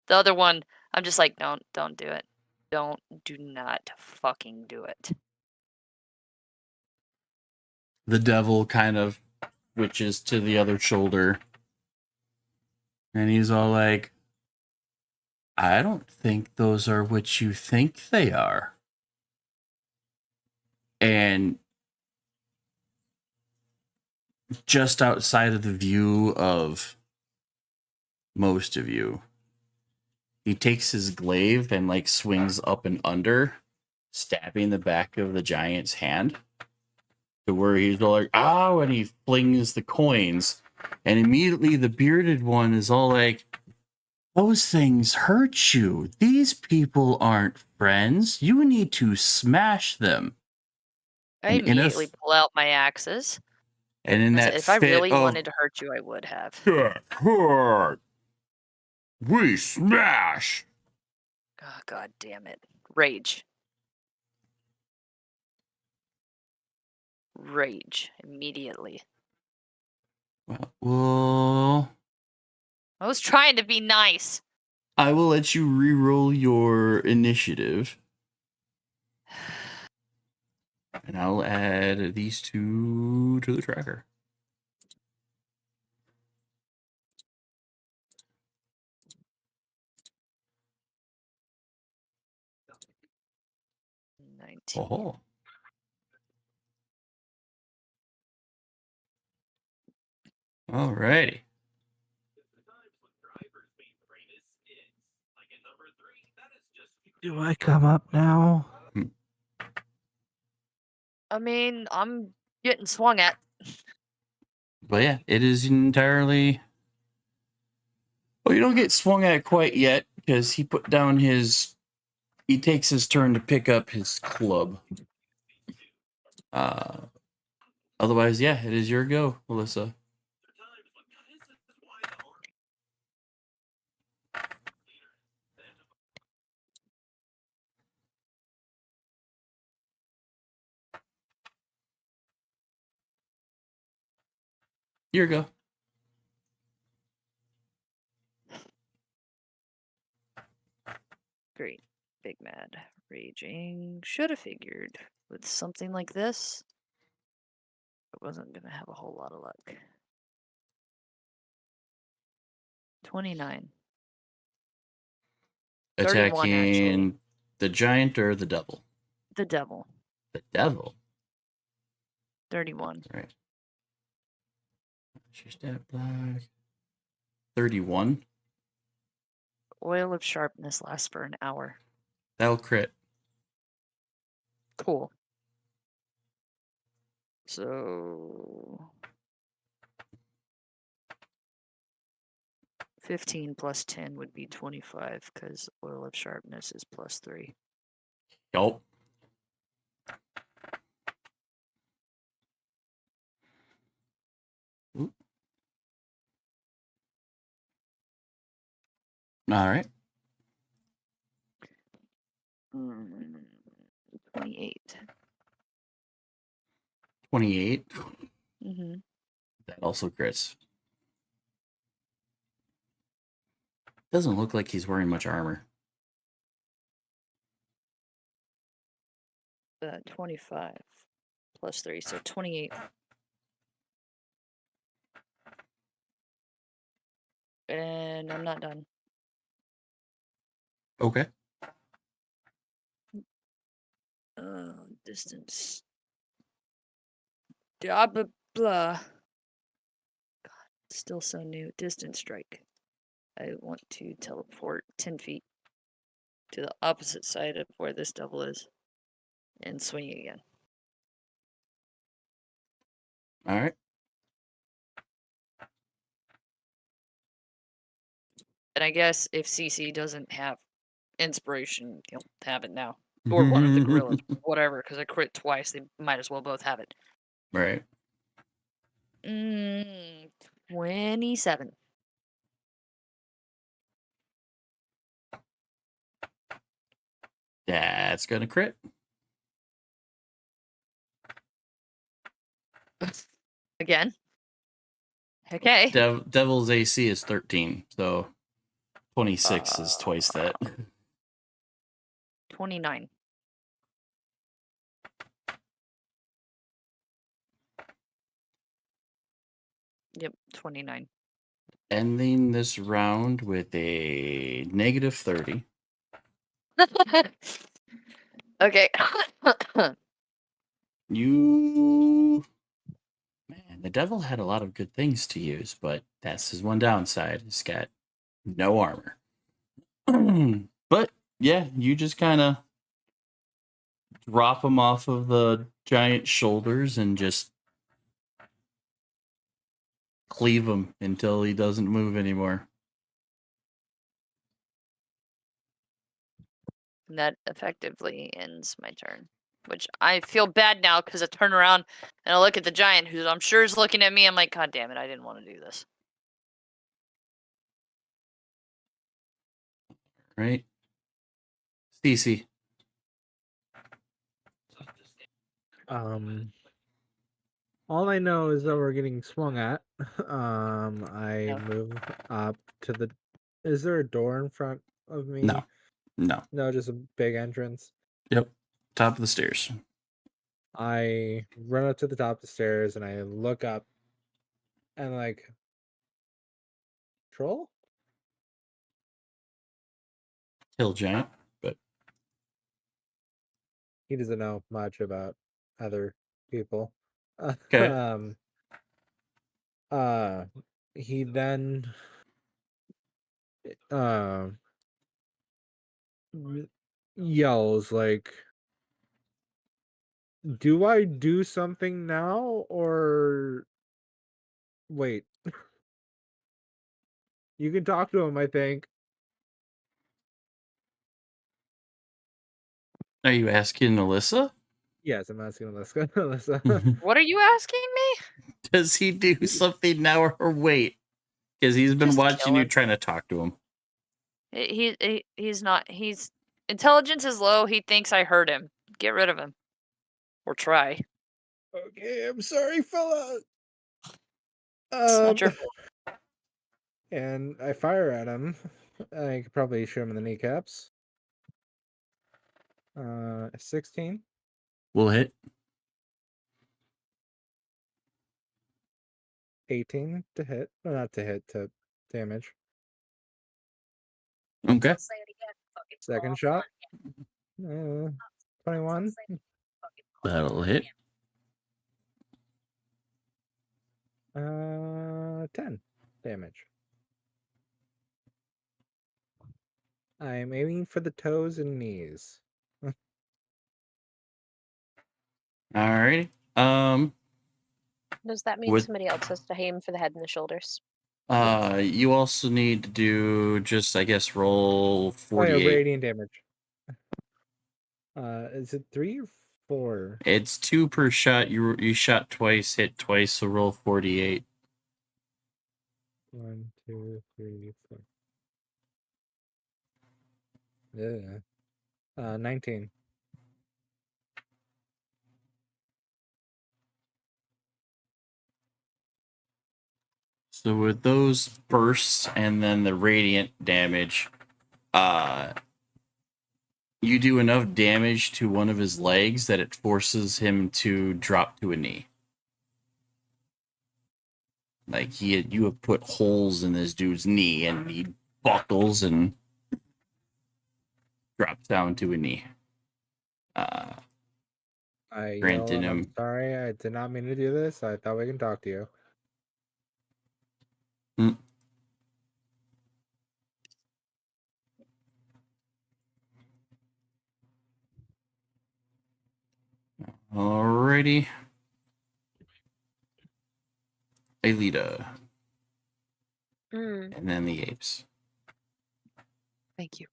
The other one, I'm just like, don't do it. Do not fucking do it. The devil kind of switches to the other shoulder, and he's all like, I don't think those are what you think they are. And just outside of the view of most of you, he takes his glaive and like swings up and under, stabbing the back of the giant's hand to where he's all like, ow, and he flings the coins. And immediately the bearded one is all like, those things hurt you. These people aren't friends. You need to smash them. I And in a immediately pull out my axes. And in I that said, if I fit really of, wanted to hurt you, I would have. we smash. Oh, God damn it. Rage. Rage. Immediately. Well, I was trying to be nice. I will let you re-roll your initiative. And I'll add these 2 to the tracker. Oh. Alrighty. Do I come up now? I mean, I'm getting swung at. But yeah, it is entirely. Well, you don't get swung at quite yet because he put down his. He takes his turn to pick up his club. Otherwise, yeah, it is your go, Alyssa. Your go. Great. Big mad. Raging. Should have figured with something like this. wasn't gonna have a whole lot of luck. 29. 31, actually. Attacking the giant or the devil? The devil. The devil. 31. All right. She's that black. 31. Oil of sharpness lasts for an hour. That'll crit. Cool. So 15 plus 10 would be 25 because oil of sharpness is plus 3. Yup. Oop. All right. 28. 28. Mm-hmm. That also crits. Doesn't look like he's wearing much armor. 25 plus 3, so 28. And I'm not done. Okay. Distance. Blah, blah, blah. God, still so new. Distance strike. I want to teleport 10 feet to the opposite side of where this devil is and swing again. All right. And I guess if CC doesn't have inspiration, he'll have it now. Or one of the gorillas, whatever, because I crit twice, they might as well both have it. Right. 27. That's gonna crit. Again. Okay. Devil's AC is 13, so 26 is twice that. 29. Yep, 29. Ending this round with a negative 30. Okay. Man, the devil had a lot of good things to use, but that's his one downside. He's got no armor. But yeah, you just kind of drop him off of the giant shoulders and just cleave him until he doesn't move anymore. And that effectively ends my turn. Which I feel bad now because I turn around and I look at the giant who I'm sure is looking at me. I'm like, God damn it, I didn't want to do this. Right? Cece. All I know is that we're getting swung at. I Yeah. move up to the. Is there a door in front of me? No. No. No, just a big entrance. Yep. Top of the stairs. I run up to the top of the stairs and I look up and like, troll? Hill giant, but He doesn't know much about other people. okay. He then yells like, do I do something now or wait? You can talk to him, I think. Are you asking Alyssa? Yes, I'm asking Alyssa. What are you asking me? Does he do something now or wait? Because he's been Just watching kill you him. trying to talk to him. He's not. He's intelligence is low. He thinks I hurt him. Get rid of him, or try. Okay, I'm sorry, fella. It's not your fault. And I fire at him. I could probably shoot him in the kneecaps. 16. We'll hit. 18 to hit. Well, not to hit, to damage. Okay. Second shot. 21. That'll hit. 10 damage. I'm aiming for the toes and knees. Alrighty. Does that mean With- somebody else has to aim for the head and the shoulders? You also need to do just, I guess, roll Oh, 48. yeah, radiant damage. Is it 3 or 4? It's 2 per shot. You shot twice, hit twice, so roll 48. 1, 2, 3, 4. Yeah. 19. So with those bursts and then the radiant damage, you do enough damage to one of his legs that it forces him to drop to a knee. Like you have put holes in this dude's knee, and he buckles and drops down to a knee. I Granting yell, I'm him- sorry, I did not mean to do this. I thought we can talk to you. Alrighty. Aelita, Mm. and then the apes. Thank you.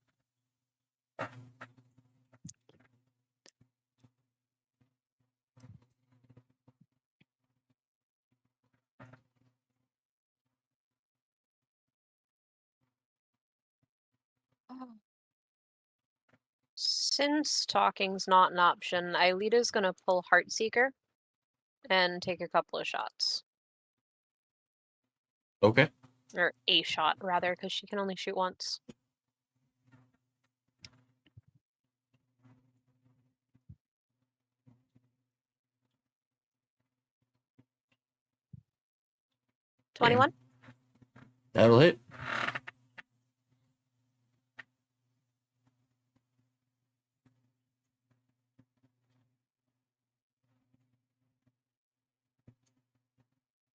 Since talking's not an option, Aelita's gonna pull Heartseeker and take a couple of shots. Okay. Or a shot, rather, because she can only shoot once. Yeah. 21? That'll hit.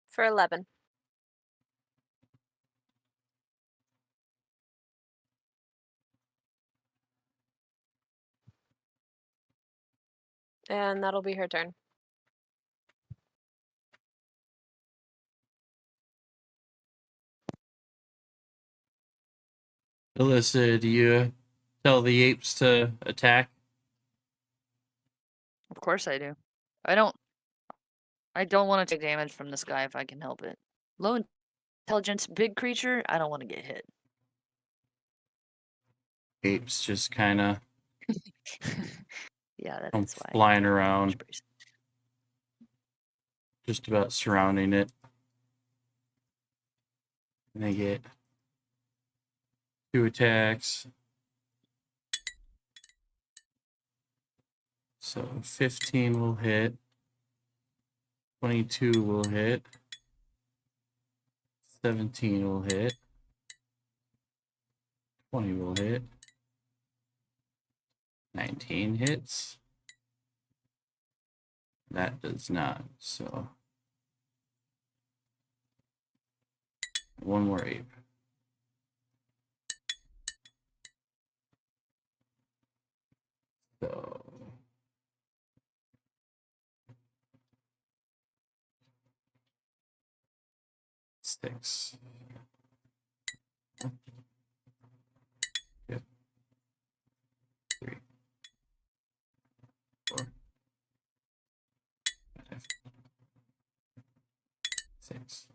For 11. And that'll be her turn. Alyssa, do you tell the apes to attack? Of course I do. I don't want to take damage from this guy if I can help it. Low intelligence, big creature, I don't want to get hit. Apes just kind of Yeah, that come is why. flying around, just about surrounding it. And they get 2 attacks. So 15 will hit. 22 will hit. 17 will hit. 20 will hit. 19 hits. That does not. So one more ape. So 6. Yep. 3. 4. 5. 6.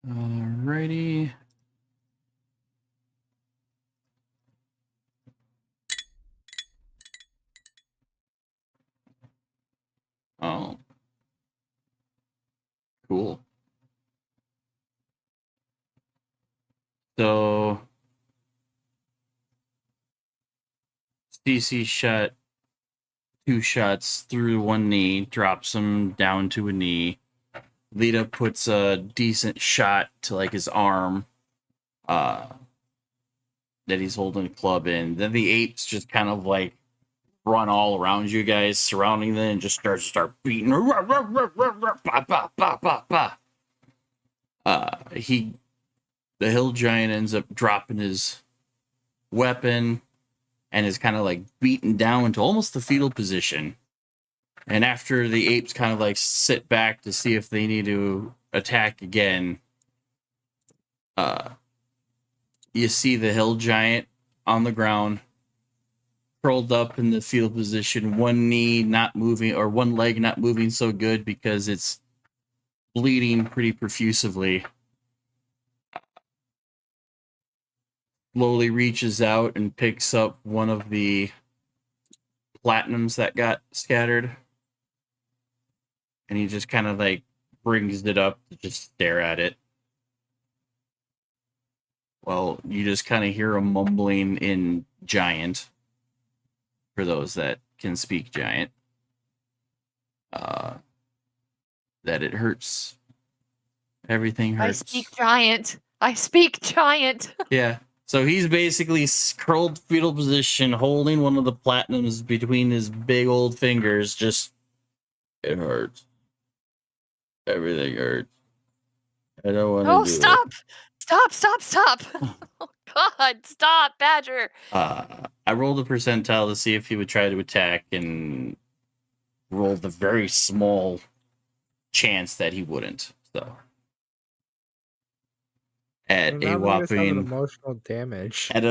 Alrighty. Oh. Cool. So CC shot 2 shots through one knee, drops him down to a knee. Lita puts a decent shot to like his arm that he's holding a club in. Then the apes just kind of like run all around you guys, surrounding them, and just start beating. The hill giant ends up dropping his weapon and is kind of like beaten down into almost the fetal position. And after the apes kind of like sit back to see if they need to attack again, you see the hill giant on the ground, curled up in the fetal position, one knee not moving, or one leg not moving so good because it's bleeding pretty profusively. Slowly reaches out and picks up one of the platinums that got scattered. And he just kind of like brings it up to just stare at it. Well, you just kind of hear a mumbling in Giant, for those that can speak Giant, that it hurts. Everything hurts. I speak giant. Yeah. So he's basically curled fetal position, holding one of the platinums between his big old fingers. Just, it hurts. Everything hurts. I don't want to. Oh, stop! Stop! Oh God, stop, Badger! I rolled a percentile to see if he would try to attack, and rolled a very small chance that he wouldn't. So. At a whopping emotional damage. At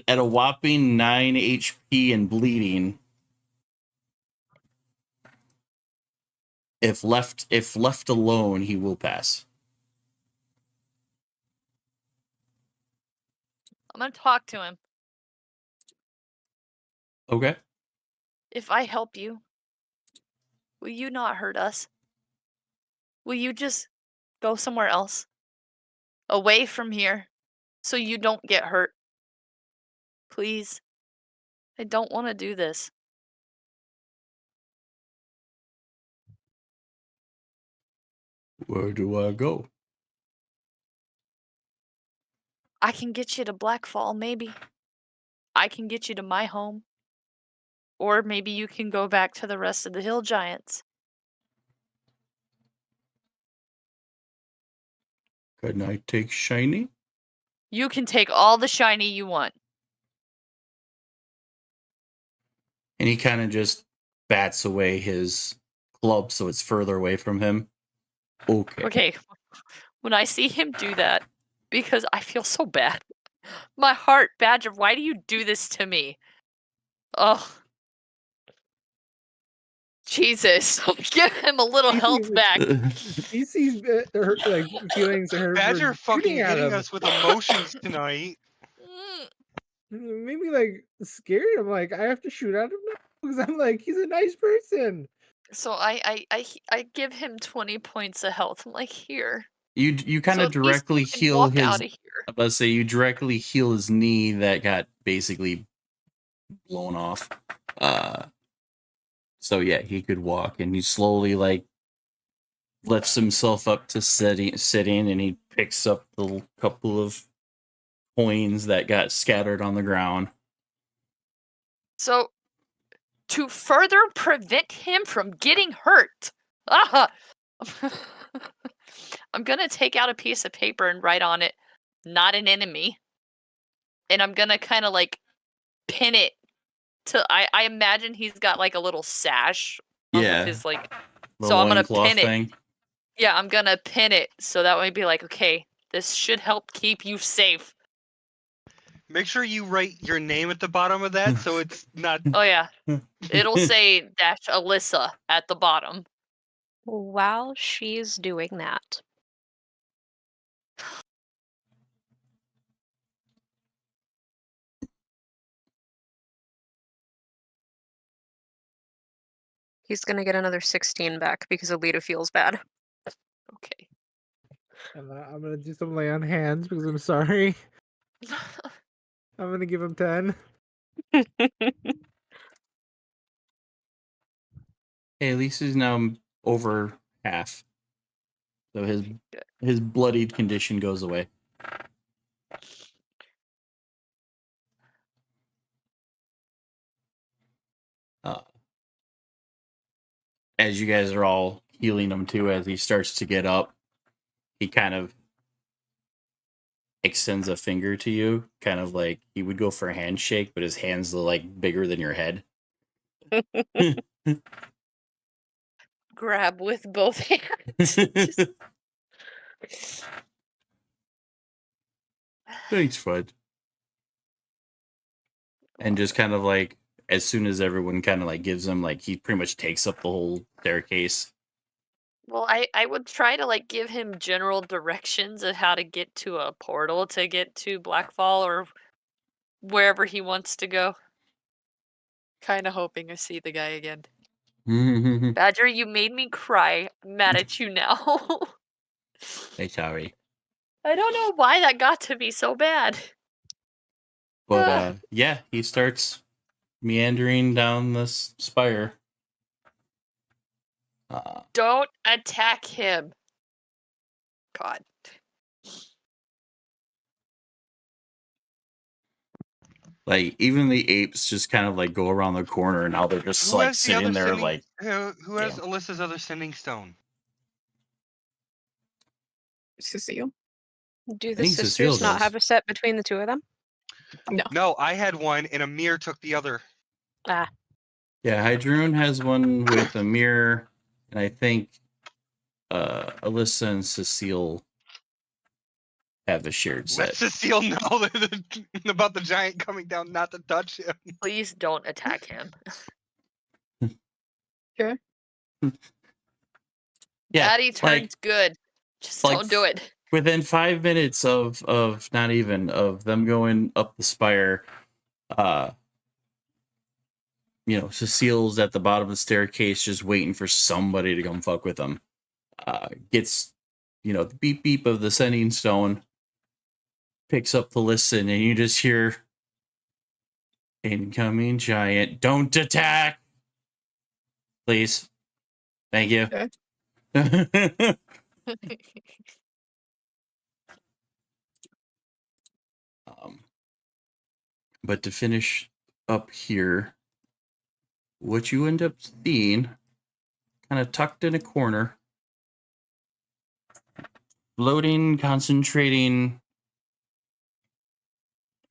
a whopping 9 HP and bleeding. If left alone, he will pass. I'm gonna talk to him. Okay. If I help you, will you not hurt us? Will you just go somewhere else? Away from here, so you don't get hurt. Please. I don't want to do this. Where do I go? I can get you to Blackfall, maybe. I can get you to my home. Or maybe you can go back to the rest of the hill giants. Can I take shiny? You can take all the shiny you want. And he kind of just bats away his club so it's further away from him. Okay. Okay. When I see him do that, because I feel so bad. My heart, Badger, why do you do this to me? Oh. Jesus. Give him a little health back. He sees her like feelings of her. Badger fucking hitting him. us with emotions tonight. Made me like scared. I'm like, I have to shoot at him now because I'm like, he's a nice person. So I give him 20 points of health. I'm like, here. You kind So of at least directly you can heal walk his. outta here. I'm about to say you directly heal his knee that got basically blown off. So yeah, he could walk, and he slowly like lifts himself up to sitting, and he picks up the couple of coins that got scattered on the ground. So, to further prevent him from getting hurt, I'm gonna take out a piece of paper and write on it, "Not an enemy," and I'm gonna kind of like pin it to. I imagine he's got like a little sash. Yeah. With his like. The So I'm gonna loincloth pin it. thing. Yeah, I'm gonna pin it so that way be like, okay, this should help keep you safe. Make sure you write your name at the bottom of that so it's not. Oh yeah, it'll say -Alyssa at the bottom. While she's doing that, He's gonna get another 16 back because Alita feels bad. Okay. And I'm gonna do some lay on hands because I'm sorry. I'm gonna give him 10. Hey, at least he's now over half. So his bloodied condition goes away. As you guys are all healing him too, as he starts to get up, he kind of extends a finger to you, kind of like he would go for a handshake, but his hands are like bigger than your head. Grab with both hands. Thanks, Fud. And just kind of like, as soon as everyone kind of like gives him, like, he pretty much takes up the whole staircase. Well, I would try to like give him general directions of how to get to a portal to get to Blackfall or wherever he wants to go. Kind of hoping I see the guy again. Badger, you made me cry. I'm mad at you now. Hey, sorry. I don't know why that got to me so bad. But yeah, he starts meandering down this spire. Don't attack him. God. Like, even the apes just kind of like go around the corner, and now they're just like sitting there like, who has damn. Alyssa's other sending stone? Cecile? Do I the think Cecile sisters not does. have a set between the two of them? No. No, I had one, and Amir took the other. Ah. Yeah, Hydroon has one with a mirror, and I think Alyssa and Cecile have a shared Let set. Cecile know about the giant coming down, not to touch him. Please don't attack him. Okay. Yeah, Daddy turns good. Just like, don't do it. Within 5 minutes of not even of them going up the spire, Cecile's at the bottom of the staircase just waiting for somebody to come fuck with them. Gets, the beep beep of the sending stone, picks up to listen, and you just hear, incoming giant, don't attack! Please. Thank you. Okay. But to finish up here, what you end up seeing, kind of tucked in a corner, floating, concentrating,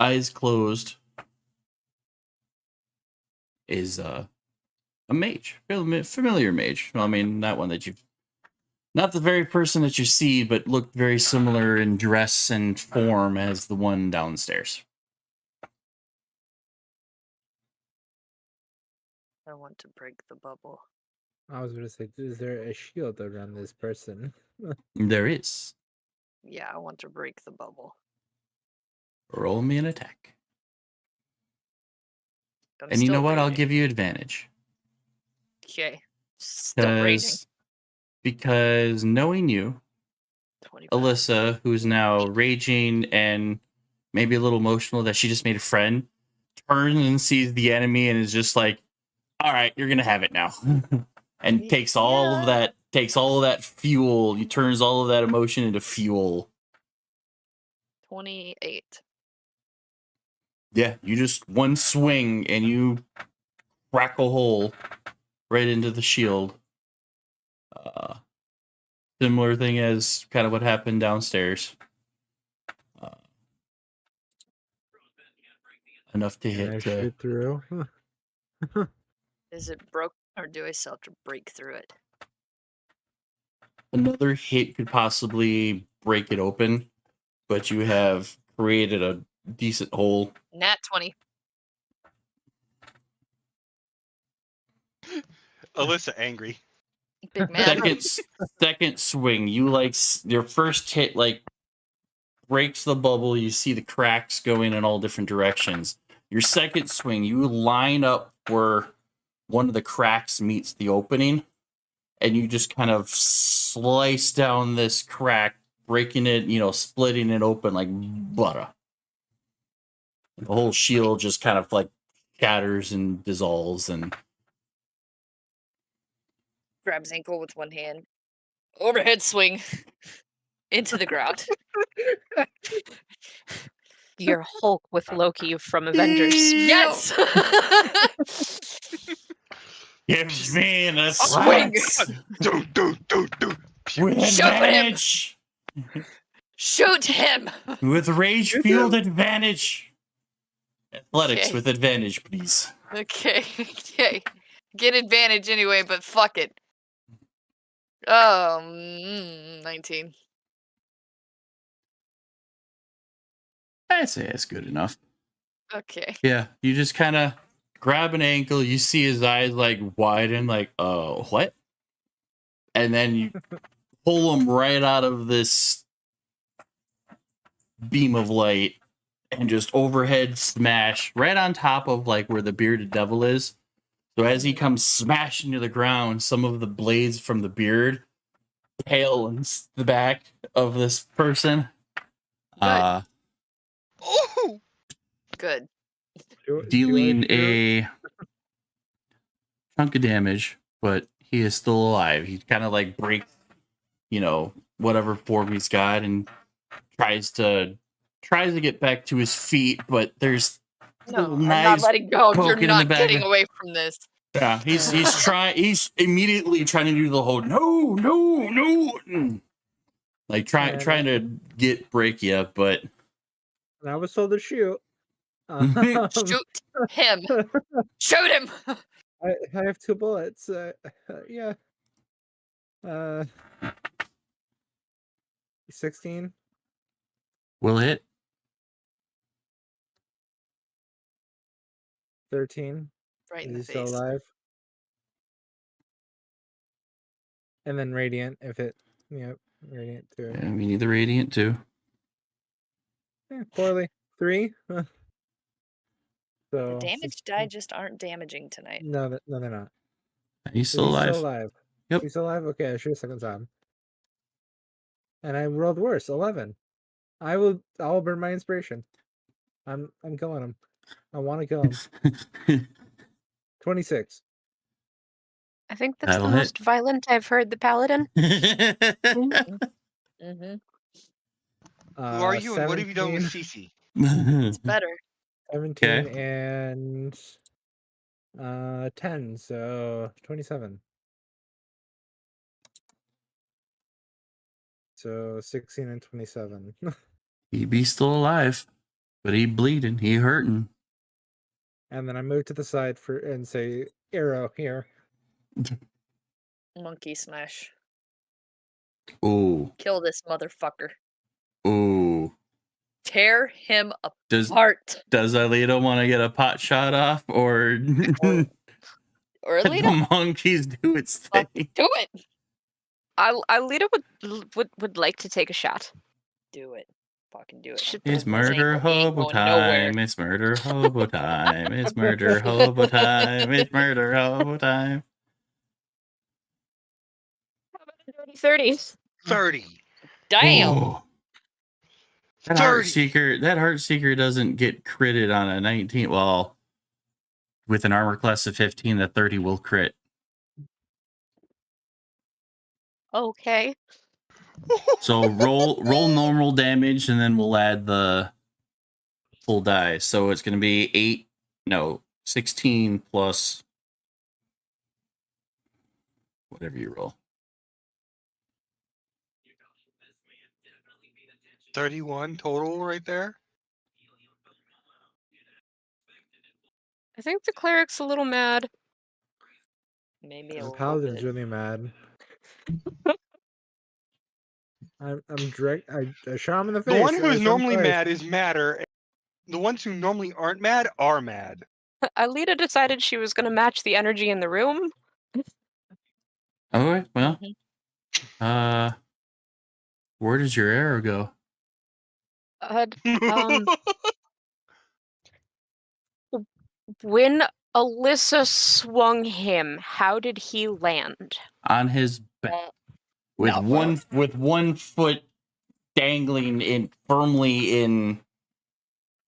eyes closed, is a mage, familiar mage. Well, I mean, not one that you've, not the very person that you see, but looked very similar in dress and form as the one downstairs. I want to break the bubble. I was gonna say, is there a shield around this person? There is. Yeah, I want to break the bubble. Roll me an attack. I'm And you know still what? I'll breathing. give you advantage. Okay. Still breathing. Because knowing you, 25. Alyssa, who's now raging and maybe a little emotional that she just made a friend, turns and sees the enemy and is just like, all right, you're gonna have it now. And takes all of that fuel, he turns all of that emotion into fuel. 28. Yeah, you just one swing and you crack a hole right into the shield. Similar thing as kind of what happened downstairs. Enough to Can I hit. shoot through? Is it broken or do I still have to break through it? Another hit could possibly break it open, but you have created a decent hole. Nat 20. Alyssa angry. Big man. Second swing, you your first hit breaks the bubble. You see the cracks going in all different directions. Your second swing, you line up where one of the cracks meets the opening, and you just kind of slice down this crack, breaking it, splitting it open like butter. The whole shield just kind of like shatters and dissolves, and Grabs ankle with one hand. Overhead swing into the ground. You're Hulk with Loki from Avengers. Yes. gives me an swing. assault Do. with Shoot him. advantage. Shoot him. With rage field advantage. Athletics Okay. with advantage, please. Okay. Get advantage anyway, but fuck it. Oh, 19. I'd say that's good enough. Okay. Yeah, you just kind of grab an ankle. You see his eyes like widen, like, what? And then you pull him right out of this beam of light and just overhead smash right on top of like where the bearded devil is. So as he comes smashing to the ground, some of the blades from the beard hail in the back of this person. Oh, Good. Dealing a chunk of damage, but he is still alive. He kind of like breaks, whatever form he's got, and tries to get back to his feet, but there's No, I'm not knives letting go. You're poking in the not back getting of- away from this. Yeah, he's immediately trying to do the whole no, like trying to break you, but And I was told to shoot. Shoot him. Shoot him. I have 2 bullets. Yeah. 16. will hit. 13. Right in Is the he still face. alive? And then radiant if it. Yep, radiant too. Yeah, we need the radiant too. Yeah, poorly. 3. The So damage die just aren't damaging tonight. No, they're not. He's So still alive. Still alive. Yep. He's still alive. Okay, I shoot a second time. And I rolled worse. 11. I'll burn my inspiration. I'm killing him. I want to kill him. 26. I think that's That'll the hit. most violent I've heard the paladin. Mm-hmm. who are you and what have you done with 17, Cece? It's better. 17 Okay. and 10, so 27. So 16 and 27. He be still alive, but he bleeding, he hurting. And then I move to the side and say arrow here. Monkey smash. Ooh, Kill this motherfucker. ooh. Tear him Does apart. Alito want to get a pot shot off, or Or let Alita, the monkeys do its thing? do it. Alita would like to take a shot. Do it. Fucking do it. Should- It's This murder ain't- he ain't hobo going nowhere. time. It's murder hobo time. It's murder hobo time. It's murder hobo time. How about a dirty 30? 30. Damn. Ooh. That 30. heart seeker doesn't get critted on a 19. Well, with an armor class of 15, the 30 will crit. Okay. So roll normal damage, and then we'll add the full die. So it's going to be 16 plus whatever you roll. 31 total right there. I think the cleric's a little mad. Maybe a The little paladin's bit. really mad. I'm direct. I shot him in the face. The one I who's shot him normally twice. mad is madder. The ones who normally aren't mad are mad. Alita decided she was going to match the energy in the room. All right. Well, Mhm. where does your arrow go? When Alyssa swung him. How did he land? On his back with Not well. one foot dangling in firmly in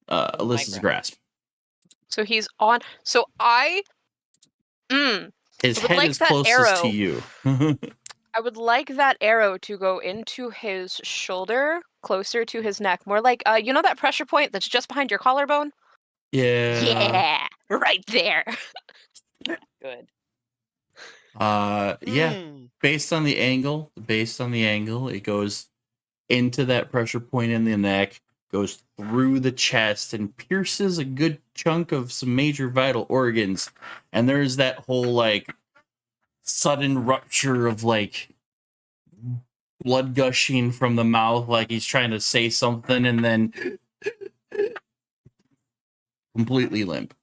Alyssa's grasp. So he's on. So I. His I would head like is that closest arrow. to you. I would like that arrow to go into his shoulder, closer to his neck. More like, you know that pressure point that's just behind your collarbone? Yeah. Yeah, right there. Good. Yeah. Hmm. Based on the angle, it goes into that pressure point in the neck, goes through the chest, and pierces a good chunk of some major vital organs. And there's that whole like sudden rupture of like blood gushing from the mouth, like he's trying to say something, and then completely limp.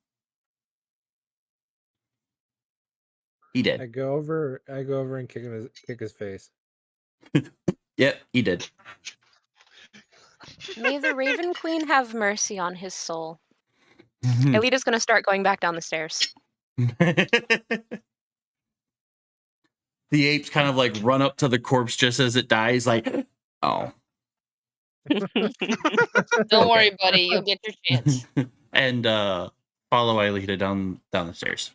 He I did. go over and kick his face. Yep, he did. May the Raven Queen have mercy on his soul. Elita's gonna start going back down the stairs. The apes kind of like run up to the corpse just as it dies, like, oh. Don't worry, buddy. You'll get your chance. And follow Aelita down the stairs.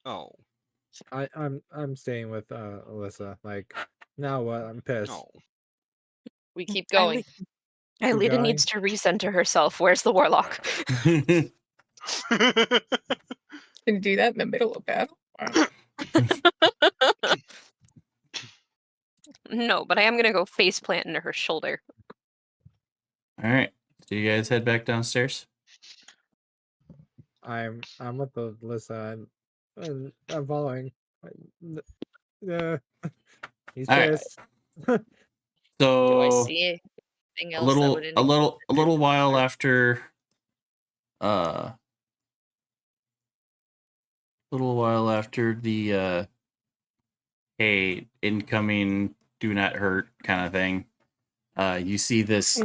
Oh. I'm staying with Alyssa. Like, now what? I'm pissed. No. We keep going. Aelita going. needs to recenter herself. Where's the warlock? Can you do that in the middle of battle? Wow. No, but I am gonna go face plant into her shoulder. All right. So you guys head back downstairs. I'm with Alyssa. I'm following. He's All right. pissed. Do I So see anything a else that would indicate a little while after the hey, incoming, do not hurt kind of thing, you see this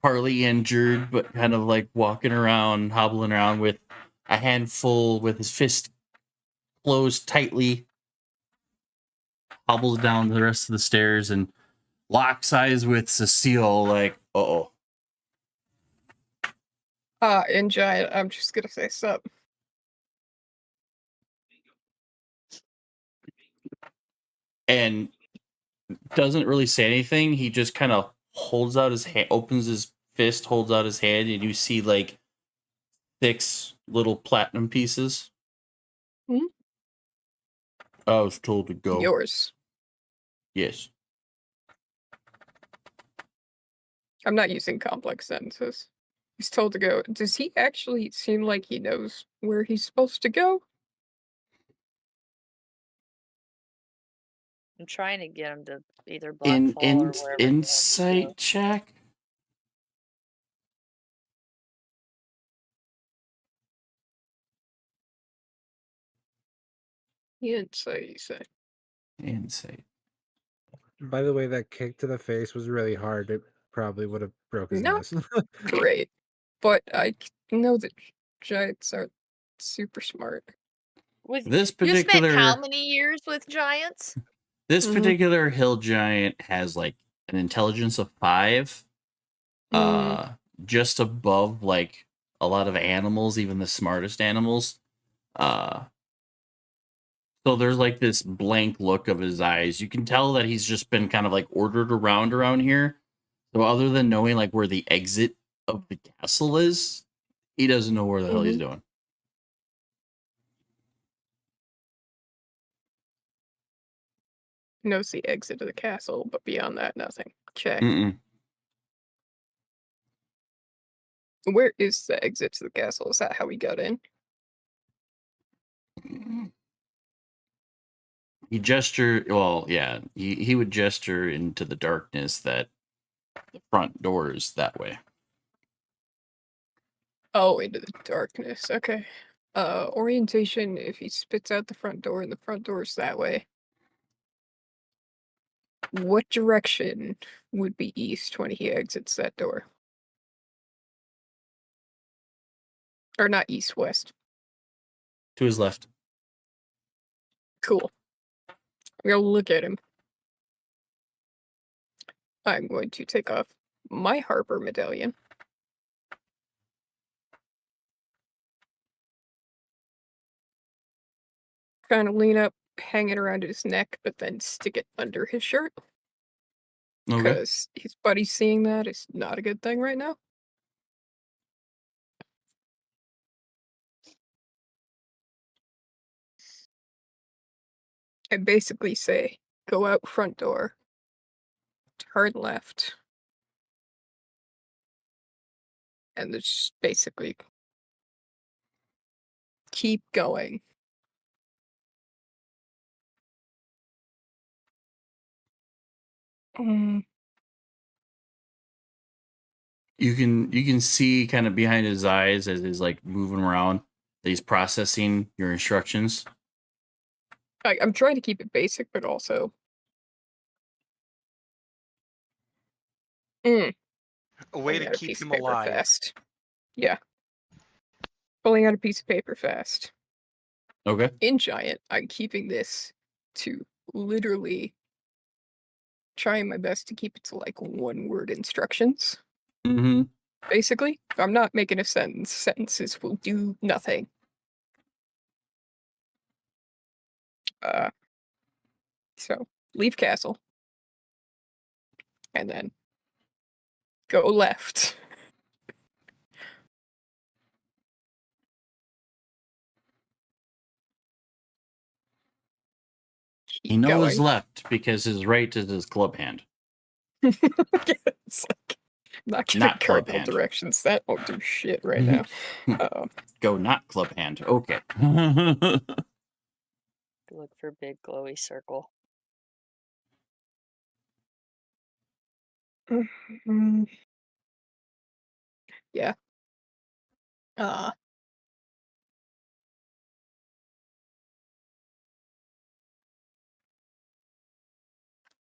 partly injured but kind of like walking around, hobbling around with a handful, with his fist closed tightly, hobbles down the rest of the stairs and locks eyes with Cecile, like, uh-oh. In Giant, I'm just gonna say sup. And doesn't really say anything. He just kind of holds out his hand, opens his fist, holds out his hand, and you see like 6 little platinum pieces. Hmm? I was told to go. Yours. Yes. I'm not using complex sentences. He's told to go. Does he actually seem like he knows where he's supposed to go? I'm trying to get him to either Blackfall or wherever he wants to Insight go. check. Insight, you say. Insight. By the way, that kick to the face was really hard. It probably would have broke his No. nose. Great. But I know that giants are super smart. With This you spent particular how many years with giants? this Mhm. particular hill giant has like an intelligence of 5. Just above like a lot of animals, even the smartest animals. So there's like this blank look of his eyes. You can tell that he's just been kind of like ordered around here. So other than knowing like where the exit of the castle is, he doesn't know where the hell he's doing. Knows the exit of the castle, but beyond that, nothing. Check. Mm-mm. Where is the exit to the castle? Is that how we got in? He gestured. Well, yeah, he would gesture into the darkness that the front door is that way. Oh, into the darkness. Okay. Orientation, if he spits out the front door and the front door's that way. What direction would be east when he exits that door? Or not east, west. To his left. Cool. I'm gonna look at him. I'm going to take off my Harper medallion. Kind of lean up, hang it around his neck, but then stick it under his shirt. Okay. Because his buddy seeing that is not a good thing right now. I basically say, go out front door, turn left, and just basically keep going. Mm, You can see kind of behind his eyes as he's like moving around that he's processing your instructions. I'm trying to keep it basic, but also. A way Pulling to out a keep piece of him paper alive. Fast. Yeah. Pulling out a piece of paper fast. Okay. In Giant, I'm keeping this to literally trying my best to keep it to like 1-word instructions. Mm-hmm. Basically, if I'm not making a sentence, sentences will do nothing. So leave castle. And then go left. He Keep knows going. left because his right is his club hand. It's like, I'm not giving Not club cardinal hand. directions. That won't do shit right now. Go not club hand. Okay. Look for big glowy circle. Yeah.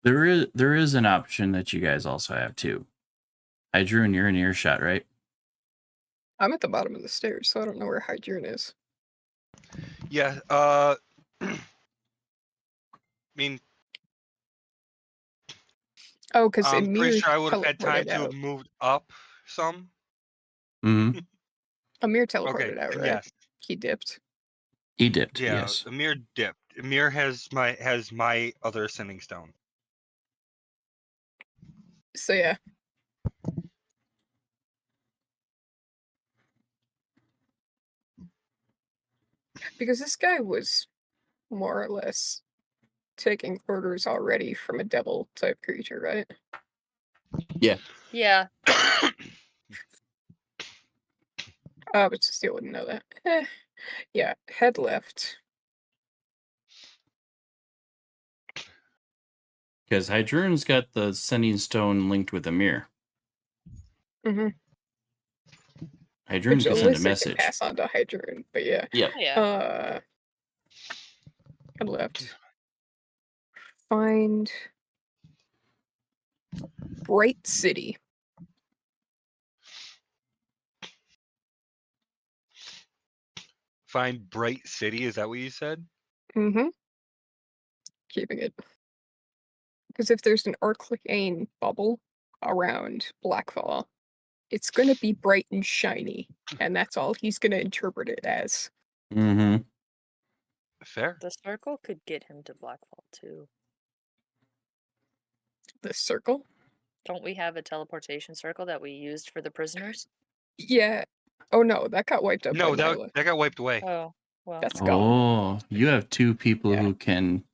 There is an option that you guys also have too. Hydrun, you're in earshot, right? I'm at the bottom of the stairs, so I don't know where Hydrun is. Yeah. I mean, Oh, because I'm pretty Amir sure I would have had time teleported to have out. moved up some. Mm-hmm. Amir Okay, teleported out, then right? yes. He dipped. He dipped. Yeah, Yes. Amir dipped. Amir has my other ascending stone. So yeah. Because this guy was more or less taking orders already from a devil type creature, right? Yeah. But still wouldn't know that. Yeah, head left. Because Hydrun's got the sending stone linked with Amir. Mm-hmm. Hydrun Which can send a Alyssa can message. pass on to Hydrun, but yeah. Yep. Yeah. Head left. Find Bright City. Find Bright City, is that what you said? Mm-hmm. Keeping it. Because if there's an arcane bubble around Blackfall, it's going to be bright and shiny, and that's all he's going to interpret it as. Mm-hmm. Fair. The circle could get him to Blackfall too. The circle? Don't we have a teleportation circle that we used for the prisoners? Yeah. Oh no, that got wiped out No, by that Nyla. that got wiped away. Oh, well. That's gone. Oh, you have two people Yeah. who can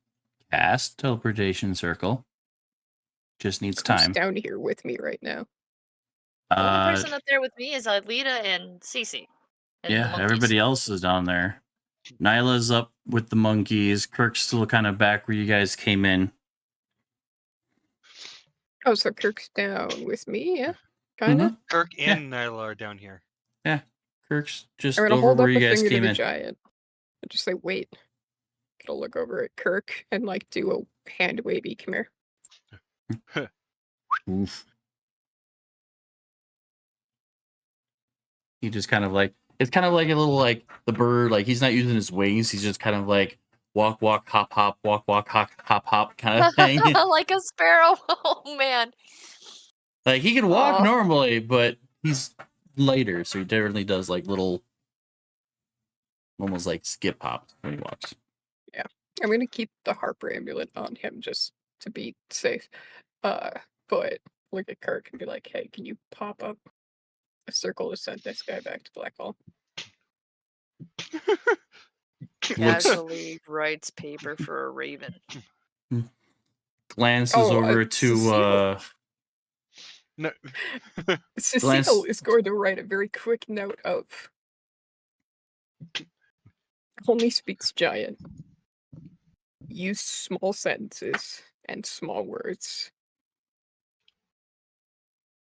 cast teleportation circle. Just needs Who's time. down here with me right now? The only person up there with me is Alita and Cece. And the Yeah, monkeys. everybody else is down there. Nyla's up with the monkeys. Kirk's still kind of back where you guys came in. Oh, so Kirk's down with me, yeah? Kinda? Mhm. Kirk and Nyla are down here. Yeah, Kirk's just I'm gonna over hold where up you a guys finger to came the in. giant. And just say, wait. Gonna look over at Kirk and like do a hand wavy, come here. Oof. He just kind of like it's kind of like a little like the bird, like he's not using his wings, he's just kind of like walk, walk, hop, hop, walk, walk, hop, hop, hop kind of thing. Like a sparrow. Oh man. Like he can walk Aw. normally, but he's lighter, so he definitely does like little, almost like skip hops when he walks. I'm gonna keep the Harper amulet on him just to be safe. But look at Kirk and be like, "Hey, can you pop up a circle to send this guy back to Blackwall?" Looks, Casually writes paper for a raven. glances Oh, over to No. Cecile is going to write a very quick note of only speaks giant. Use small sentences and small words.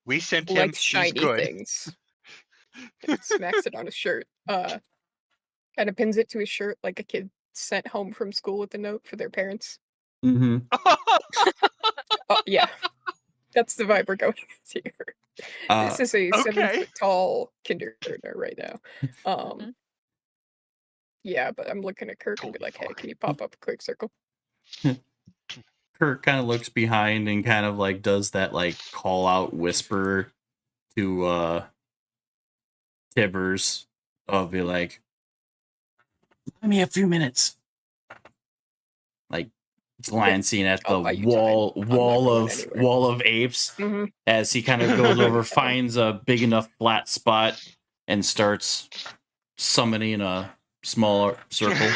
We sent him. Like He's shiny good. things. And smacks it on his shirt. Kind of pins it to his shirt like a kid sent home from school with a note for their parents. mm-hmm. Yeah. That's the vibe we're going with here. This is a 7-foot tall kindergartner right now. Mhm. Yeah, but I'm looking at Kirk and be like, "Hey, can you pop up a quick circle?" Kirk kind of looks behind and kind of like does that like call out whisper to Tibbers of be like, "Give me a few minutes." Like glancing at the I'll buy you time. I'm not going anywhere. wall of apes Mhm. as he kind of goes over, finds a big enough flat spot, and starts summoning a smaller circle.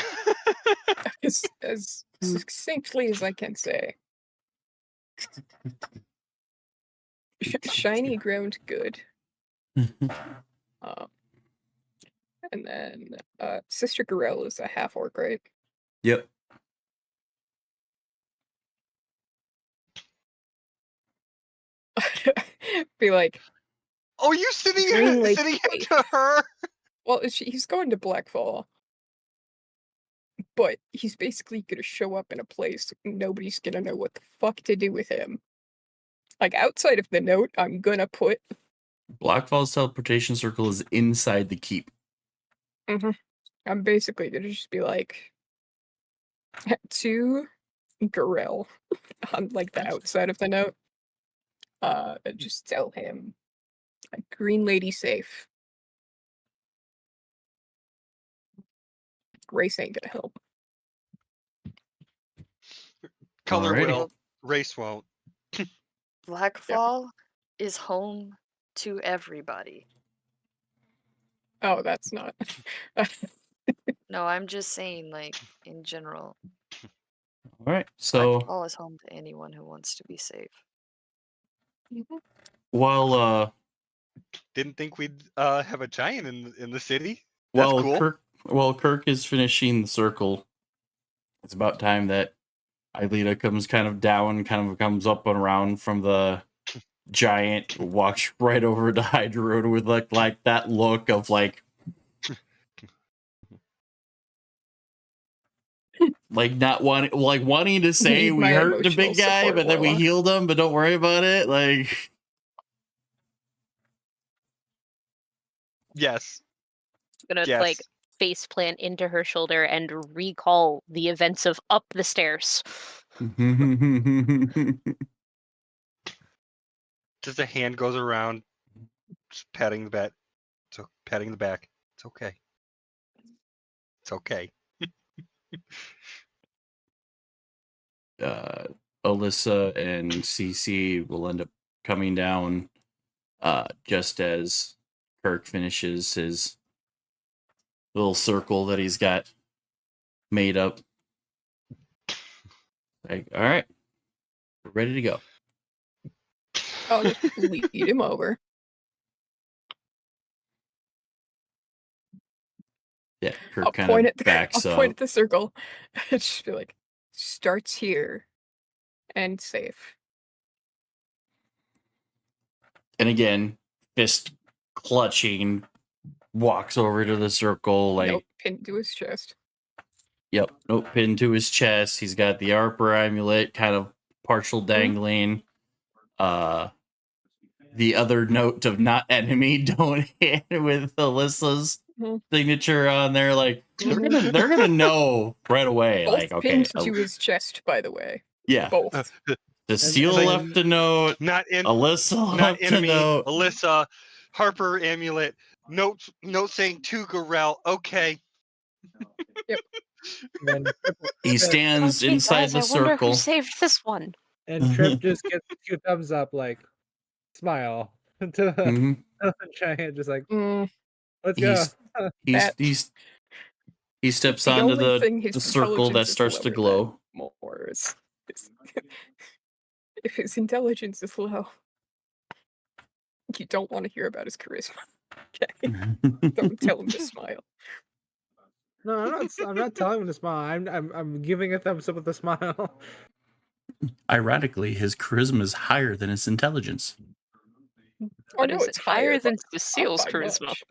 As succinctly as I can say. Shiny ground good. And then Sister Gorell is a half orc, right? Yep. Be like, Oh, you sitting Green Lake him Safe. to her? well, he's going to Blackfall, but he's basically gonna show up in a place nobody's gonna know what the fuck to do with him. Like outside of the note, I'm gonna put Blackfall's teleportation circle is inside the keep. I'm basically gonna just be like to Gorell on like the outside of the note. Just tell him like Green Lady safe. Race ain't gonna help. Color Alrighty. will, race won't. Blackfall is home to everybody. Oh, that's not. No, I'm just saying, like, in general. All right. So Blackfall is home to anyone who wants to be safe. while Didn't think we'd have a giant in the city. That's while cool. Kirk is finishing the circle, it's about time that Aelita comes comes up and around from the giant, walks right over to Hydra with like that look of like not wanting to say Need we my hurt the big emotional guy, support, but then we Warlock. healed him, but don't worry about it. Like Yes. Gonna Yes. like face plant into her shoulder and recall the events of up the stairs. Just a hand goes around, just patting the back. So patting the back. It's okay. It's okay. Alyssa and CC will end up coming down just as Kirk finishes his little circle that he's got made up. Like, all right, we're ready to go. I'll just lead him over. Yeah, I'll Kirk kind point of at the backs I'll point up. at the circle. And just be like, starts here and safe. And again, fist clutching, walks over to the circle. Like, Nope, pinned to his chest. yep, nope, pinned to his chest. He's got the Arbor amulet kind of partial dangling. The other note of not enemy, don't hit with Alyssa's signature on there. Like they're gonna know right away. Both Like, okay, pinned to his chest, by the way. yeah. Both. The seal like- left a note. Not in, Alyssa not left a enemy. note. Alyssa, Harper, amulet. Note saying to Garel. Okay. And then He stands Okay, inside guys, the I wonder circle. who saved this one. and Trip just gets 2 thumbs up, like smile to the Mhm. giant, just like Mm, let's go. He steps the onto only thing the his circle that intelligence is starts to lower glow. than more is if his intelligence is low, you don't want to hear about his charisma. Okay, don't tell him to smile. No, I'm not telling him to smile. I'm giving a thumbs up with a smile. Ironically, his charisma is higher than his intelligence. Oh But no, is it's it higher but than not Cecile's by charisma? much.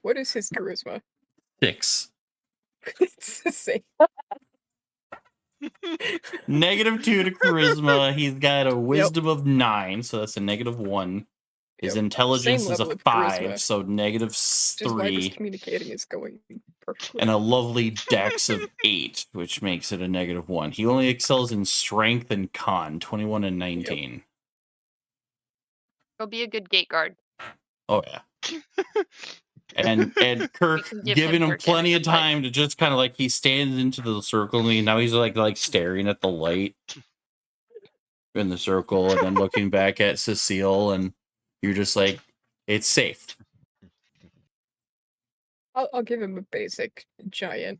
What is his charisma? 6. It's the same. -2 to charisma. He's got a wisdom of 9, so that's a -1. His Yep, intelligence same is a level of 5, charisma. so Which is why this -3. communicating is going perfectly. And a lovely dex of 8, which makes it a -1. He only excels in strength and con, 21 and 19. Go be a good gate guard. Oh yeah. And Kirk can give giving him him plenty of organic advice. time to just kind of like he stands into the circle and now he's like staring at the light in the circle and then looking back at Cecile and you're just like, it's safe. I'll give him a basic giant,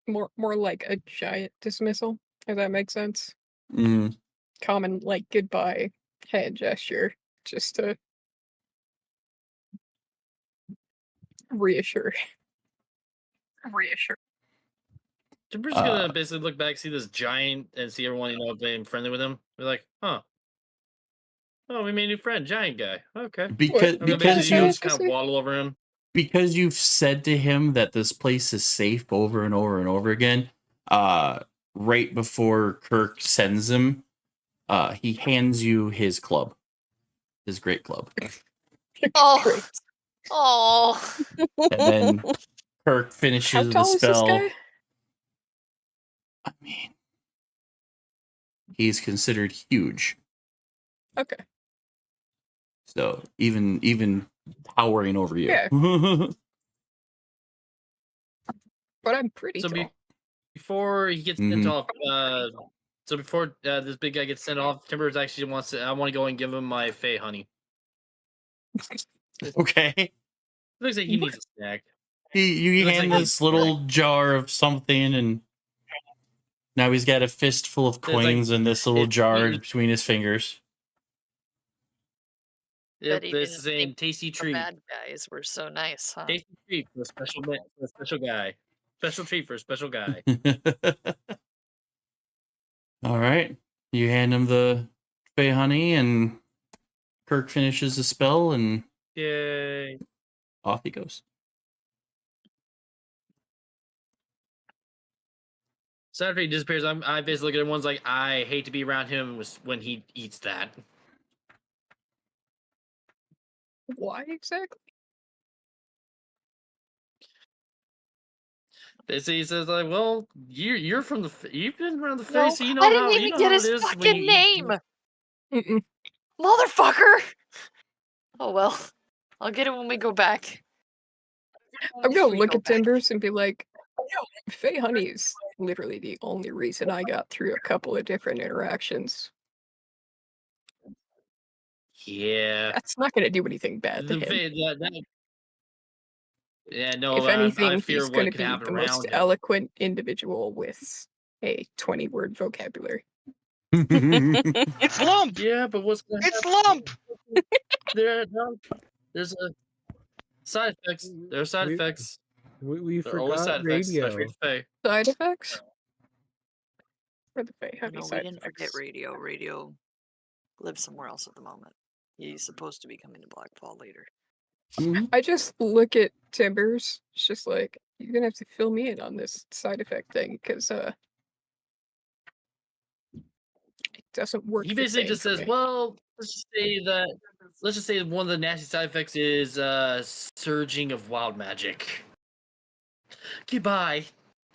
more like a giant dismissal, if that makes sense. Mm. Common like goodbye hand gesture, just to reassure. Timber's gonna basically look back, see this giant, and see everyone being friendly with him. Be like, huh? Oh, we made a new friend, giant guy. Okay. Because I'm gonna because basically you just kind of waddle over him. because you've said to him that this place is safe over and over and over again, right before Kirk sends him, he hands you his club, his great club. Oh, Great. oh. And then Kirk How finishes the tall is this spell. guy? I mean, he's considered huge. Okay. So even towering over you. Yeah. But I'm pretty So tall. before he gets sent Mhm. off, so before this big guy gets sent off, Timbers actually wants to. I want to go and give him my Fey honey. Okay. Looks like he needs a snack. You Looks hand like this little jar of something, and now he's got a fistful of like- coins in this little jar it- between his fingers. Yep, he this didn't is a think tasty The treat. bad guys were so nice, huh? Tasty treat for a special guy. Special treat for a special guy. All right. You hand him the Fey honey, and Kirk finishes the spell, and Yay! off he goes. So after he disappears, I basically look at everyone's like, I hate to be around him when he eats that. Why exactly? Basically, he says like, well, you're from you've been around the No, face, so you know I didn't how even you know get how his it is when fucking you eat name. Mm-mm. Motherfucker! Oh well. I'll get it when we go back. I'm If gonna we look go at back. Timbers and be like, Fey honey is literally the only reason I got through a couple of different interactions. Yeah. That's not gonna do anything bad to The him. Yeah, no. If I anything, fear he's what gonna could be happen the most around him. eloquent individual with a 20-word vocabulary. It's Lump. Yeah, but what's going It's Lump. There's a side effects. There are side We- effects. We There are always forgot side effects, radio. especially with Faye. Side effects? Or the Fey honey No, we side didn't forget effects? Radio. Radio lives somewhere else at the moment. He's supposed to be coming to Blackfall later. I just look at Timbers, it's just like, you're gonna have to fill me in on this side effect thing, because doesn't work. He the basically same just for says, me. "Well, let's just say one of the nasty side effects is surging of wild magic." Goodbye.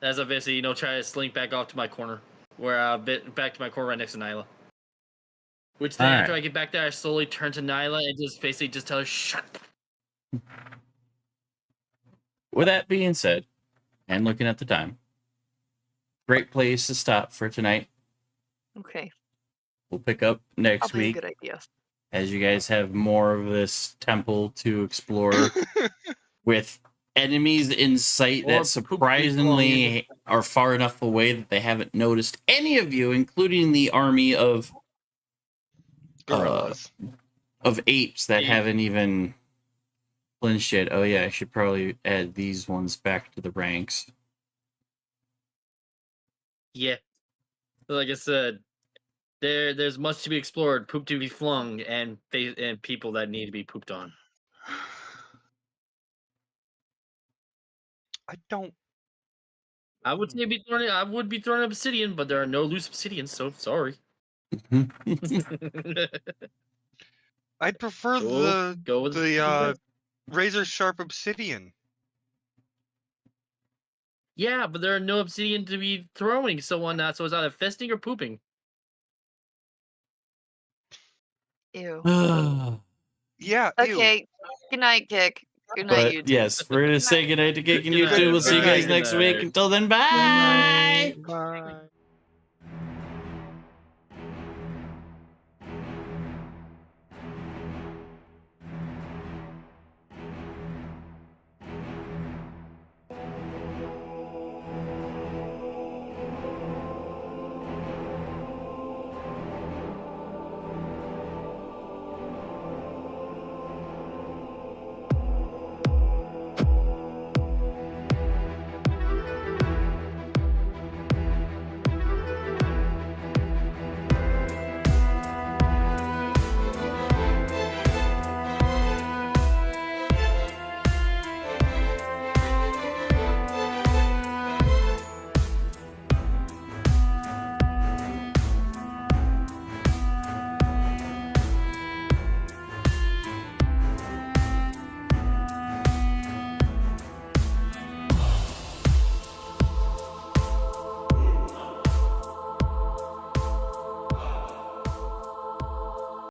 As I basically, try to slink back off to my corner, back to my corner right next to Nyla. Which then, after I get back there, I slowly turn to Nyla and just basically just tell her, "Shut up." With that being said, and looking at the time, great place to stop for tonight. Okay, We'll pick up next probably a week good idea. as you guys have more of this temple to explore with enemies in sight Or that surprisingly are far enough away that they haven't noticed any of you, including the army of Gorillas. apes that Yeah. haven't even flinched yet. Oh yeah, I should probably add these ones back to the ranks. Yeah. Like I said, there's much to be explored, poop to be flung, and people that need to be pooped on. I don't. I would say I would be throwing obsidian, but there are no loose obsidians, so sorry. I'd prefer Go with the razor sharp obsidian. Yeah, but there are no obsidian to be throwing, so on that. So it's either festing or pooping. Ew. Yeah. Ew. Okay. Good night, Kick. Good night, you But two. yes, we're gonna say goodnight to Cake and Good you night, two. We'll see you everybody. guys next Good week. night. Until then, bye. Bye.